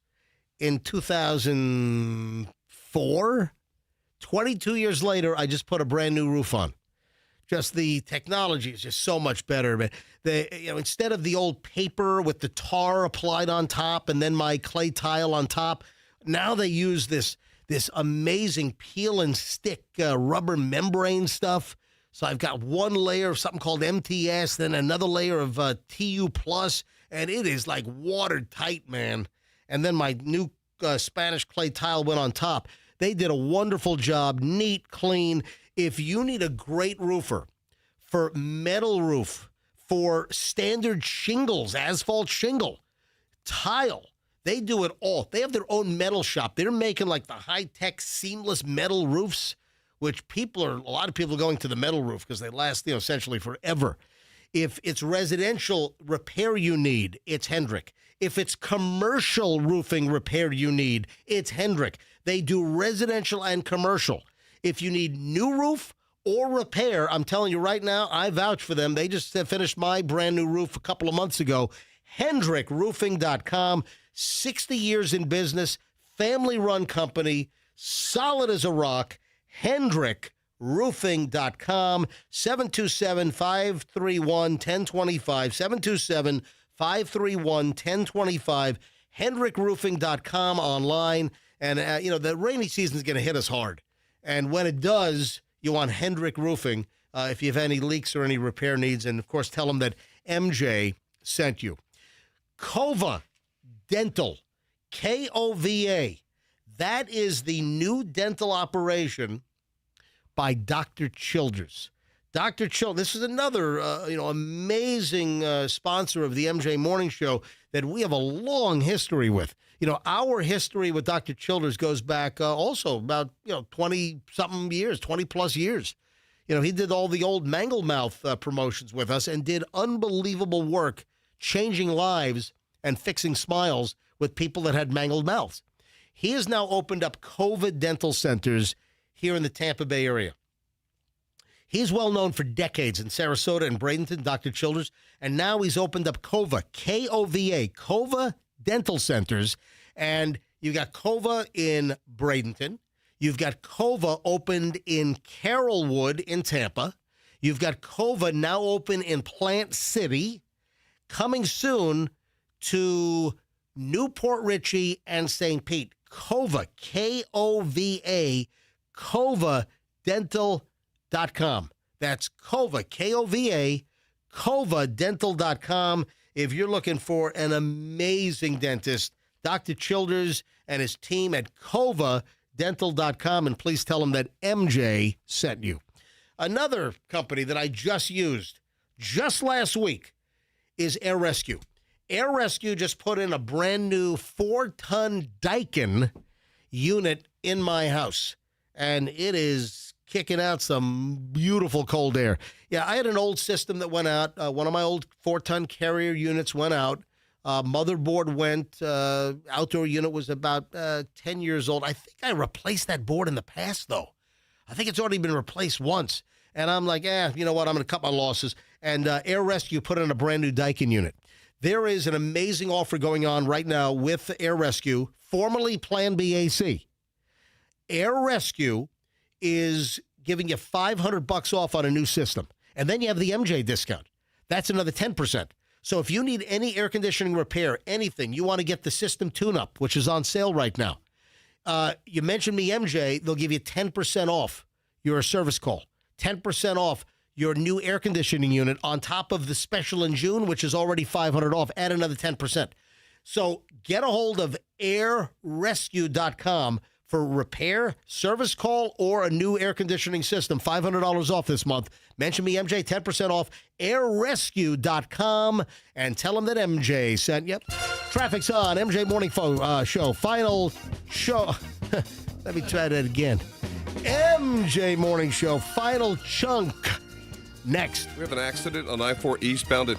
in 2004. 22 years later, I just put a brand new roof on. Just the technology is just so much better. But instead of the old paper with the tar applied on top and then my clay tile on top, now they use this amazing peel and stick rubber membrane stuff. So I've got one layer of something called MTS, then another layer of TU+, and it is like watertight, man. And then my new Spanish clay tile went on top. They did a wonderful job, neat, clean. If you need a great roofer for metal roof, for standard shingles, asphalt shingle, tile, they do it all. They have their own metal shop. They're making like the high-tech seamless metal roofs, which a lot of people are going to the metal roof because they last, essentially forever. If it's residential repair you need, it's Hendrick. If it's commercial roofing repair you need, it's Hendrick. They do residential and commercial. If you need new roof or repair, I'm telling you right now, I vouch for them. They just finished my brand new roof a couple of months ago. HendrickRoofing.com, 60 years in business, family-run company, solid as a rock. HendrickRoofing.com, 727-531-1025, 727-531-1025, HendrickRoofing.com online. And, the rainy season is going to hit us hard. And when it does, you want Hendrick Roofing if you have any leaks or any repair needs. And, of course, tell them that MJ sent you. Kova Dental, Kova. That is the new dental operation by Dr. Childers. Dr. Childers, this is another, amazing sponsor of the MJ Morning Show that we have a long history with. Our history with Dr. Childers goes back also about, 20-something years, 20-plus years. He did all the old Mangled Mouth promotions with us and did unbelievable work changing lives and fixing smiles with people that had mangled mouths. He has now opened up COVID dental centers here in the Tampa Bay area. He's well known for decades in Sarasota and Bradenton, Dr. Childers, and now he's opened up Kova, K-O-V-A, Kova Dental Centers, and you got Kova in Bradenton. You've got Kova opened in Carrollwood in Tampa. You've got Kova now open in Plant City, coming soon to Newport Richey and St. Pete. Kova, K-O-V-A, KovaDental.com. That's Kova, K-O-V-A, KovaDental.com. If you're looking for an amazing dentist, Dr. Childers and his team at KovaDental.com, and please tell him that MJ sent you. Another company that I just used just last week is Air Rescue. Air Rescue just put in a brand new 4-ton Daikin unit in my house, and it is kicking out some beautiful cold air. Yeah, I had an old system that went out. One of my old 4-ton carrier units went out. Motherboard went. Outdoor unit was about 10 years old. I think I replaced that board in the past, though. I think it's already been replaced once. And I'm like, you know what? I'm going to cut my losses. And Air Rescue put in a brand new Daikin unit. There is an amazing offer going on right now with Air Rescue, formerly Plan B AC. Air Rescue is giving you $500 off on a new system. And then you have the MJ discount. That's another 10%. So if you need any air conditioning repair, anything, you want to get the system tune-up, which is on sale right now, you mentioned me, MJ, they'll give you 10% off your service call, 10% off your new air conditioning unit on top of the special in June, which is already $500 off, add another 10%. So get a hold of airrescue.com for repair, service call, or a new air conditioning system. $500 off this month. Mention me, MJ, 10% off, airrescue.com, and tell them that MJ sent you. Traffic's on, MJ Morning Show, final show. Let me try that again. MJ Morning Show, final chunk. Next. We have an accident on I-4 eastbound at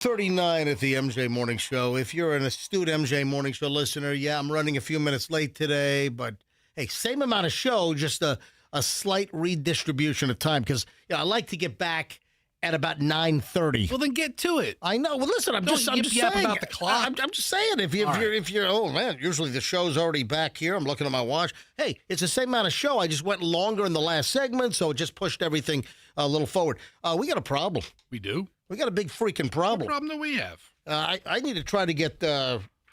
39 at the MJ Morning Show. If you're an astute MJ Morning Show listener, yeah, I'm running a few minutes late today, but hey, same amount of show, just a slight redistribution of time because I like to get back at about 9:30. Well, then get to it. I know. Well, listen, I'm just saying about the clock. I'm just saying if you're oh man, usually the show's already back here. I'm looking at my watch. Hey, it's the same amount of show. I just went longer in the last segment, so it just pushed everything a little forward. We got a problem. We do. We got a big freaking problem. What problem do we have? I need to try to get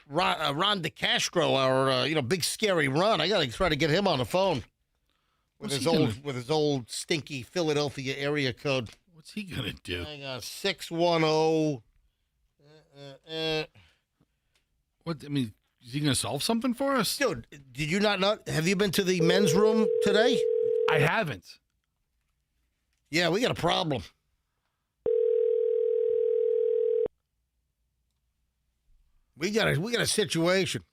Ron DeCastro, our big scary Ron. I got to try to get him on the phone with his old stinky Philadelphia area code. What's he gonna do? Hang on, 610. What? I mean, is he gonna solve something for us, dude? Did you not know? Have you been to the men's room today? I haven't. Yeah, we got a problem. We got a situation.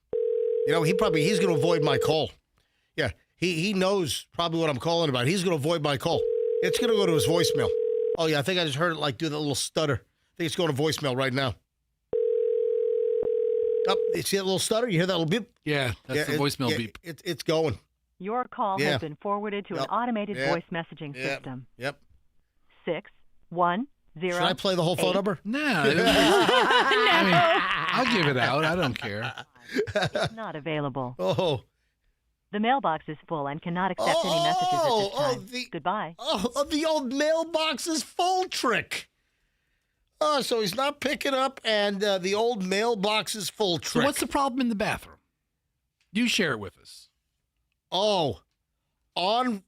He's going to avoid my call. Yeah, he knows probably what I'm calling about. He's going to avoid my call. It's going to go to his voicemail. Oh yeah, I think I just heard it do that little stutter. I think it's going to voicemail right now. Oh, you see that little stutter? You hear that little beep? Yeah, that's the voicemail beep. It's going. Your call has been forwarded to an automated voice messaging system. Yep. 610. Should I play the whole phone number? No. I mean, I'll give it out. I don't care. It's not available. Oh. The mailbox is full and cannot accept any messages at this time. Goodbye. The old mailbox is full trick. Oh, so he's not picking up, and the old mailbox is full trick. So what's the problem in the bathroom? You share it with us. Oh, on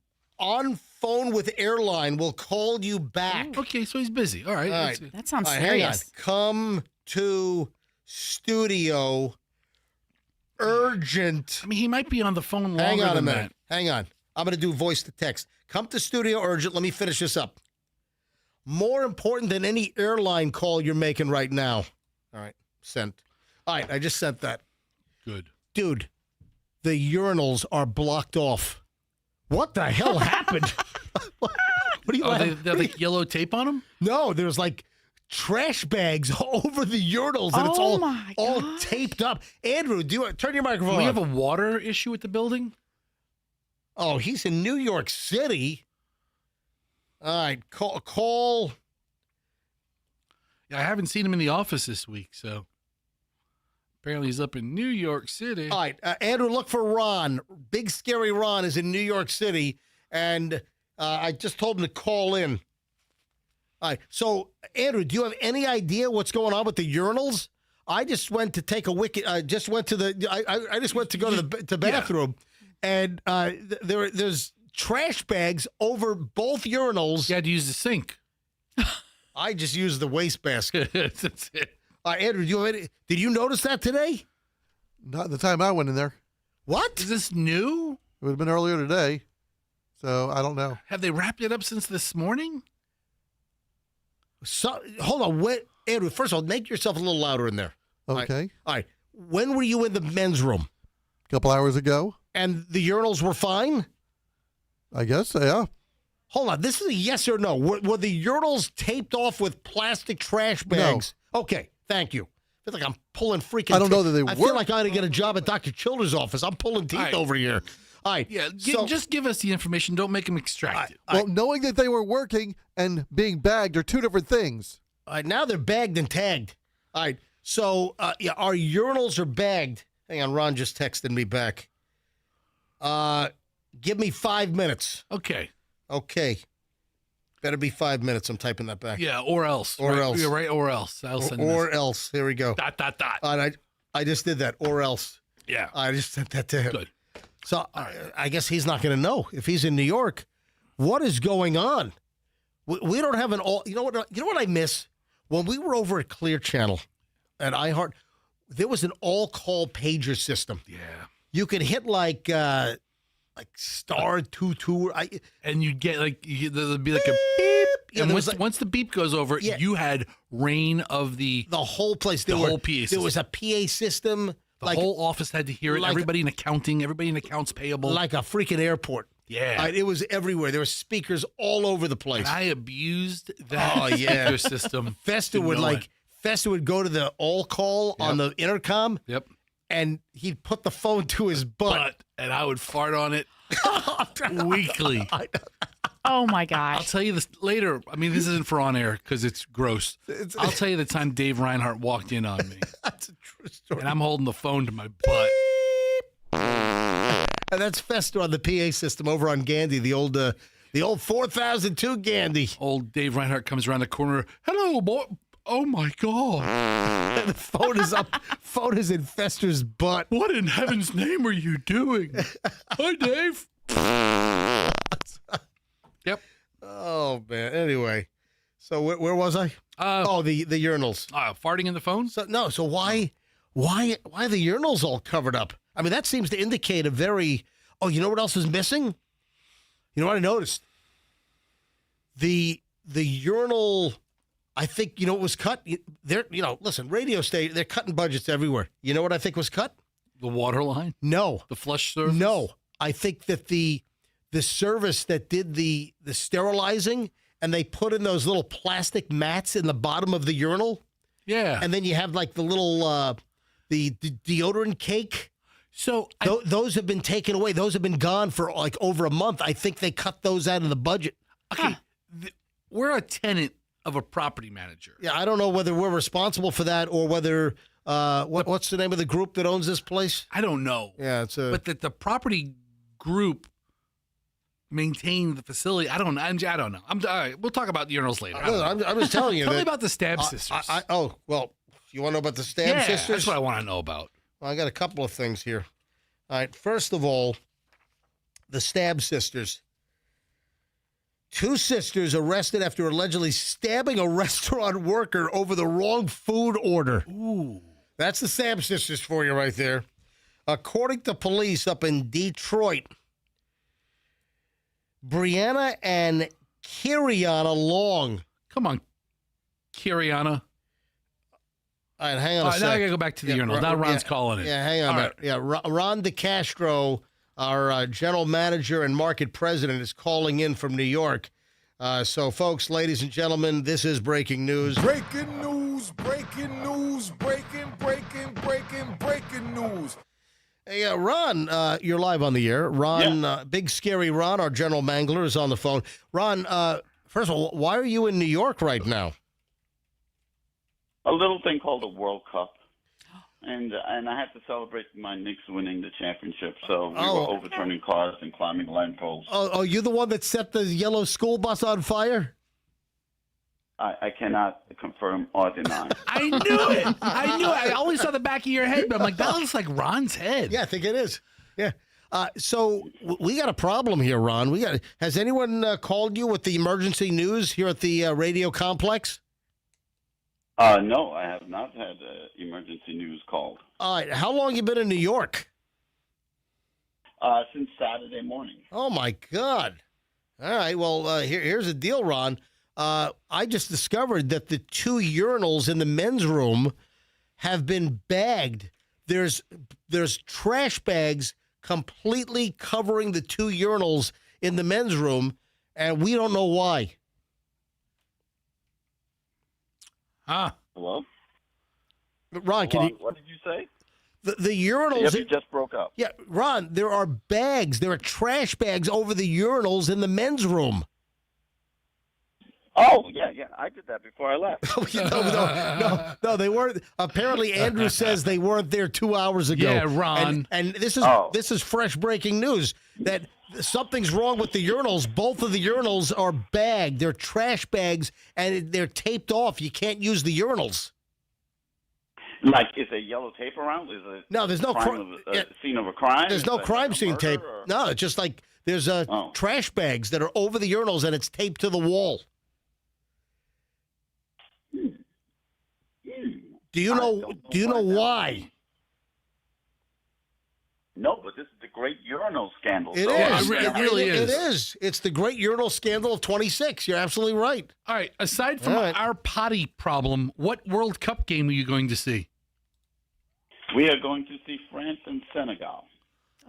phone with airline, we'll call you back. Okay, so he's busy. All right. That sounds serious. serious. Hang on. Come to studio. Urgent. I mean, he might be on the phone longer Hang on a than minute. that. Hang on. I'm going to do voice to text. Come to studio urgent. Let me finish this up. More important than any airline call you're making right now. All right. Sent. All right. I just sent that. Good. Dude, the urinals are blocked off. What the hell happened? What do you they have yellow tape on them? No, there's trash bags over the urinals, and it's all taped up. Andrew, turn your microphone on. Do we have a water issue at the building? Oh, he's in New York City. All right, call. Yeah, I haven't seen him in the office this week, so apparently he's up in New York City. All right, Andrew, look for Ron. Big Scary Ron is in New York City, and I just told him to call in. All right, so Andrew, do you have any idea what's going on with the urinals? I just went to take a wicket. I just went to I just went to go to the bathroom, and there's trash bags over both urinals. You had to use the sink. I just used the wastebasket. That's it. Andrew, did you notice that today? Not the time I went in there. What? Is this new? It would have been earlier today, so I don't know. Have they wrapped it up since this morning? So hold on, Andrew. First of all, make yourself a little louder in there. Okay. All right. When were you in the men's room? A couple hours ago. And the urinals were fine? I guess, yeah. Hold on. This is a yes or no. Were the urinals taped off with plastic trash bags? No. Okay. Thank you. I feel like I'm pulling freaking. I don't know that they were. I feel like I ought to get a job at Dr. Children's office. I'm pulling teeth over here. All right. Yeah, just give us the information. Don't make them extract it. Well, knowing that they were working and being bagged are two different things. All right, now they're bagged and tagged. All right, so our urinals are bagged. Hang on, Ron just texted me back. Give me 5 minutes. Okay. Better be 5 minutes. I'm typing that back. Yeah, or else. Or else. You're right, or else. I'll send or else. Here we go. ... All right, I just did that. Or else. Yeah. I just sent that to him. Good. So I guess he's not going to know if he's in New York. What is going on? We don't have an all. You know what I miss? When we were over at Clear Channel at iHeart, there was an all-call pager system. Yeah. You could hit like star 22, and you'd get there'd be like a beep. And once the beep goes over, you had reign of the whole place. The whole PA system. There was a PA system. The whole office had to hear it. Everybody in accounting, everybody in accounts payable. Like a freaking airport. Yeah. It was everywhere. There were speakers all over the place. And I abused that speaker system. Fester would Fester would go to the all call on the intercom. Yep. And he'd put the phone to his butt. And I would fart on it weekly. Oh, my gosh. I'll tell you this later. I mean, this isn't for on air because it's gross. I'll tell you the time Dave Reinhardt walked in on me. That's a true story. And I'm holding the phone to my butt. And that's Fester on the PA system over on Gandy, the old 4002 Gandy. Old Dave Reinhardt comes around the corner. Hello, boy. Oh, my God. And the phone is up. Phone is in Fester's butt. What in heaven's name are you doing? Hi, Dave. Yep. Oh, man. Anyway, so where was I? The urinals. Farting in the phone? So why the urinals all covered up? I mean, that seems to indicate a very... Oh, you know what else is missing? You know what I noticed? The urinal... I think, it was cut. Listen, radio station, they're cutting budgets everywhere. You know what I think was cut? The water line? No. The flush service? No. I think that the service that did the sterilizing, and they put in those little plastic mats in the bottom of the urinal. Yeah. And then you have like the little the deodorant cake. So those have been taken away. Those have been gone for like over a month. I think they cut those out of the budget. Okay. We're a tenant of a property manager. Yeah, I don't know whether we're responsible for that or whether what's the name of the group that owns this place? I don't know. Yeah, but that the property group maintained the facility. I don't know. All right, we'll talk about the urinals later. I'm just telling you. Tell me about the Stab Sisters. You want to know about the Stab Sisters? That's what I want to know about. Well, I got a couple of things here. All right, first of all, the Stab Sisters. 2 sisters arrested after allegedly stabbing a restaurant worker over the wrong food order. Ooh. That's the Stab Sisters for you right there. According to police up in Detroit, Brianna and Kiriana Long. Come on, Kiriana. All right, hang on a second. Now I got to go back to the urinal. Now Ron's calling it. Yeah, hang on. Right. Yeah, Ron DeCastro, our general manager and market president, is calling in from New York. So, folks, ladies and gentlemen, this is breaking news. Breaking news, breaking news, breaking news. Hey, Ron, you're live on the air. Ron, Big Scary Ron, our general mangler, is on the phone. Ron, first of all, why are you in New York right now? A little thing called the World Cup. And I had to celebrate my Knicks winning the championship, so we were overturning cars and climbing light poles. Oh, you the one that set the yellow school bus on fire? I cannot confirm or deny. I knew it. I always saw the back of your head, but I'm like, that looks like Ron's head. Yeah, I think it is. Yeah. So we got a problem here, Ron. Has anyone called you with the emergency news here at the radio complex? No, I have not had emergency news called. All right. How long you been in New York? Since Saturday morning. Oh, my God. All right. Well, here's the deal, Ron. I just discovered that the 2 urinals in the men's room have been bagged. There's trash bags completely covering the 2 urinals in the men's room, and we don't know why. Hello? Ron, what did you say? The urinals... Yep, you just broke up. Yeah, Ron, there are bags. There are trash bags over the urinals in the men's room. Oh, yeah. I did that before I left. No, they weren't. Apparently, Andrew says they weren't there 2 hours ago. Yeah, Ron. And this is fresh breaking news that something's wrong with the urinals. Both of the urinals are bagged. They're trash bags, and they're taped off. You can't use the urinals. Like, is there yellow tape around? Is it no, there's no scene of a crime? There's no crime scene tape. Or? No, it's just like there's trash bags that are over the urinals, and it's taped to the wall. Do you know why? No, but this is the great urinal scandal. It is. It really is. It is. It's the great urinal scandal of 26. You're absolutely right. All right. Aside from our potty problem, what World Cup game are you going to see? We are going to see France and Senegal.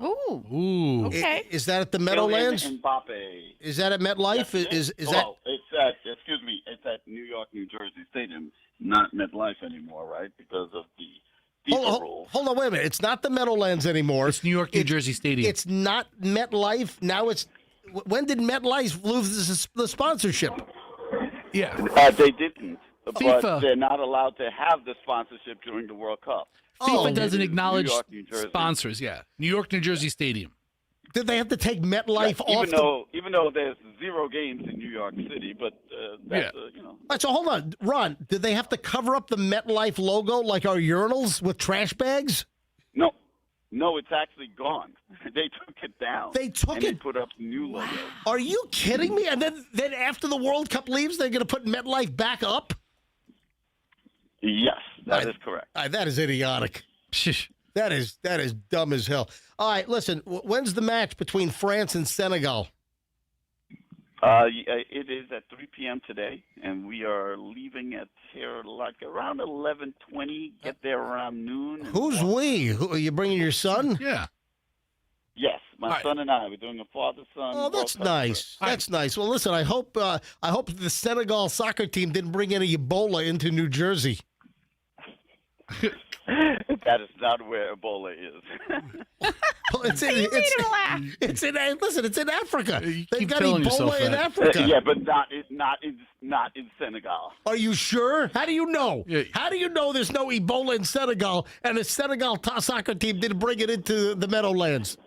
Ooh. Okay. Is that at the Meadowlands? Mbappe. Is that at MetLife? Is that? It's at New York, New Jersey Stadium. not MetLife anymore, right? Because of the FIFA rules. Hold on, wait a minute. It's not the Meadowlands anymore. It's New York, New Jersey Stadium. It's not MetLife. Now it's. When did MetLife lose the sponsorship? Yeah. They didn't. FIFA. But they're not allowed to have the sponsorship during the World Cup. FIFA doesn't acknowledge New York, New Jersey. sponsors. Yeah, New York, New Jersey Stadium. Did they have to take MetLife off? Even though there's 0 games in New York City, but that's you know. All right, so hold on, Ron. Did they have to cover up the MetLife logo like our urinals with trash bags? No, it's actually gone. They took it down. They took They put up new logos. Are you kidding me? And then after the World Cup leaves, they're going to put MetLife back up? Yes, that is correct. All right, that is idiotic. That is dumb as hell. All right, listen. When's the match between France and Senegal? It is at 3 p.m. today, and we are leaving at here like around 11:20. Get there around noon. Who's we? Are you bringing your son? Yeah. Yes, my son and I. We're doing a father-son. Oh, that's nice. That's nice. Well, listen. I hope the Senegal soccer team didn't bring any Ebola into New Jersey. That is not where Ebola is. It's in Africa. They've got telling yourself Ebola in that. Africa. Yeah, but not in Senegal. Are you sure? How do you know? How do you know there's no Ebola in Senegal and the Senegal soccer team didn't bring it into the Meadowlands?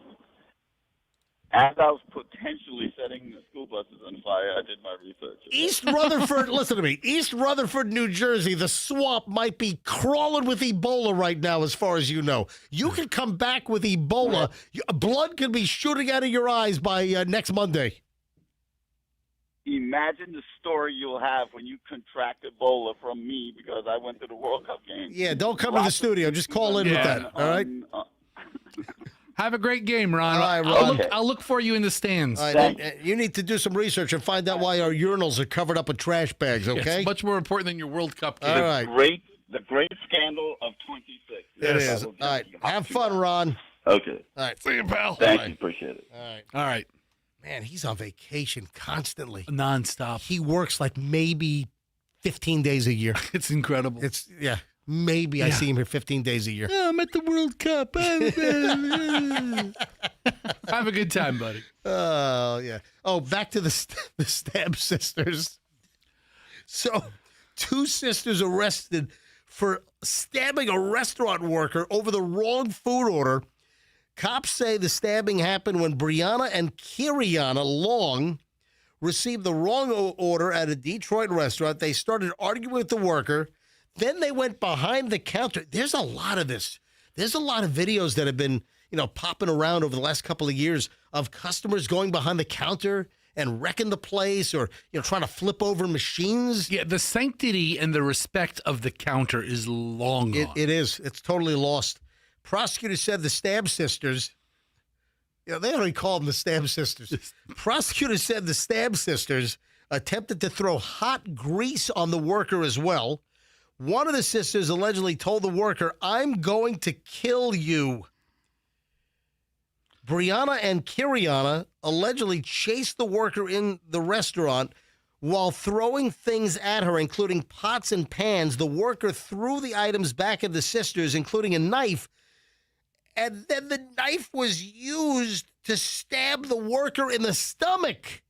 As I was potentially setting the school buses on fire, I did my research. East Rutherford, listen to me. East Rutherford, New Jersey, the swamp might be crawling with Ebola right now, as far as you know. You could come back with Ebola. Blood could be shooting out of your eyes by next Monday. Imagine the story you'll have when you contract Ebola from me because I went to the World Cup game. Yeah, don't come to the studio. Just call in with that, all right? Have a great game, Ron. All right, Ron. I'll look for you in the stands. All right, you need to do some research and find out why our urinals are covered up with trash bags, okay? It's much more important than your World Cup game. All right. The great scandal of 26. It is. All right. Have fun, Ron. Okay. All right. See you, pal. Thank you. Appreciate it. All right. Man, he's on vacation constantly. Nonstop. He works like maybe 15 days a year. It's incredible. Maybe I see him here 15 days a year. Oh, I'm at the World Cup. Have a good time, buddy. Oh, yeah. Oh, back to the Stab Sisters. So, 2 sisters arrested for stabbing a restaurant worker over the wrong food order. Cops say the stabbing happened when Brianna and Kiriana Long received the wrong order at a Detroit restaurant. They started arguing with the worker. Then they went behind the counter. There's a lot of this. There's a lot of videos that have been, popping around over the last couple of years of customers going behind the counter and wrecking the place or, trying to flip over machines. Yeah, the sanctity and the respect of the counter is long gone. It is. It's totally lost. Prosecutors said the Stab Sisters, they already call them the Stab Sisters. Prosecutors said the Stab Sisters attempted to throw hot grease on the worker as well. One of the sisters allegedly told the worker, "I'm going to kill you." Brianna and Kiriana allegedly chased the worker in the restaurant while throwing things at her, including pots and pans. The worker threw the items back at the sisters, including a knife, and then the knife was used to stab the worker in the stomach.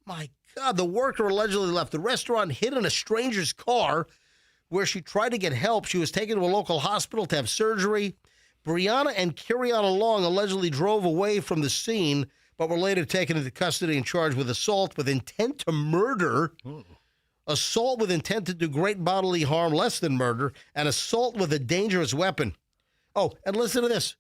My God, the worker allegedly left the restaurant, hid in a stranger's car, where she tried to get help. She was taken to a local hospital to have surgery. Brianna and Kiriana Long allegedly drove away from the scene, but were later taken into custody and charged with assault with intent to murder, assault with intent to do great bodily harm, less than murder, and assault with a dangerous weapon. Oh, and listen to this.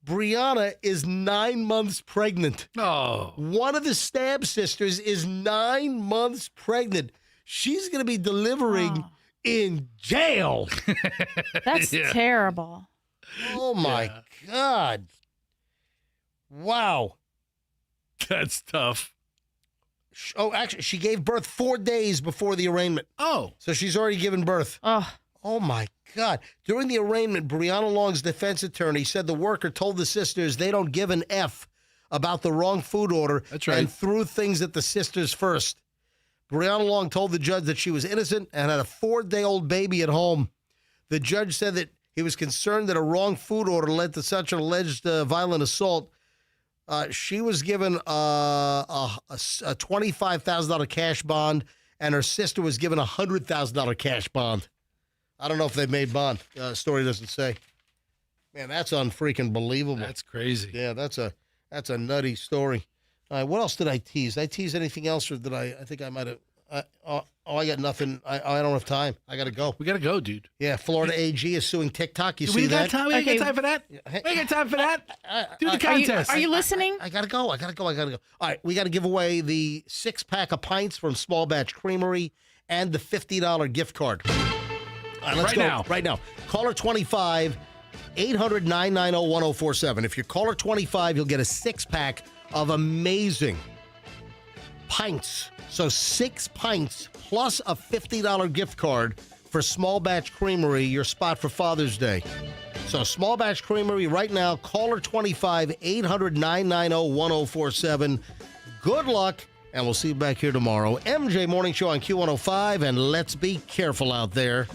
Brianna is 9 months pregnant. Oh. One of the Stab Sisters is 9 months pregnant. She's going to be delivering in jail. That's terrible. Oh, my God. Wow. That's tough. Oh, actually, she gave birth 4 days before the arraignment. Oh. So she's already given birth. Oh, my God. During the arraignment, Brianna Long's defense attorney said the worker told the sisters they don't give an F about the wrong food order. That's right. And threw things at the sisters first. Brianna Long told the judge that she was innocent and had a 4-day-old baby at home. The judge said that he was concerned that a wrong food order led to such an alleged violent assault. She was given a $25,000 cash bond, and her sister was given a $100,000 cash bond. I don't know if they made bond. Story doesn't say. Man, that's unfreaking believable. That's crazy. Yeah, that's a nutty story. All right, what else did I tease? Did I tease anything else, or did I think I might have? I got nothing. I don't have time. I got to go. We got to go, dude. Yeah, Florida AG is suing TikTok. You see We that? got time. We ain't got time for that. We ain't got time for that. Do the contest. Are you listening? I gotta go. All right, we got to give away the 6-pack of pints from Small Batch Creamery and the $50 gift card. All right, let's go right now. Caller 25, 800-990-1047. If you're caller 25, you'll get a 6-pack of amazing pints. So 6 pints plus a $50 gift card for Small Batch Creamery, your spot for Father's Day. So Small Batch Creamery right now, caller 25, 800-990-1047. Good luck, and we'll see you back here tomorrow. MJ Morning Show on Q105, and let's be careful out there.